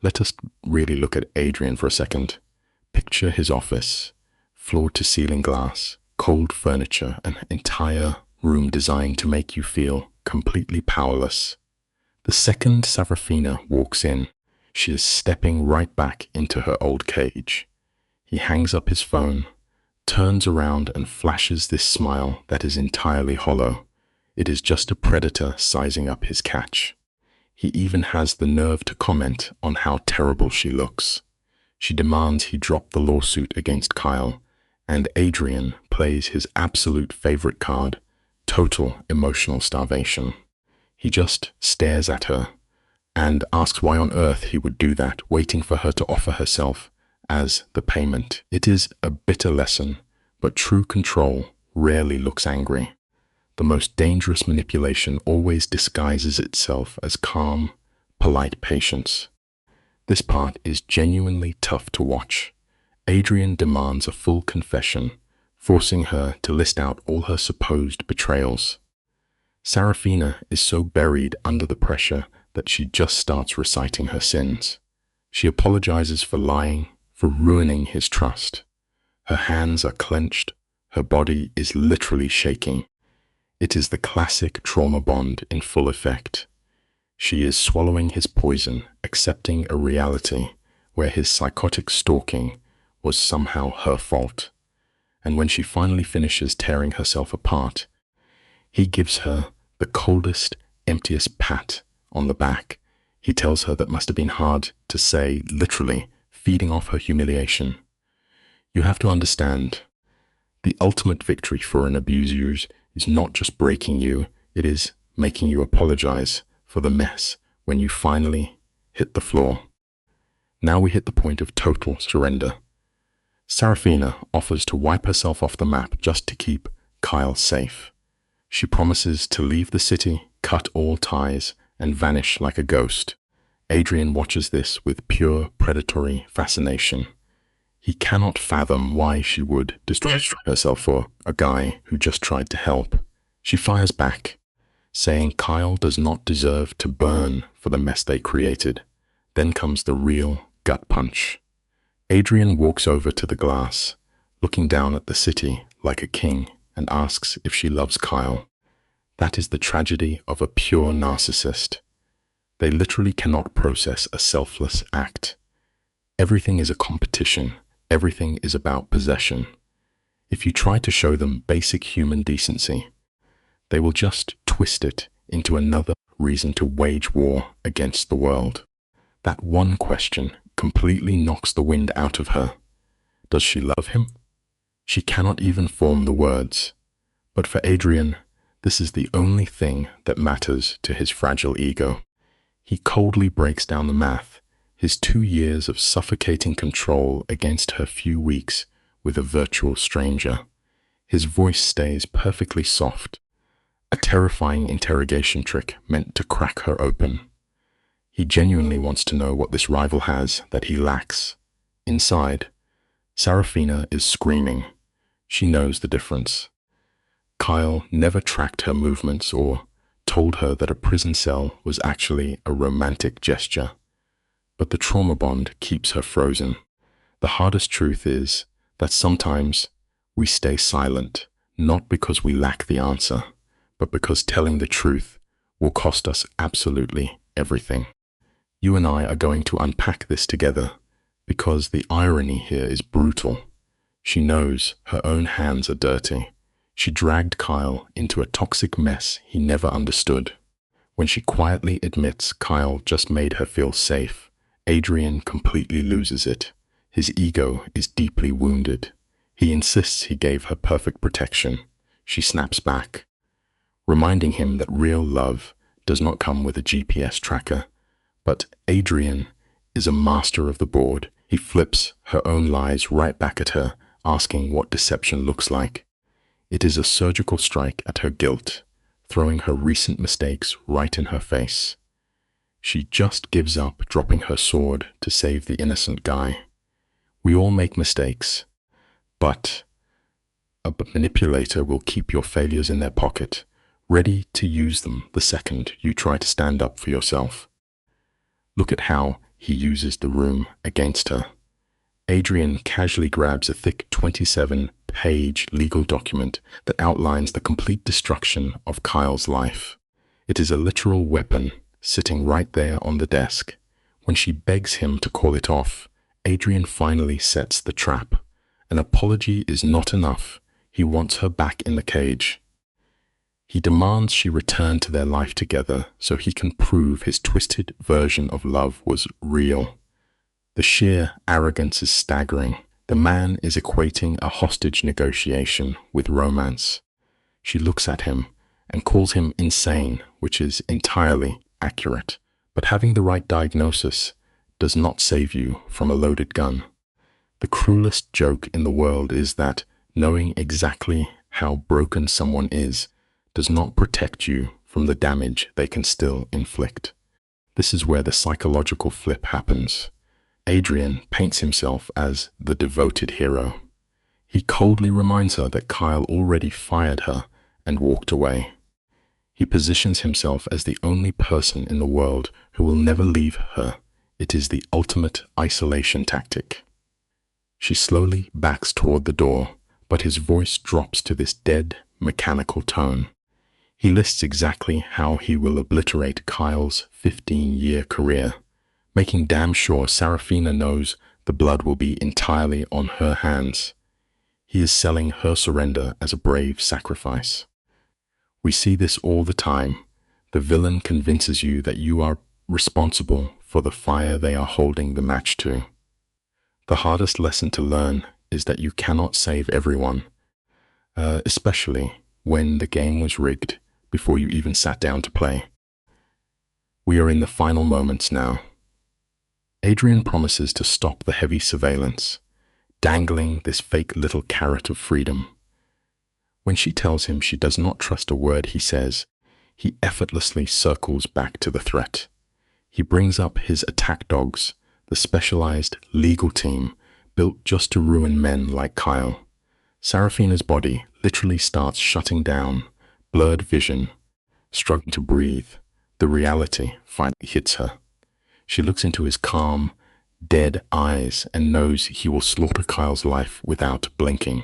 Let us really look at Adrian for a second. Picture his office, floor-to-ceiling glass, cold furniture, an entire room designed to make you feel completely powerless. The second Serafina walks in, she is stepping right back into her old cage. He hangs up his phone, turns around and flashes this smile that is entirely hollow. It is just a predator sizing up his catch. He even has the nerve to comment on how terrible she looks. She demands he drop the lawsuit against Kyle, and Adrian plays his absolute favorite card, total emotional starvation. He just stares at her and asks why on earth he would do that, waiting for her to offer herself as the payment. It is a bitter lesson, but true control rarely looks angry. The most dangerous manipulation always disguises itself as calm, polite patience. This part is genuinely tough to watch. Adrian demands a full confession, forcing her to list out all her supposed betrayals. Serafina is so buried under the pressure that she just starts reciting her sins. She apologizes for lying, for ruining his trust. Her hands are clenched, her body is literally shaking. It is the classic trauma bond in full effect. She is swallowing his poison, accepting a reality where his psychotic stalking was somehow her fault. And when she finally finishes tearing herself apart, he gives her the coldest, emptiest pat on the back. He tells her that must have been hard to say, literally feeding off her humiliation. You have to understand, the ultimate victory for an abuser is not just breaking you, it is making you apologize for the mess when you finally hit the floor. Now we hit the point of total surrender. Serafina offers to wipe herself off the map just to keep Kyle safe. She promises to leave the city, cut all ties, and vanish like a ghost. Adrian watches this with pure predatory fascination. He cannot fathom why she would destroy herself for a guy who just tried to help. She fires back, saying Kyle does not deserve to burn for the mess they created. Then comes the real gut punch. Adrian walks over to the glass, looking down at the city like a king, and asks if she loves Kyle. That is the tragedy of a pure narcissist. They literally cannot process a selfless act. Everything is a competition. Everything is about possession. If you try to show them basic human decency, they will just twist it into another reason to wage war against the world. That one question completely knocks the wind out of her. Does she love him? She cannot even form the words. But for Adrian, this is the only thing that matters to his fragile ego. He coldly breaks down the math, his 2 years of suffocating control against her few weeks with a virtual stranger. His voice stays perfectly soft, a terrifying interrogation trick meant to crack her open. He genuinely wants to know what this rival has that he lacks. Inside, Serafina is screaming. She knows the difference. Kyle never tracked her movements or told her that a prison cell was actually a romantic gesture. But the trauma bond keeps her frozen. The hardest truth is that sometimes we stay silent, not because we lack the answer, but because telling the truth will cost us absolutely everything. You and I are going to unpack this together, because the irony here is brutal. She knows her own hands are dirty. She dragged Kyle into a toxic mess he never understood. When she quietly admits Kyle just made her feel safe, Adrian completely loses it. His ego is deeply wounded. He insists he gave her perfect protection. She snaps back, reminding him that real love does not come with a GPS tracker. But Adrian is a master of the board. He flips her own lies right back at her, asking what deception looks like. It is a surgical strike at her guilt, throwing her recent mistakes right in her face. She just gives up, dropping her sword to save the innocent guy. We all make mistakes, but a manipulator will keep your failures in their pocket, ready to use them the second you try to stand up for yourself. Look at how he uses the room against her. Adrian casually grabs a thick 27-page legal document that outlines the complete destruction of Kyle's life. It is a literal weapon sitting right there on the desk. When she begs him to call it off, Adrian finally sets the trap. An apology is not enough. He wants her back in the cage. He demands she return to their life together so he can prove his twisted version of love was real. The sheer arrogance is staggering. The man is equating a hostage negotiation with romance. She looks at him and calls him insane, which is entirely accurate. But having the right diagnosis does not save you from a loaded gun. The cruelest joke in the world is that knowing exactly how broken someone is does not protect you from the damage they can still inflict. This is where the psychological flip happens. Adrian paints himself as the devoted hero. He coldly reminds her that Kyle already fired her and walked away. He positions himself as the only person in the world who will never leave her. It is the ultimate isolation tactic. She slowly backs toward the door, but his voice drops to this dead, mechanical tone. He lists exactly how he will obliterate Kyle's 15-year career, making damn sure Serafina knows the blood will be entirely on her hands. He is selling her surrender as a brave sacrifice. We see this all the time. The villain convinces you that you are responsible for the fire they are holding the match to. The hardest lesson to learn is that you cannot save everyone, especially when the game was rigged before you even sat down to play. We are in the final moments now. Adrian promises to stop the heavy surveillance, dangling this fake little carrot of freedom. When she tells him she does not trust a word he says, he effortlessly circles back to the threat. He brings up his attack dogs, the specialized legal team built just to ruin men like Kyle. Sarafina's body literally starts shutting down, blurred vision, struggling to breathe. The reality finally hits her. She looks into his calm, dead eyes and knows he will slaughter Kyle's life without blinking.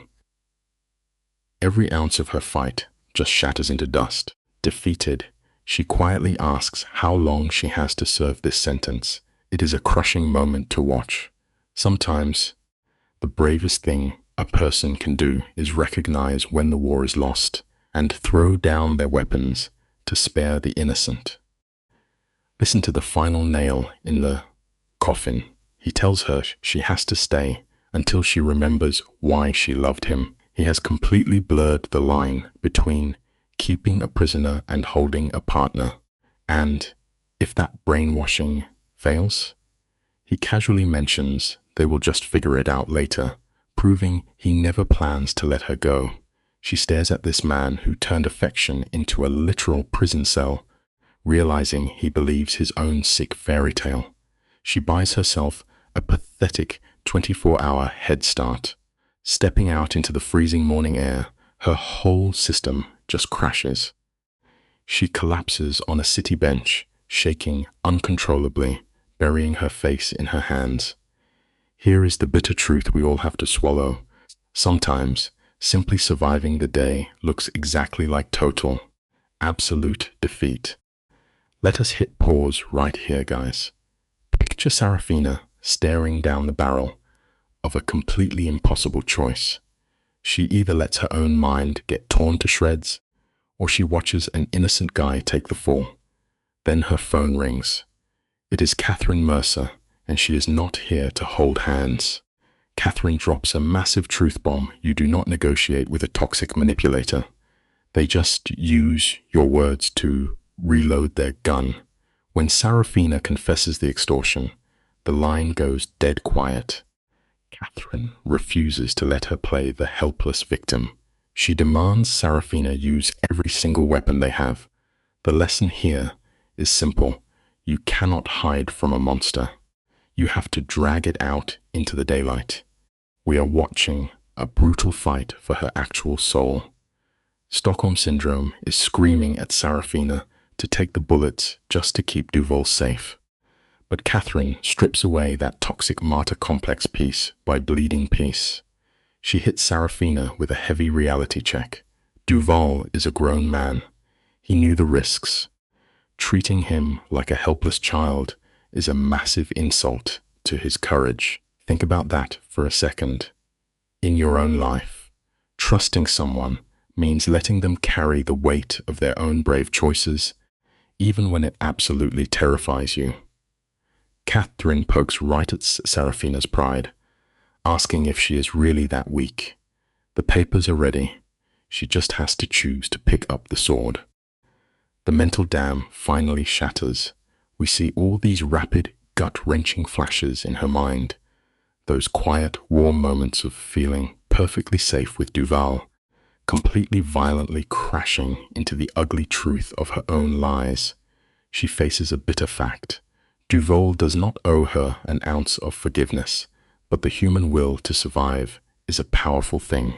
Every ounce of her fight just shatters into dust. Defeated, she quietly asks how long she has to serve this sentence. It is a crushing moment to watch. Sometimes, the bravest thing a person can do is recognize when the war is lost and throw down their weapons to spare the innocent. Listen to the final nail in the coffin. He tells her she has to stay until she remembers why she loved him. He has completely blurred the line between keeping a prisoner and holding a partner. And if that brainwashing fails, he casually mentions they will just figure it out later, proving he never plans to let her go. She stares at this man who turned affection into a literal prison cell, realizing he believes his own sick fairy tale. She buys herself a pathetic 24-hour head start. Stepping out into the freezing morning air, her whole system just crashes. She collapses on a city bench, shaking uncontrollably, burying her face in her hands. Here is the bitter truth we all have to swallow. Sometimes, simply surviving the day looks exactly like total, absolute defeat. Let us hit pause right here, guys. Picture Sarafina staring down the barrel of a completely impossible choice. She either lets her own mind get torn to shreds, or she watches an innocent guy take the fall. Then her phone rings. It is Catherine Mercer, and she is not here to hold hands. Catherine drops a massive truth bomb. You do not negotiate with a toxic manipulator. They just use your words to reload their gun. When Sarafina confesses the extortion, the line goes dead quiet. Catherine refuses to let her play the helpless victim. She demands Sarafina use every single weapon they have. The lesson here is simple. You cannot hide from a monster. You have to drag it out into the daylight. We are watching a brutal fight for her actual soul. Stockholm Syndrome is screaming at Sarafina to take the bullets just to keep Duval safe. But Catherine strips away that toxic martyr complex piece by bleeding peace. She hits Sarafina with a heavy reality check. Duval is a grown man. He knew the risks. Treating him like a helpless child is a massive insult to his courage. Think about that for a second. In your own life, trusting someone means letting them carry the weight of their own brave choices, even when it absolutely terrifies you. Catherine pokes right at Sarafina's pride, asking if she is really that weak. The papers are ready. She just has to choose to pick up the sword. The mental dam finally shatters. We see all these rapid, gut-wrenching flashes in her mind. Those quiet, warm moments of feeling perfectly safe with Duval, completely violently crashing into the ugly truth of her own lies. She faces a bitter fact. Duval does not owe her an ounce of forgiveness, but the human will to survive is a powerful thing.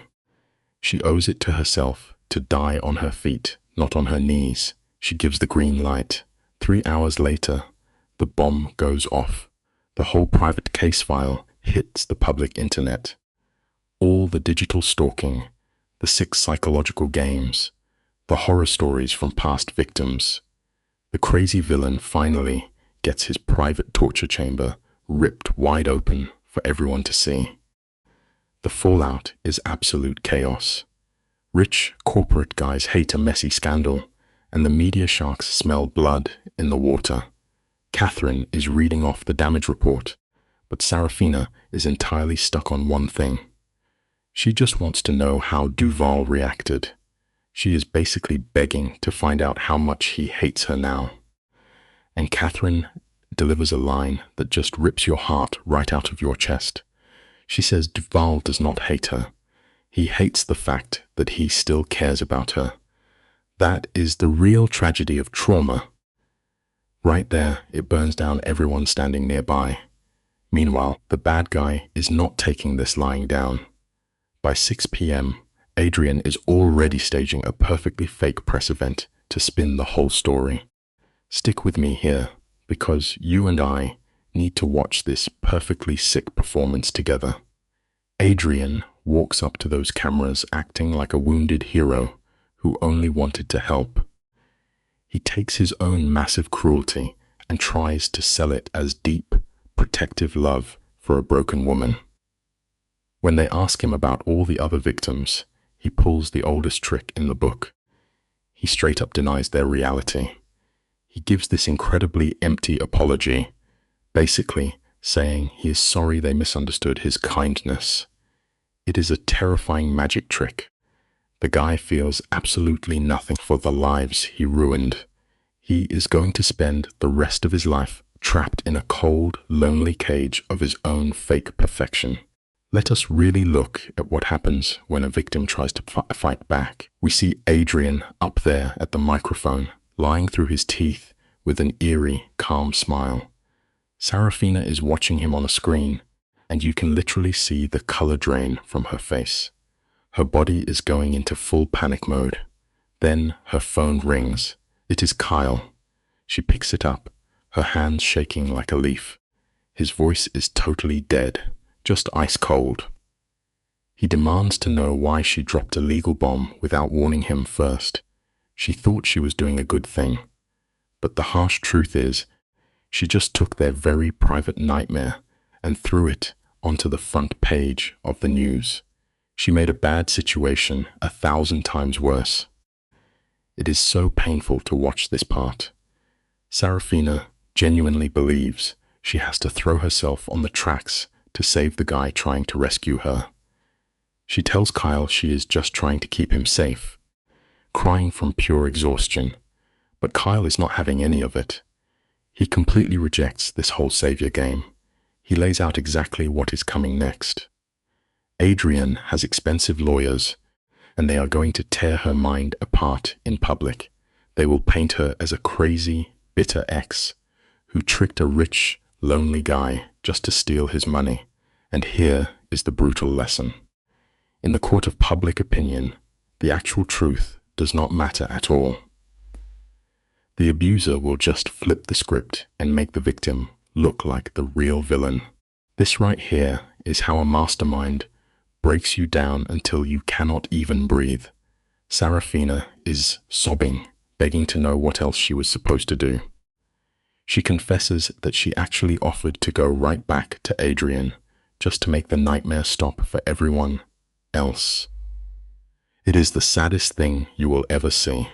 She owes it to herself to die on her feet, not on her knees. She gives the green light. 3 hours later, the bomb goes off. The whole private case file hits the public internet. All the digital stalking, the sick psychological games, the horror stories from past victims. The crazy villain finally gets his private torture chamber ripped wide open for everyone to see. The fallout is absolute chaos. Rich corporate guys hate a messy scandal, and the media sharks smell blood in the water. Catherine is reading off the damage report, but Sarafina is entirely stuck on one thing. She just wants to know how Duval reacted. She is basically begging to find out how much he hates her now. And Catherine delivers a line that just rips your heart right out of your chest. She says Duval does not hate her. He hates the fact that he still cares about her. That is the real tragedy of trauma. Right there, it burns down everyone standing nearby. Meanwhile, the bad guy is not taking this lying down. By 6 p.m., Adrian is already staging a perfectly fake press event to spin the whole story. Stick with me here, because you and I need to watch this perfectly sick performance together. Adrian walks up to those cameras acting like a wounded hero who only wanted to help. He takes his own massive cruelty and tries to sell it as deep, protective love for a broken woman. When they ask him about all the other victims, he pulls the oldest trick in the book. He straight up denies their reality. He gives this incredibly empty apology, basically saying he is sorry they misunderstood his kindness. It is a terrifying magic trick. The guy feels absolutely nothing for the lives he ruined. He is going to spend the rest of his life trapped in a cold, lonely cage of his own fake perfection. Let us really look at what happens when a victim tries to fight back. We see Adrian up there at the microphone, lying through his teeth with an eerie, calm smile. Sarafina is watching him on a screen, and you can literally see the color drain from her face. Her body is going into full panic mode. Then her phone rings. It is Kyle. She picks it up, her hands shaking like a leaf. His voice is totally dead, just ice cold. He demands to know why she dropped a legal bomb without warning him first. She thought she was doing a good thing. But the harsh truth is, she just took their very private nightmare and threw it onto the front page of the news. She made a bad situation 1,000 times worse. It is so painful to watch this part. Sarafina genuinely believes she has to throw herself on the tracks to save the guy trying to rescue her. She tells Kyle she is just trying to keep him safe, crying from pure exhaustion. But Kyle is not having any of it. He completely rejects this whole savior game. He lays out exactly what is coming next. Adrian has expensive lawyers, and they are going to tear her mind apart in public. They will paint her as a crazy, bitter ex who tricked a rich, lonely guy just to steal his money. And here is the brutal lesson. In the court of public opinion, the actual truth does not matter at all. The abuser will just flip the script and make the victim look like the real villain. This right here is how a mastermind breaks you down until you cannot even breathe. Sarafina is sobbing, begging to know what else she was supposed to do. She confesses that she actually offered to go right back to Adrian just to make the nightmare stop for everyone else. It is the saddest thing you will ever see.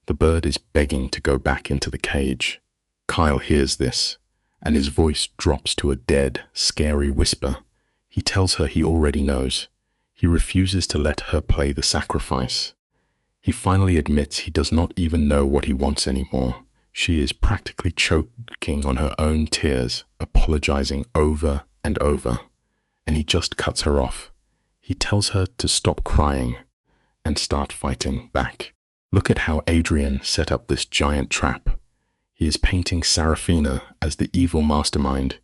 The bird is begging to go back into the cage. Kyle hears this, and his voice drops to a dead, scary whisper. He tells her he already knows. He refuses to let her play the sacrifice. He finally admits he does not even know what he wants anymore. She is practically choking on her own tears, apologizing over and over, and he just cuts her off. He tells her to stop crying and start fighting back. Look at how Adrian set up this giant trap. He is painting Sarafina as the evil mastermind,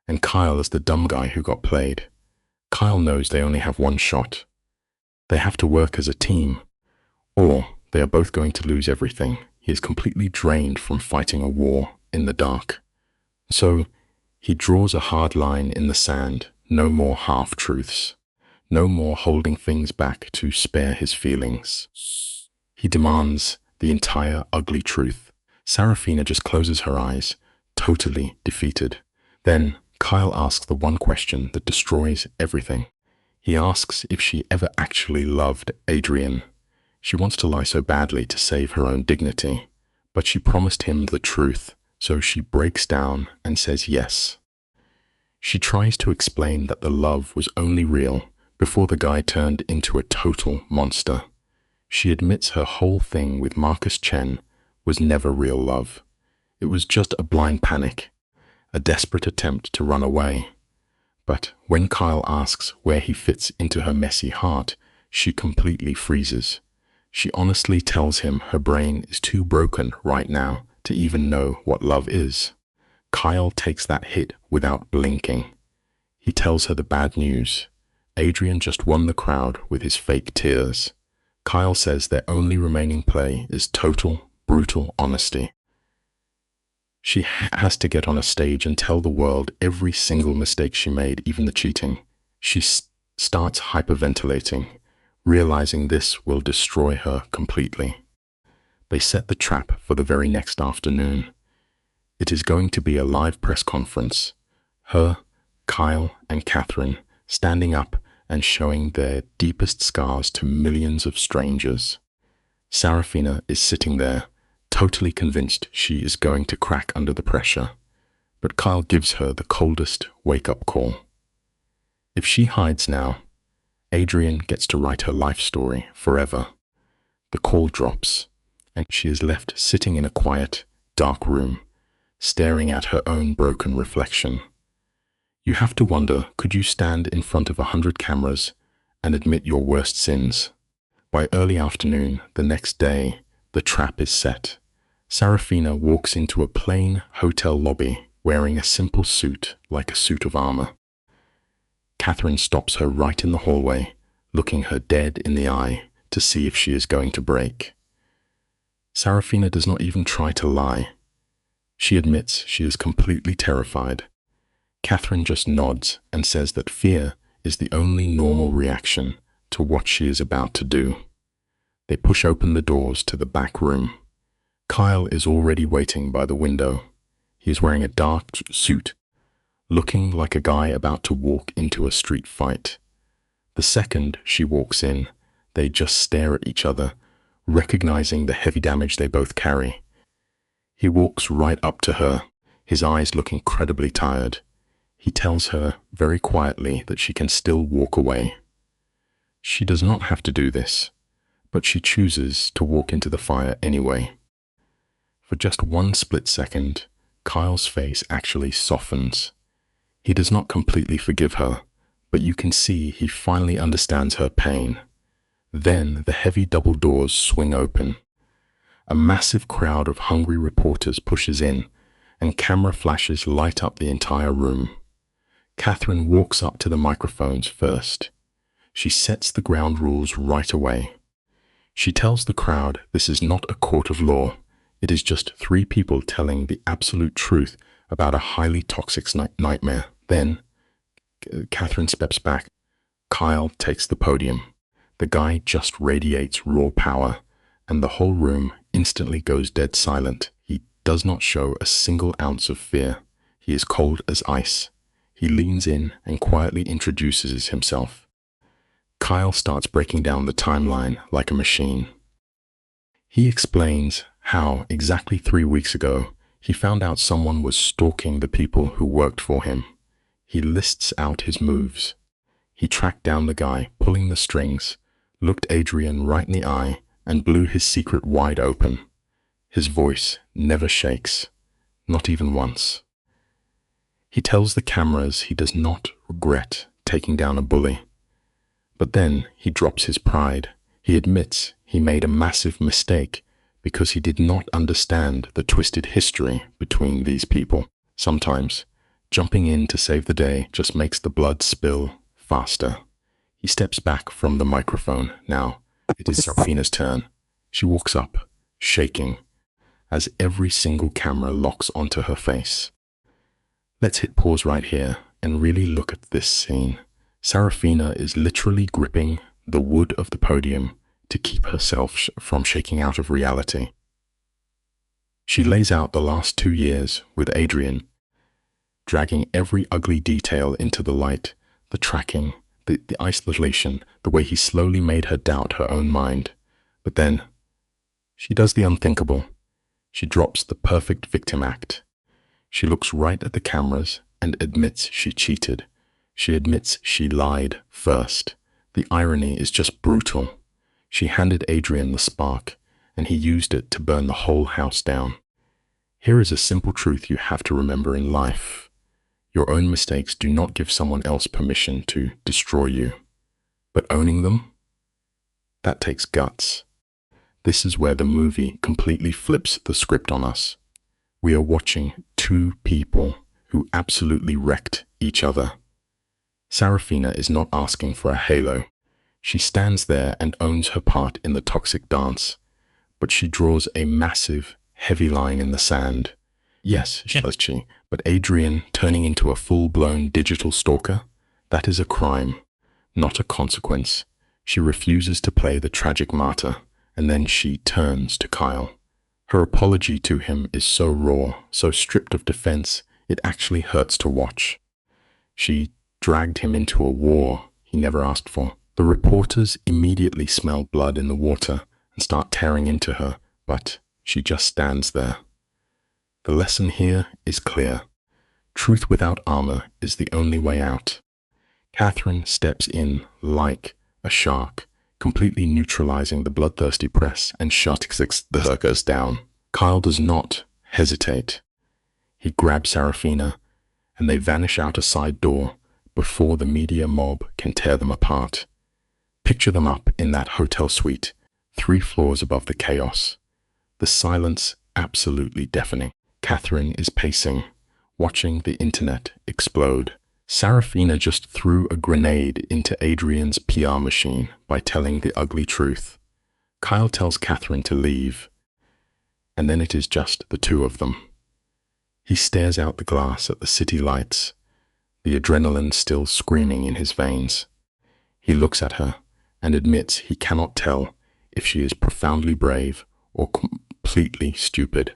and Kyle as the dumb guy who got played. Kyle knows they only have one shot. They have to work as a team, or they are both going to lose everything. He is completely drained from fighting a war in the dark. So he draws a hard line in the sand. No more half-truths. No more holding things back to spare his feelings. He demands the entire ugly truth. Sarafina just closes her eyes, totally defeated. Then Kyle asks the one question that destroys everything. He asks if she ever actually loved Adrian. She wants to lie so badly to save her own dignity, but she promised him the truth, so she breaks down and says yes. She tries to explain that the love was only real before the guy turned into a total monster. She admits her whole thing with Marcus Chen was never real love. It was just a blind panic, a desperate attempt to run away. But when Kyle asks where he fits into her messy heart, she completely freezes. She honestly tells him her brain is too broken right now to even know what love is. Kyle takes that hit without blinking. He tells her the bad news. Adrian just won the crowd with his fake tears. Kyle says their only remaining play is total, brutal honesty. She has to get on a stage and tell the world every single mistake she made, even the cheating. She starts hyperventilating, realizing this will destroy her completely. They set the trap for the very next afternoon. It is going to be a live press conference. Her, Kyle, and Catherine standing up and showing their deepest scars to millions of strangers. Sarafina is sitting there, totally convinced she is going to crack under the pressure, but Kyle gives her the coldest wake-up call. If she hides now, Adrian gets to write her life story forever. The call drops, and she is left sitting in a quiet, dark room, staring at her own broken reflection. You have to wonder, could you stand in front of 100 cameras and admit your worst sins? By early afternoon, the next day, the trap is set. Sarafina walks into a plain hotel lobby wearing a simple suit like a suit of armor. Catherine stops her right in the hallway, looking her dead in the eye to see if she is going to break. Sarafina does not even try to lie. She admits she is completely terrified. Catherine just nods and says that fear is the only normal reaction to what she is about to do. They push open the doors to the back room. Kyle is already waiting by the window. He is wearing a dark suit, looking like a guy about to walk into a street fight. The second she walks in, they just stare at each other, recognizing the heavy damage they both carry. He walks right up to her, his eyes look incredibly tired. He tells her very quietly that she can still walk away. She does not have to do this, but she chooses to walk into the fire anyway. For just one split second, Kyle's face actually softens. He does not completely forgive her, but you can see he finally understands her pain. Then the heavy double doors swing open. A massive crowd of hungry reporters pushes in, and camera flashes light up the entire room. Catherine walks up to the microphones first. She sets the ground rules right away. She tells the crowd this is not a court of law. It is just three people telling the absolute truth about a highly toxic nightmare. Then, Catherine steps back. Kyle takes the podium. The guy just radiates raw power, and the whole room instantly goes dead silent. He does not show a single ounce of fear. He is cold as ice. He leans in and quietly introduces himself. Kyle starts breaking down the timeline like a machine. He explains how, exactly 3 weeks ago, he found out someone was stalking the people who worked for him. He lists out his moves. He tracked down the guy pulling the strings, looked Adrian right in the eye, and blew his secret wide open. His voice never shakes, not even once. He tells the cameras he does not regret taking down a bully. But then he drops his pride. He admits he made a massive mistake because he did not understand the twisted history between these people. Sometimes, jumping in to save the day just makes the blood spill faster. He steps back from the microphone. Now, it is Sarafina's turn. She walks up, shaking, as every single camera locks onto her face. Let's hit pause right here and really look at this scene. Sarafina is literally gripping the wood of the podium to keep herself from shaking out of reality. She lays out the last 2 years with Adrian, dragging every ugly detail into the light, the tracking, the isolation, the way he slowly made her doubt her own mind. But then, she does the unthinkable. She drops the perfect victim act. She looks right at the cameras and admits she cheated. She admits she lied first. The irony is just brutal. She handed Adrian the spark, and he used it to burn the whole house down. Here is a simple truth you have to remember in life. Your own mistakes do not give someone else permission to destroy you. But owning them? That takes guts. This is where the movie completely flips the script on us. We are watching two people who absolutely wrecked each other. Sarafina is not asking for a halo. She stands there and owns her part in the toxic dance, but she draws a massive, heavy line in the sand. Yes, says she, but Adrian turning into a full-blown digital stalker? That is a crime, not a consequence. She refuses to play the tragic martyr, and then she turns to Kyle. Her apology to him is so raw, so stripped of defense, it actually hurts to watch. She dragged him into a war he never asked for. The reporters immediately smell blood in the water and start tearing into her, but she just stands there. The lesson here is clear. Truth without armor is the only way out. Catherine steps in like a shark, completely neutralizing the bloodthirsty press and shuts the circus down. Kyle does not hesitate. He grabs Sarafina, and they vanish out a side door before the media mob can tear them apart. Picture them up in that hotel suite, 3 floors above the chaos. The silence absolutely deafening. Catherine is pacing, watching the internet explode. Sarafina just threw a grenade into Adrian's PR machine by telling the ugly truth. Kyle tells Catherine to leave, and then it is just the two of them. He stares out the glass at the city lights, the adrenaline still screaming in his veins. He looks at her and admits he cannot tell if she is profoundly brave or completely stupid.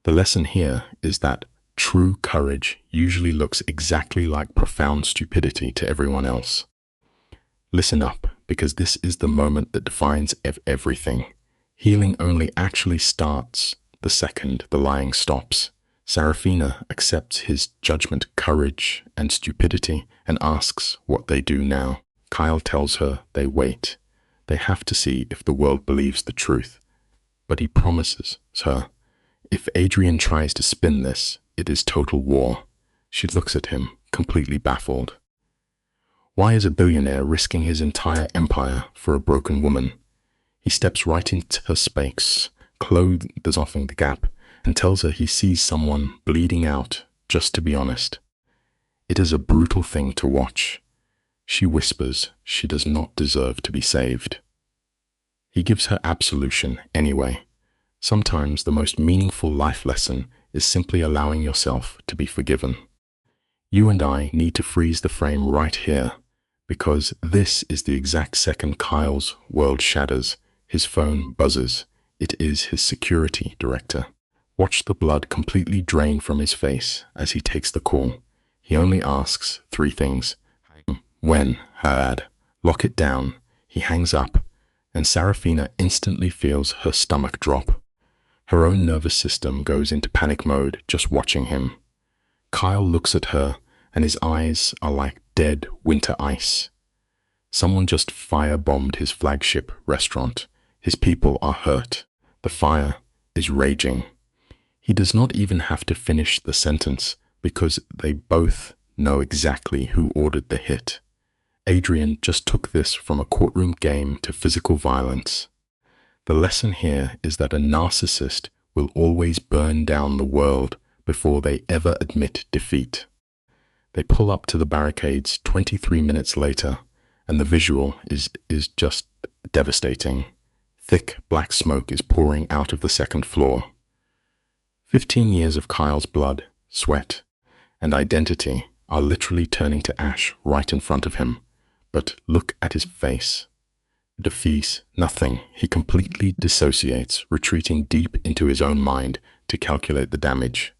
The lesson here is that true courage usually looks exactly like profound stupidity to everyone else. Listen up, because this is the moment that defines everything. Healing only actually starts the second the lying stops. Sarafina accepts his judgment, courage, and stupidity and asks what they do now. Kyle tells her they wait. They have to see if the world believes the truth. But he promises her, if Adrian tries to spin this, it is total war. She looks at him, completely baffled. Why is a billionaire risking his entire empire for a broken woman? He steps right into her space, clothes offing the gap, and tells her he sees someone bleeding out, just to be honest. It is a brutal thing to watch. She whispers she does not deserve to be saved. He gives her absolution anyway. Sometimes the most meaningful life lesson is simply allowing yourself to be forgiven. You and I need to freeze the frame right here, because this is the exact second Kyle's world shatters. His phone buzzes. It is his security director. Watch the blood completely drain from his face as he takes the call. He only asks 3 things. When, her ad. Lock it down. He hangs up, and Sarafina instantly feels her stomach drop. Her own nervous system goes into panic mode just watching him. Kyle looks at her, and his eyes are like dead winter ice. Someone just firebombed his flagship restaurant. His people are hurt. The fire is raging. He does not even have to finish the sentence because they both know exactly who ordered the hit. Adrian just took this from a courtroom game to physical violence. The lesson here is that a narcissist will always burn down the world before they ever admit defeat. They pull up to the barricades 23 minutes later, and the visual is just devastating. Thick black smoke is pouring out of the second floor. 15 years of Kyle's blood, sweat, and identity are literally turning to ash right in front of him. But look at his face. Defeats nothing. He completely dissociates, retreating deep into his own mind to calculate the damage.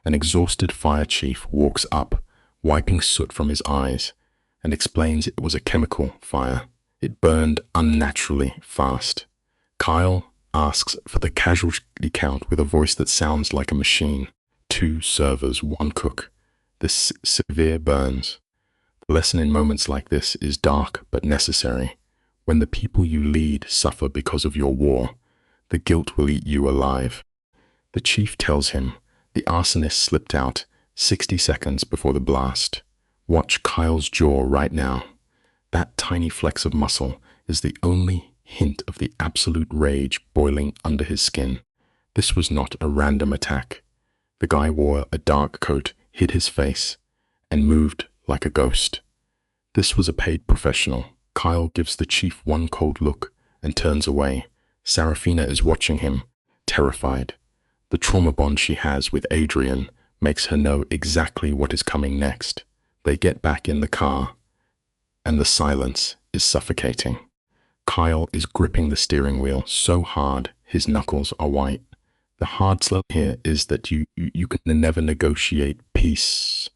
An exhausted fire chief walks up, wiping soot from his eyes, and explains it was a chemical fire. It burned unnaturally fast. Kyle asks for the casualty count with a voice that sounds like a machine. 2 servers, 1 cook. This severe burns. The lesson in moments like this is dark but necessary. When the people you lead suffer because of your war, the guilt will eat you alive. The chief tells him, The arsonist slipped out 60 seconds before the blast. Watch Kyle's jaw right now. That tiny flex of muscle is the only hint of the absolute rage boiling under his skin. This was not a random attack. The guy wore a dark coat, hid his face, and moved like a ghost. This was a paid professional. Kyle gives the chief one cold look and turns away. Sarafina is watching him, terrified. The trauma bond she has with Adrian makes her know exactly what is coming next. They get back in the car, and the silence is suffocating. Kyle is gripping the steering wheel so hard his knuckles are white. The hard sell here is that you can never negotiate peace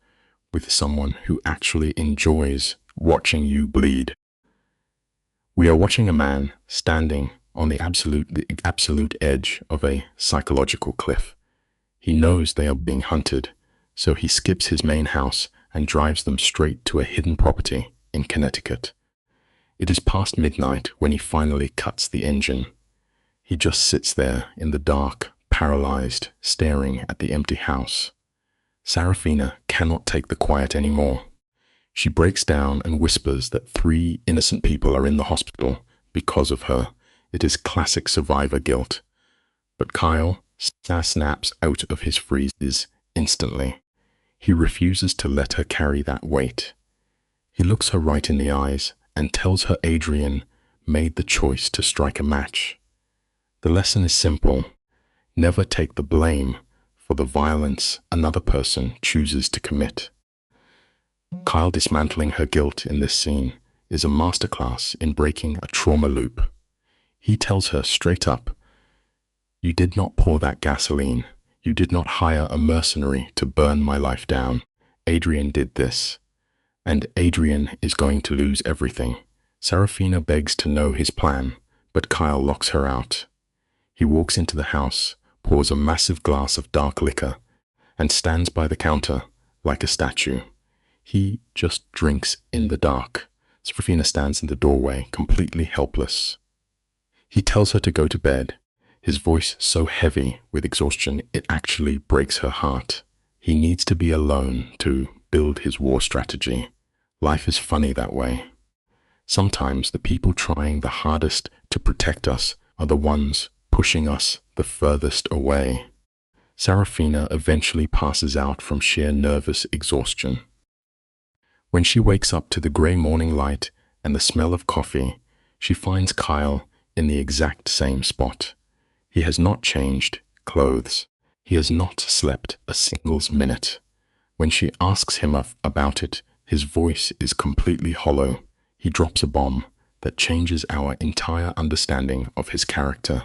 with someone who actually enjoys watching you bleed. We are watching a man standing on the absolute edge of a psychological cliff. He knows they are being hunted, so he skips his main house and drives them straight to a hidden property in Connecticut. It is past midnight when he finally cuts the engine. He just sits there in the dark, paralyzed, staring at the empty house. Sarafina cannot take the quiet anymore. She breaks down and whispers that 3 innocent people are in the hospital because of her. It is classic survivor guilt. But Kyle snaps out of his freezes instantly. He refuses to let her carry that weight. He looks her right in the eyes and tells her Adrian made the choice to strike a match. The lesson is simple. Never take the blame for the violence another person chooses to commit. Kyle dismantling her guilt in this scene is a masterclass in breaking a trauma loop. He tells her straight up, "You did not pour that gasoline. You did not hire a mercenary to burn my life down. Adrian did this. And Adrian is going to lose everything." Sarafina begs to know his plan, but Kyle locks her out. He walks into the house, pours a massive glass of dark liquor, and stands by the counter like a statue. He just drinks in the dark. Sarafina stands in the doorway, completely helpless. He tells her to go to bed, his voice so heavy with exhaustion it actually breaks her heart. He needs to be alone to build his war strategy. Life is funny that way. Sometimes the people trying the hardest to protect us are the ones pushing us the furthest away. Sarafina eventually passes out from sheer nervous exhaustion. When she wakes up to the gray morning light and the smell of coffee, she finds Kyle in the exact same spot. He has not changed clothes. He has not slept a single minute. When she asks him about it, his voice is completely hollow. He drops a bomb that changes our entire understanding of his character.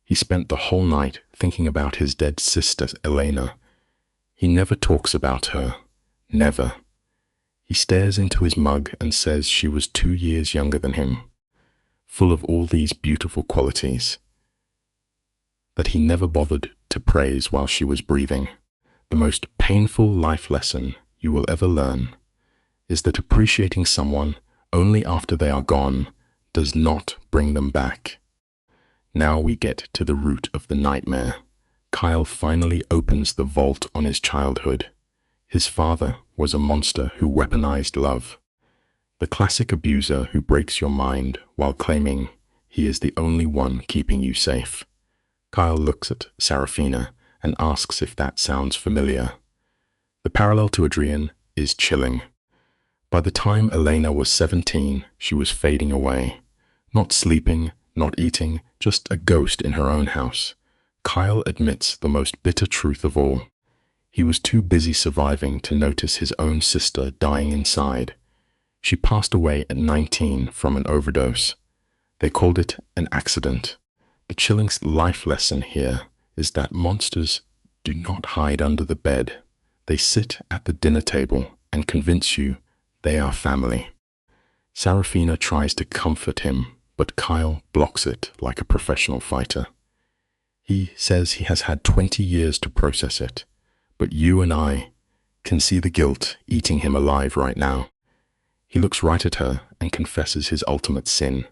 He spent the whole night thinking about his dead sister, Elena. He never talks about her. Never. He stares into his mug and says she was 2 years younger than him, full of all these beautiful qualities that he never bothered to praise while she was breathing. The most painful life lesson you will ever learn is that appreciating someone only after they are gone does not bring them back. Now we get to the root of the nightmare. Kyle finally opens the vault on his childhood. His father was a monster who weaponized love. The classic abuser who breaks your mind while claiming he is the only one keeping you safe. Kyle looks at Sarafina and asks if that sounds familiar. The parallel to Adrian is chilling. By the time Elena was 17, she was fading away. Not sleeping, not eating, just a ghost in her own house. Kyle admits the most bitter truth of all. He was too busy surviving to notice his own sister dying inside. She passed away at 19 from an overdose. They called it an accident. The chilling life lesson here is that monsters do not hide under the bed. They sit at the dinner table and convince you they are family. Sarafina tries to comfort him, but Kyle blocks it like a professional fighter. He says he has had 20 years to process it, but you and I can see the guilt eating him alive right now. He looks right at her and confesses his ultimate sin.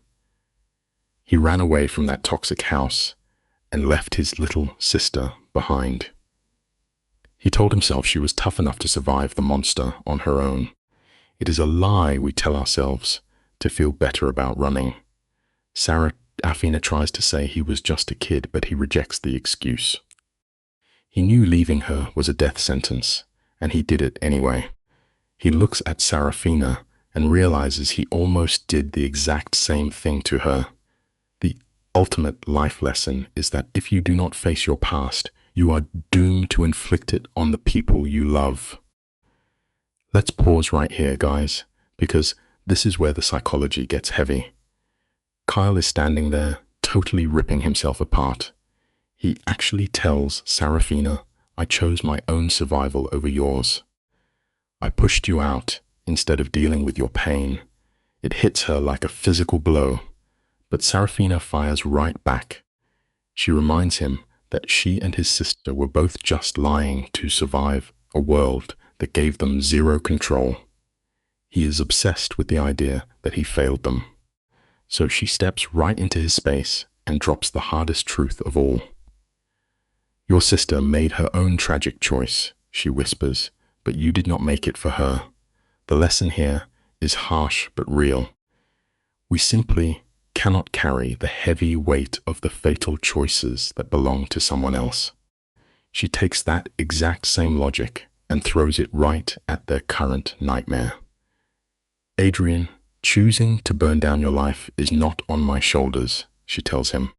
He ran away from that toxic house and left his little sister behind. He told himself she was tough enough to survive the monster on her own. It is a lie we tell ourselves to feel better about running. Serafina tries to say he was just a kid, but he rejects the excuse. He knew leaving her was a death sentence, and he did it anyway. He looks at Serafina and realizes he almost did the exact same thing to her. The ultimate life lesson is that if you do not face your past, you are doomed to inflict it on the people you love. Let's pause right here, guys, because this is where the psychology gets heavy. Kyle is standing there, totally ripping himself apart. He actually tells Serafina, "I chose my own survival over yours. I pushed you out instead of dealing with your pain." It hits her like a physical blow, but Serafina fires right back. She reminds him that she and his sister were both just lying to survive a world that gave them zero control. He is obsessed with the idea that he failed them. So she steps right into his space and drops the hardest truth of all. "Your sister made her own tragic choice," she whispers, "but you did not make it for her." The lesson here is harsh but real. We simply cannot carry the heavy weight of the fatal choices that belong to someone else. She takes that exact same logic and throws it right at their current nightmare. "Adrian, choosing to burn down your life is not on my shoulders," she tells him.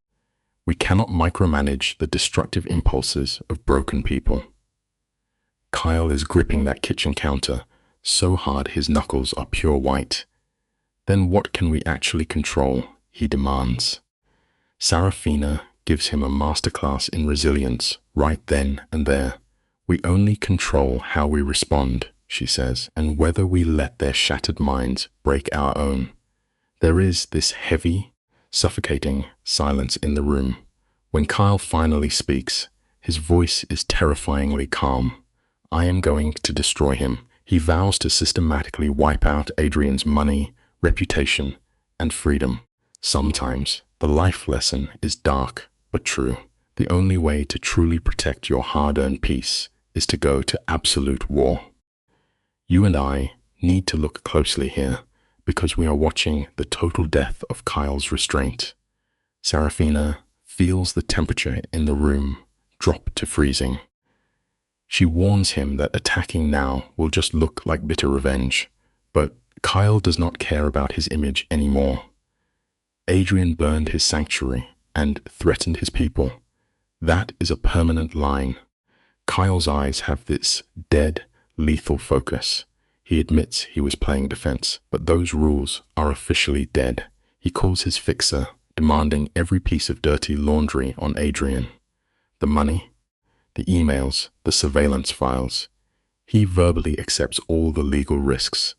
"We cannot micromanage the destructive impulses of broken people." Kyle is gripping that kitchen counter so hard his knuckles are pure white. "Then what can we actually control?" he demands. Serafina gives him a masterclass in resilience right then and there. "We only control how we respond," she says, "and whether we let their shattered minds break our own." There is this heavy, suffocating silence in the room. When Kyle finally speaks, his voice is terrifyingly calm. "I am going to destroy him." He vows to systematically wipe out Adrian's money, reputation, and freedom. Sometimes the life lesson is dark but true. The only way to truly protect your hard-earned peace is to go to absolute war. You and I need to look closely here, because we are watching the total death of Kyle's restraint. Serafina feels the temperature in the room drop to freezing. She warns him that attacking now will just look like bitter revenge, but Kyle does not care about his image anymore. Adrian burned his sanctuary and threatened his people. That is a permanent line. Kyle's eyes have this dead, lethal focus. He admits he was playing defense, but those rules are officially dead. He calls his fixer, demanding every piece of dirty laundry on Adrian. The money, the emails, the surveillance files. He verbally accepts all the legal risks.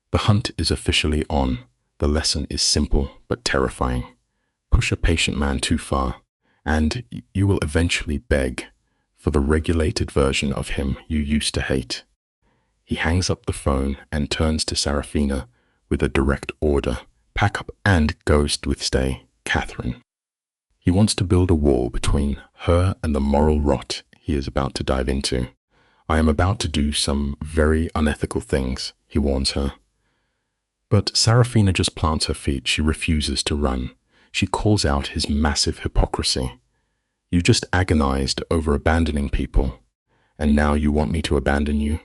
The hunt is officially on. The lesson is simple but terrifying. Push a patient man too far, and you will eventually beg for the regulated version of him you used to hate. He hangs up the phone and turns to Serafina with a direct order. "Pack up and go with stay, Catherine." He wants to build a wall between her and the moral rot he is about to dive into. "I am about to do some very unethical things," he warns her. But Serafina just plants her feet. She refuses to run. She calls out his massive hypocrisy. "You just agonized over abandoning people, and now you want me to abandon you?"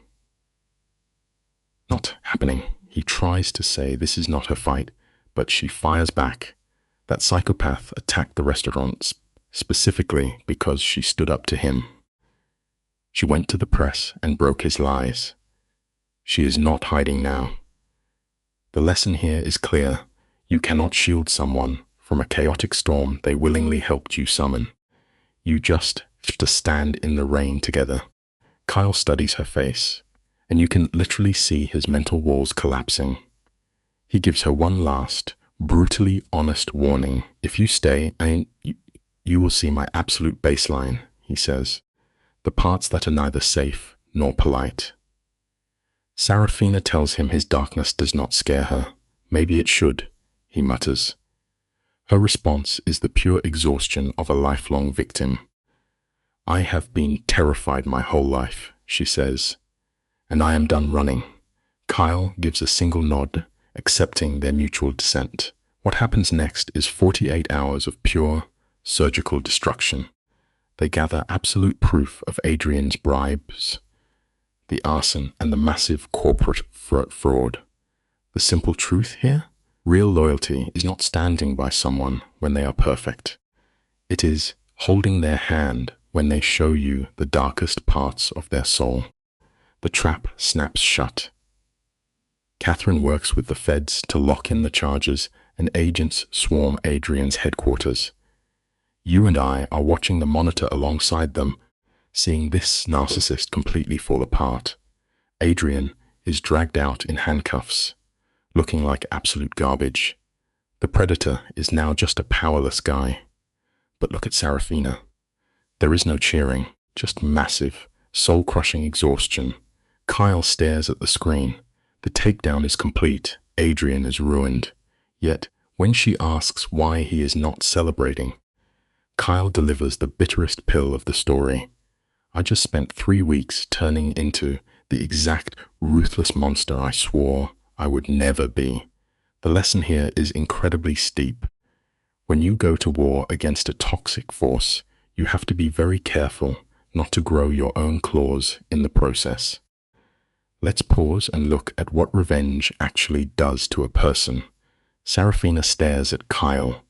"Not happening." He tries to say this is not her fight, but she fires back. That psychopath attacked the restaurant specifically because she stood up to him. She went to the press and broke his lies. She is not hiding now. The lesson here is clear. You cannot shield someone from a chaotic storm they willingly helped you summon. You just have to stand in the rain together. Kyle studies her face, and you can literally see his mental walls collapsing. He gives her one last, brutally honest warning. "If you stay, you will see my absolute baseline," he says. "The parts that are neither safe nor polite." Serafina tells him his darkness does not scare her. "Maybe it should," he mutters. Her response is the pure exhaustion of a lifelong victim. "I have been terrified my whole life," she says. And I am done running. Kyle gives a single nod, accepting their mutual dissent. What happens next is 48 hours of pure, surgical destruction. They gather absolute proof of Adrian's bribes, the arson, and the massive corporate fraud. The simple truth here? Real loyalty is not standing by someone when they are perfect. It is holding their hand when they show you the darkest parts of their soul. The trap snaps shut. Catherine works with the feds to lock in the charges, and agents swarm Adrian's headquarters. You and I are watching the monitor alongside them, seeing this narcissist completely fall apart. Adrian is dragged out in handcuffs, looking like absolute garbage. The predator is now just a powerless guy. But look at Sarafina. There is no cheering, just massive, soul-crushing exhaustion. Kyle stares at the screen. The takedown is complete. Adrian is ruined. Yet, when she asks why he is not celebrating, Kyle delivers the bitterest pill of the story. I just spent 3 weeks turning into the exact ruthless monster I swore I would never be. The lesson here is incredibly steep. When you go to war against a toxic force, you have to be very careful not to grow your own claws in the process. Let's pause and look at what revenge actually does to a person. Sarafina stares at Kyle,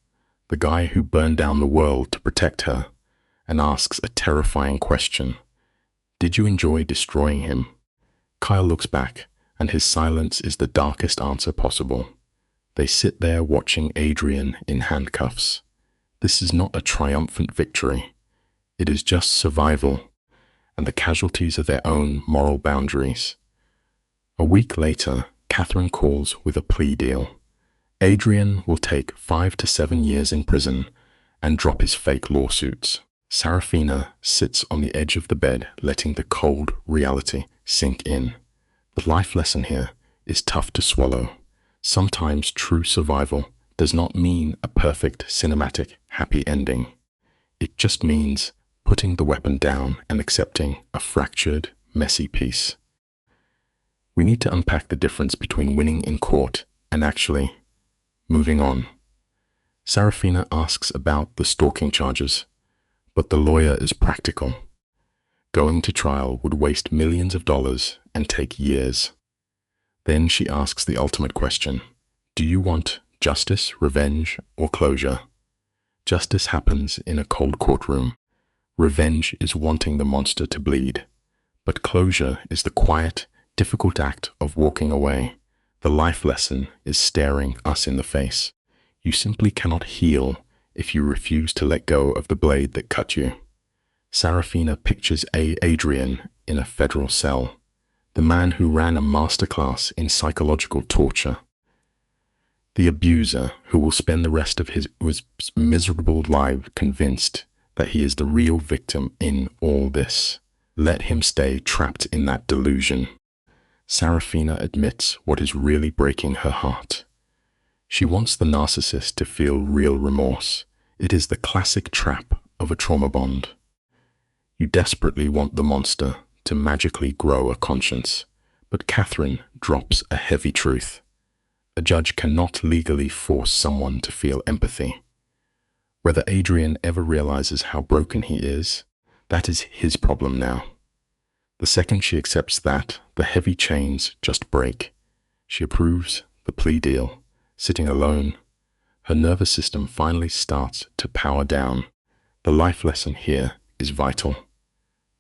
the guy who burned down the world to protect her, and asks a terrifying question. Did you enjoy destroying him? Kyle looks back, and his silence is the darkest answer possible. They sit there watching Adrian in handcuffs. This is not a triumphant victory. It is just survival, and the casualties are their own moral boundaries. A week later, Catherine calls with a plea deal. Adrian will take 5 to 7 years in prison and drop his fake lawsuits. Sarafina sits on the edge of the bed, letting the cold reality sink in. The life lesson here is tough to swallow. Sometimes true survival does not mean a perfect cinematic happy ending. It just means putting the weapon down and accepting a fractured, messy peace. We need to unpack the difference between winning in court and actually moving on. Sarafina asks about the stalking charges, but the lawyer is practical. Going to trial would waste millions of dollars and take years. Then she asks the ultimate question. Do you want justice, revenge, or closure? Justice happens in a cold courtroom. Revenge is wanting the monster to bleed. But closure is the quiet, difficult act of walking away. The life lesson is staring us in the face. You simply cannot heal if you refuse to let go of the blade that cut you. Sarafina pictures Adrian in a federal cell, the man who ran a masterclass in psychological torture. The abuser who will spend the rest of his miserable life convinced that he is the real victim in all this. Let him stay trapped in that delusion. Sarafina admits what is really breaking her heart. She wants the narcissist to feel real remorse. It is the classic trap of a trauma bond. You desperately want the monster to magically grow a conscience, but Catherine drops a heavy truth. A judge cannot legally force someone to feel empathy. Whether Adrian ever realizes how broken he is, that is his problem now. The second she accepts that, the heavy chains just break. She approves the plea deal, sitting alone. Her nervous system finally starts to power down. The life lesson here is vital.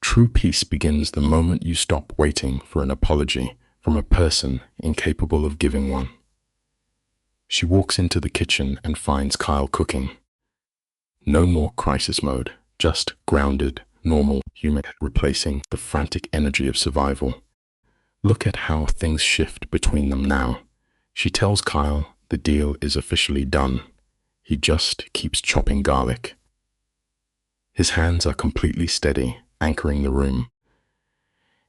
True peace begins the moment you stop waiting for an apology from a person incapable of giving one. She walks into the kitchen and finds Kyle cooking. No more crisis mode, just grounded, normal human, replacing the frantic energy of survival. Look at how things shift between them now. She tells Kyle the deal is officially done. He just keeps chopping garlic. His hands are completely steady, anchoring the room.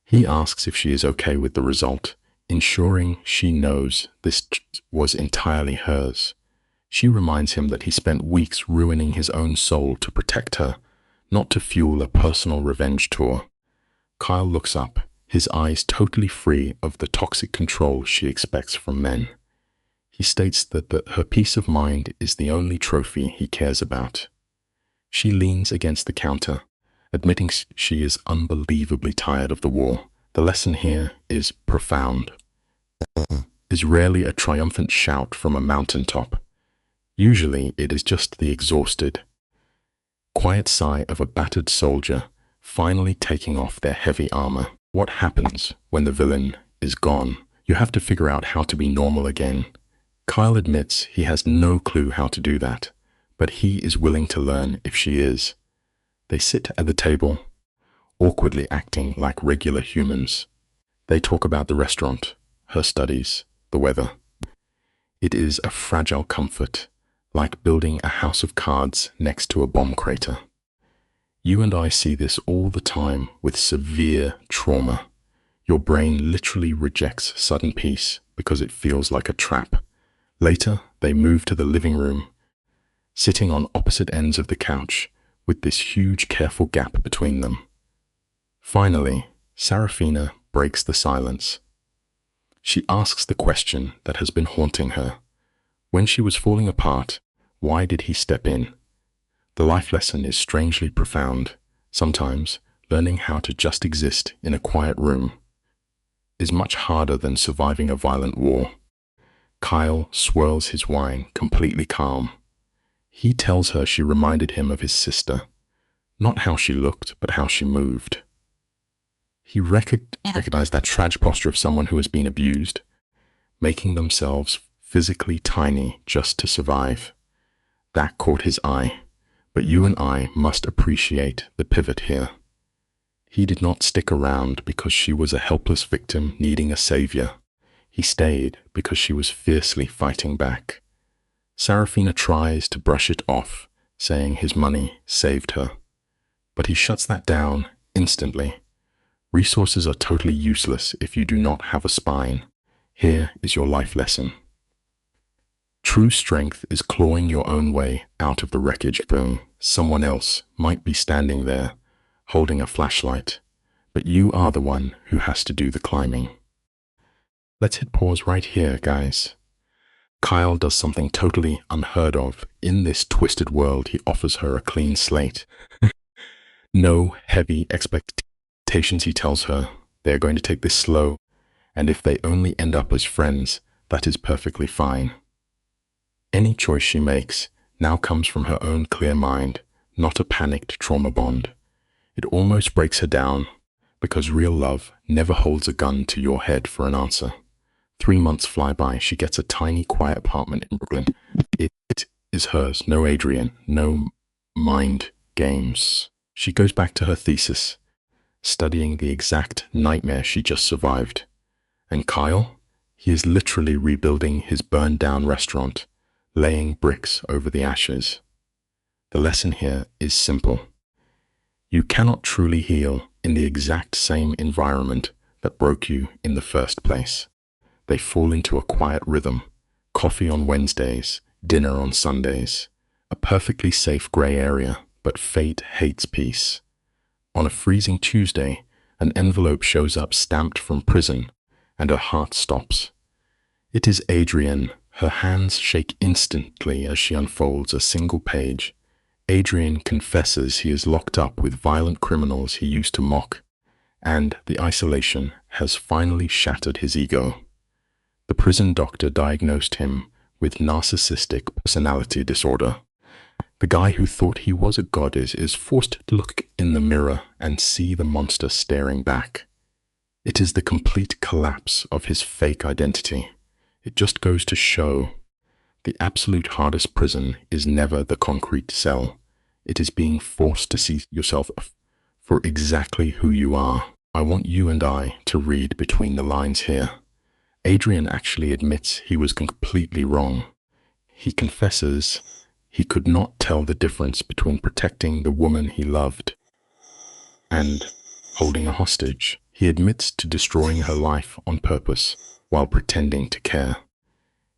He asks if she is okay with the result, ensuring she knows this was entirely hers. She reminds him that he spent weeks ruining his own soul to protect her, not to fuel a personal revenge tour. Kyle looks up, his eyes totally free of the toxic control she expects from men. He states that her peace of mind is the only trophy he cares about. She leans against the counter, admitting she is unbelievably tired of the war. The lesson here is profound. Is rarely a triumphant shout from a mountaintop. Usually it is just the exhausted, quiet sigh of a battered soldier finally taking off their heavy armor. What happens when the villain is gone? You have to figure out how to be normal again. Kyle admits he has no clue how to do that, but he is willing to learn if she is. They sit at the table, awkwardly acting like regular humans. They talk about the restaurant, her studies, the weather. It is a fragile comfort, like building a house of cards next to a bomb crater. You and I see this all the time with severe trauma. Your brain literally rejects sudden peace because it feels like a trap. Later, they move to the living room, sitting on opposite ends of the couch with this huge careful gap between them. Finally, Sarafina breaks the silence. She asks the question that has been haunting her. When she was falling apart, why did he step in? The life lesson is strangely profound. Sometimes, learning how to just exist in a quiet room is much harder than surviving a violent war. Kyle swirls his wine, completely calm. He tells her she reminded him of his sister, not how she looked, but how she moved. He recognized that tragic posture of someone who has been abused, making themselves physically tiny just to survive. That caught his eye, but you and I must appreciate the pivot here. He did not stick around because she was a helpless victim needing a savior. He stayed because she was fiercely fighting back. Sarafina tries to brush it off, saying his money saved her. But he shuts that down instantly. Resources are totally useless if you do not have a spine. Here is your life lesson. True strength is clawing your own way out of the wreckage. Boom. Someone else might be standing there, holding a flashlight, but you are the one who has to do the climbing. Let's hit pause right here, guys. Kyle does something totally unheard of. In this twisted world, he offers her a clean slate. No heavy expectations, he tells her. They're going to take this slow, and if they only end up as friends, that is perfectly fine. Any choice she makes now comes from her own clear mind, not a panicked trauma bond. It almost breaks her down, because real love never holds a gun to your head for an answer. 3 months fly by, she gets a tiny, quiet apartment in Brooklyn. It is hers, no Adrian, no mind games. She goes back to her thesis, studying the exact nightmare she just survived. And Kyle? He is literally rebuilding his burned-down restaurant, laying bricks over the ashes. The lesson here is simple. You cannot truly heal in the exact same environment that broke you in the first place. They fall into a quiet rhythm. Coffee on Wednesdays, dinner on Sundays. A perfectly safe gray area, but fate hates peace. On a freezing Tuesday, an envelope shows up stamped from prison, and her heart stops. It is Adrian. Her hands shake instantly as she unfolds a single page. Adrian confesses he is locked up with violent criminals he used to mock, and the isolation has finally shattered his ego. The prison doctor diagnosed him with narcissistic personality disorder. The guy who thought he was a goddess is forced to look in the mirror and see the monster staring back. It is the complete collapse of his fake identity. It just goes to show the absolute hardest prison is never the concrete cell. It is being forced to see yourself for exactly who you are. I want you and I to read between the lines here. Adrian actually admits he was completely wrong. He confesses he could not tell the difference between protecting the woman he loved and holding a hostage. He admits to destroying her life on purpose while pretending to care.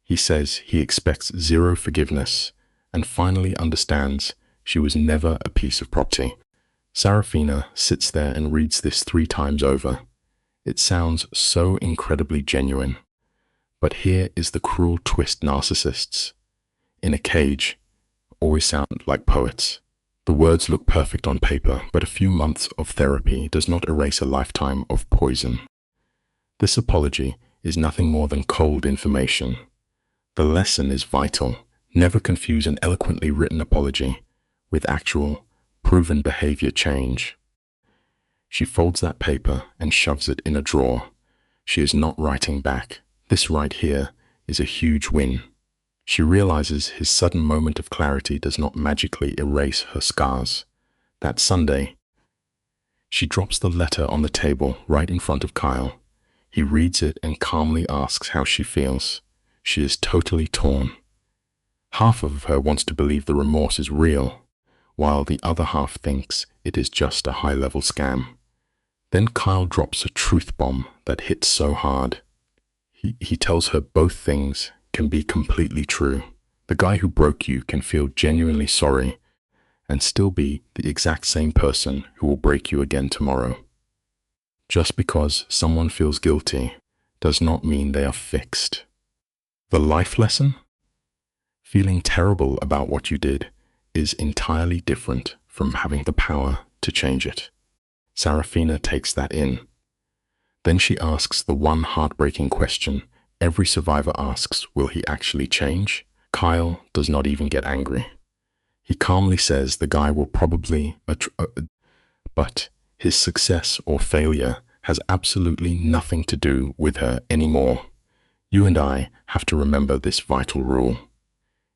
He says he expects zero forgiveness and finally understands she was never a piece of property. Sarafina sits there and reads this 3 times over. It sounds so incredibly genuine. But here is the cruel twist: narcissists in a cage always sound like poets. The words look perfect on paper, but a few months of therapy does not erase a lifetime of poison. This apology is nothing more than cold information. The lesson is vital. Never confuse an eloquently written apology with actual, proven behavior change. She folds that paper and shoves it in a drawer. She is not writing back. This right here is a huge win. She realizes his sudden moment of clarity does not magically erase her scars. That Sunday, she drops the letter on the table right in front of Kyle. He reads it and calmly asks how she feels. She is totally torn. Half of her wants to believe the remorse is real, while the other half thinks it is just a high-level scam. Then Kyle drops a truth bomb that hits so hard. He tells her both things can be completely true. The guy who broke you can feel genuinely sorry and still be the exact same person who will break you again tomorrow. Just because someone feels guilty does not mean they are fixed. The life lesson? Feeling terrible about what you did is entirely different from having the power to change it. Sarafina takes that in. Then she asks the one heartbreaking question every survivor asks: will he actually change? Kyle does not even get angry. He calmly says the guy will probably, but his success or failure has absolutely nothing to do with her anymore. You and I have to remember this vital rule.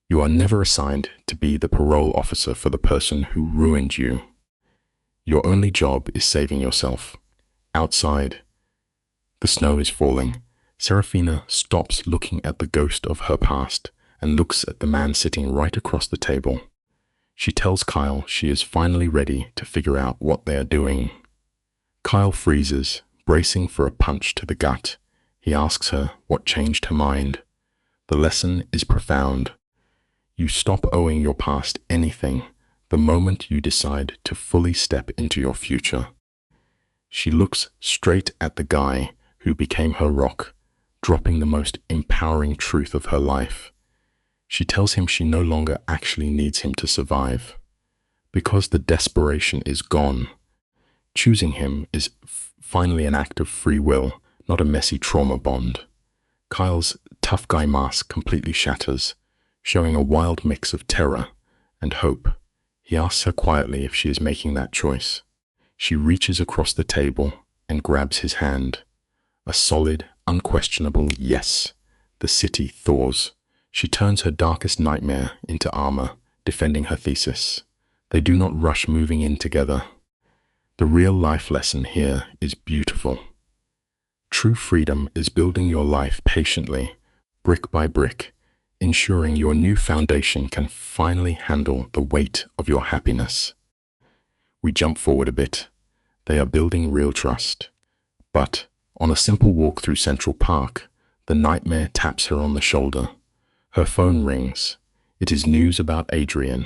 You are never assigned to be the parole officer for the person who ruined you. Your only job is saving yourself. Outside, the snow is falling. Sarafina stops looking at the ghost of her past and looks at the man sitting right across the table. She tells Kyle she is finally ready to figure out what they are doing. Kyle freezes, bracing for a punch to the gut. He asks her what changed her mind. The lesson is profound. You stop owing your past anything the moment you decide to fully step into your future. She looks straight at the guy who became her rock, dropping the most empowering truth of her life. She tells him she no longer actually needs him to survive. Because the desperation is gone, choosing him is finally an act of free will, not a messy trauma bond. Kyle's tough guy mask completely shatters, showing a wild mix of terror and hope. He asks her quietly if she is making that choice. She reaches across the table and grabs his hand. A solid, unquestionable yes. The city thaws. She turns her darkest nightmare into armor, defending her thesis. They do not rush moving in together. The real life lesson here is beautiful. True freedom is building your life patiently, brick by brick, ensuring your new foundation can finally handle the weight of your happiness. We jump forward a bit. They are building real trust. But on a simple walk through Central Park, the nightmare taps her on the shoulder. Her phone rings. It is news about Adrian.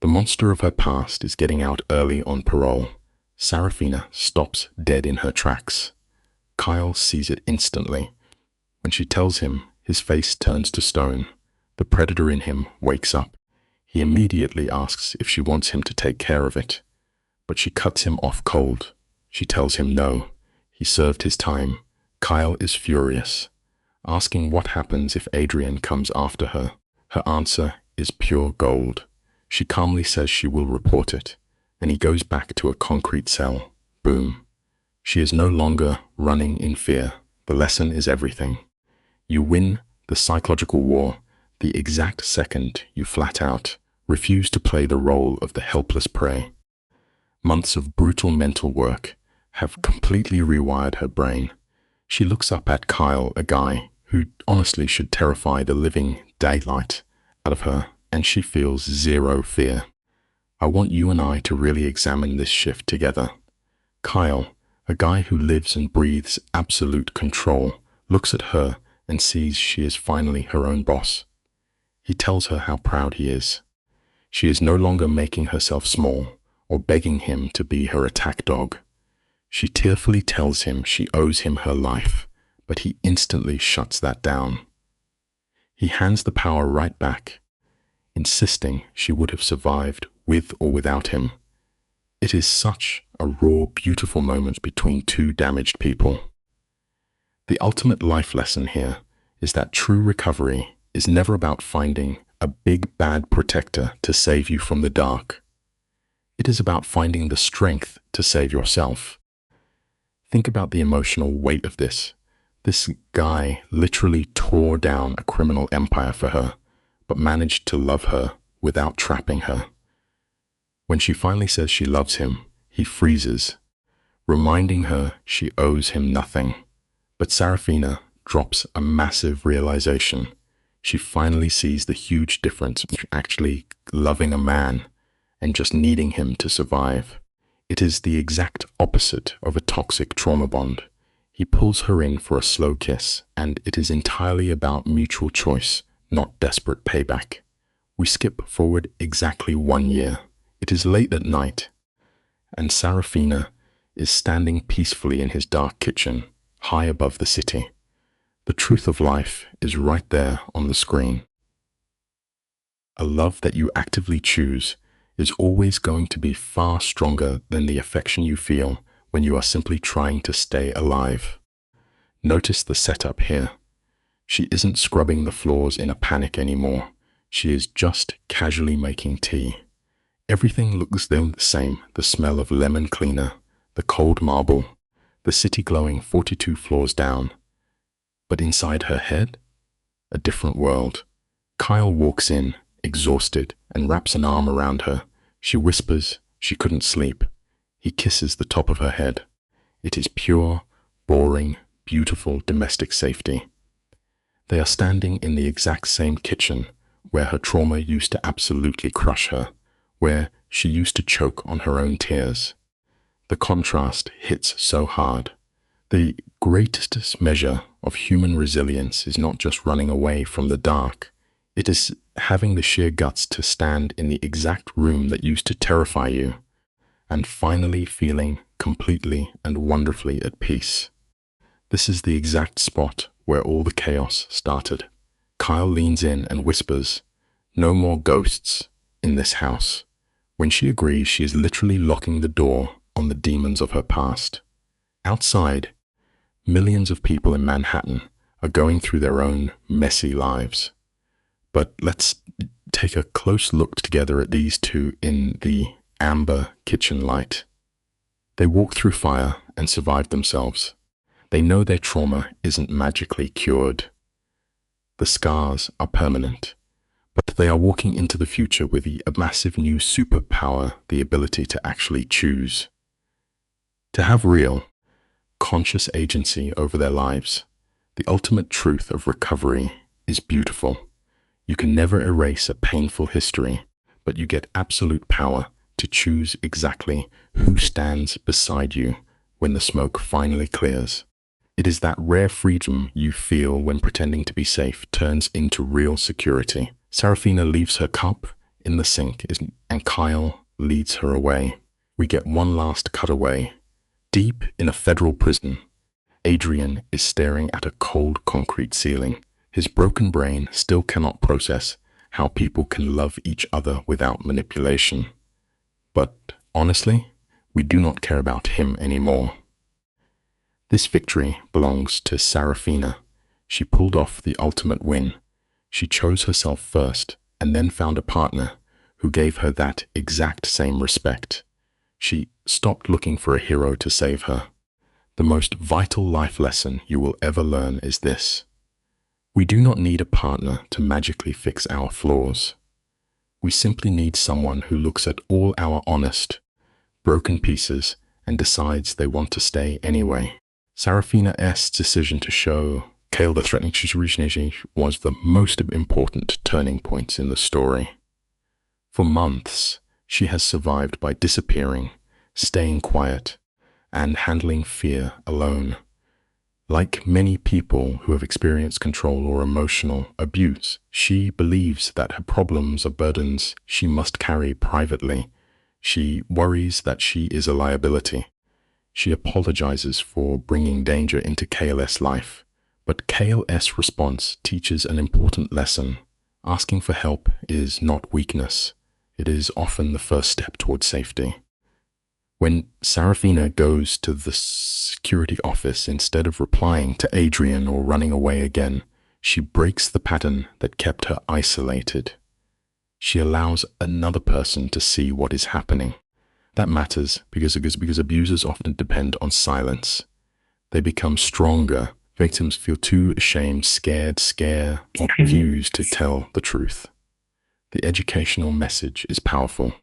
The monster of her past is getting out early on parole. Sarafina stops dead in her tracks. Kyle sees it instantly. When she tells him, his face turns to stone. The predator in him wakes up. He immediately asks if she wants him to take care of it. But she cuts him off cold. She tells him no. He served his time. Kyle is furious, asking what happens if Adrian comes after her. Her answer is pure gold. She calmly says she will report it, and he goes back to a concrete cell. Boom. She is no longer running in fear. The lesson is everything. You win the psychological war the exact second you flat out refuse to play the role of the helpless prey. Months of brutal mental work have completely rewired her brain. She looks up at Kyle, a guy who honestly should terrify the living daylight out of her, and she feels zero fear. I want you and I to really examine this shift together. Kyle, a guy who lives and breathes absolute control, looks at her and sees she is finally her own boss. He tells her how proud he is. She is no longer making herself small or begging him to be her attack dog. She tearfully tells him she owes him her life, but he instantly shuts that down. He hands the power right back, insisting she would have survived with or without him. It is such a raw, beautiful moment between two damaged people. The ultimate life lesson here is that true recovery is never about finding a big bad protector to save you from the dark. It is about finding the strength to save yourself. Think about the emotional weight of this. This guy literally tore down a criminal empire for her, but managed to love her without trapping her. When she finally says she loves him, he freezes, reminding her she owes him nothing. But Sarafina drops a massive realization. She finally sees the huge difference between actually loving a man and just needing him to survive. It is the exact opposite of a toxic trauma bond. He pulls her in for a slow kiss, and it is entirely about mutual choice, not desperate payback. We skip forward exactly 1 year. It is late at night, and Sarafina is standing peacefully in his dark kitchen, high above the city. The truth of life is right there on the screen. A love that you actively choose is always going to be far stronger than the affection you feel when you are simply trying to stay alive. Notice the setup here. She isn't scrubbing the floors in a panic anymore. She is just casually making tea. Everything looks the same, the smell of lemon cleaner, the cold marble, the city glowing 42 floors down. But inside her head, a different world. Kyle walks in, exhausted, and wraps an arm around her. She whispers she couldn't sleep. He kisses the top of her head. It is pure, boring, beautiful domestic safety. They are standing in the exact same kitchen where her trauma used to absolutely crush her, where she used to choke on her own tears. The contrast hits so hard. The greatest measure of human resilience is not just running away from the dark. It is having the sheer guts to stand in the exact room that used to terrify you, and finally feeling completely and wonderfully at peace. This is the exact spot where all the chaos started. Kyle leans in and whispers, "No more ghosts in this house." When she agrees, she is literally locking the door on the demons of her past. Outside, millions of people in Manhattan are going through their own messy lives. But let's take a close look together at these two in the amber kitchen light. They walk through fire and survive themselves. They know their trauma isn't magically cured. The scars are permanent, but they are walking into the future with a massive new superpower, the ability to actually choose. To have real, conscious agency over their lives. The ultimate truth of recovery is beautiful. You can never erase a painful history, but you get absolute power to choose exactly who stands beside you when the smoke finally clears. It is that rare freedom you feel when pretending to be safe turns into real security. Sarafina leaves her cup in the sink and Kyle leads her away. We get one last cutaway. Deep in a federal prison, Adrian is staring at a cold concrete ceiling. His broken brain still cannot process how people can love each other without manipulation. But honestly, we do not care about him anymore. This victory belongs to Sarafina. She pulled off the ultimate win. She chose herself first and then found a partner who gave her that exact same respect. She stopped looking for a hero to save her. The most vital life lesson you will ever learn is this: we do not need a partner to magically fix our flaws. We simply need someone who looks at all our honest, broken pieces and decides they want to stay anyway. Sarafina's decision to show Kale the threatening situation was the most important turning point in the story. For months, she has survived by disappearing, staying quiet, and handling fear alone. Like many people who have experienced control or emotional abuse, she believes that her problems are burdens she must carry privately. She worries that she is a liability. She apologizes for bringing danger into KLS life, but KLS response teaches an important lesson. Asking for help is not weakness. It is often the first step towards safety. When Serafina goes to the security office, instead of replying to Adrian or running away again, she breaks the pattern that kept her isolated. She allows another person to see what is happening. That matters because abusers often depend on silence. They become stronger. Victims feel too ashamed, scared, or confused to tell the truth. The educational message is powerful.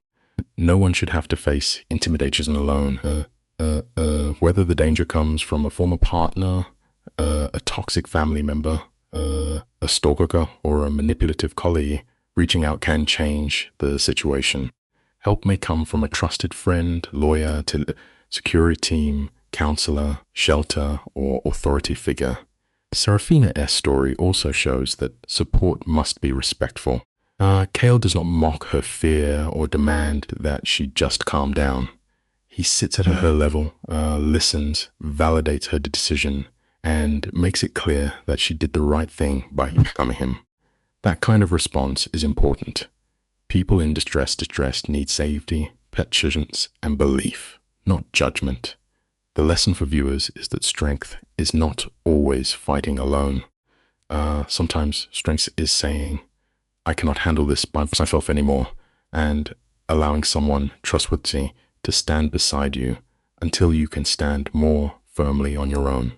No one should have to face intimidation alone. Whether the danger comes from a former partner, a toxic family member, a stalker, or a manipulative colleague, reaching out can change the situation. Help may come from a trusted friend, lawyer, security team, counselor, shelter, or authority figure. Serafina S. story also shows that support must be respectful. Kale does not mock her fear or demand that she just calm down. He sits at her level, listens, validates her decision, and makes it clear that she did the right thing by becoming him. That kind of response is important. People in distress need safety, patience, and belief, not judgment. The lesson for viewers is that strength is not always fighting alone. Sometimes strength is saying, I cannot handle this by myself anymore, and allowing someone trustworthy to stand beside you until you can stand more firmly on your own.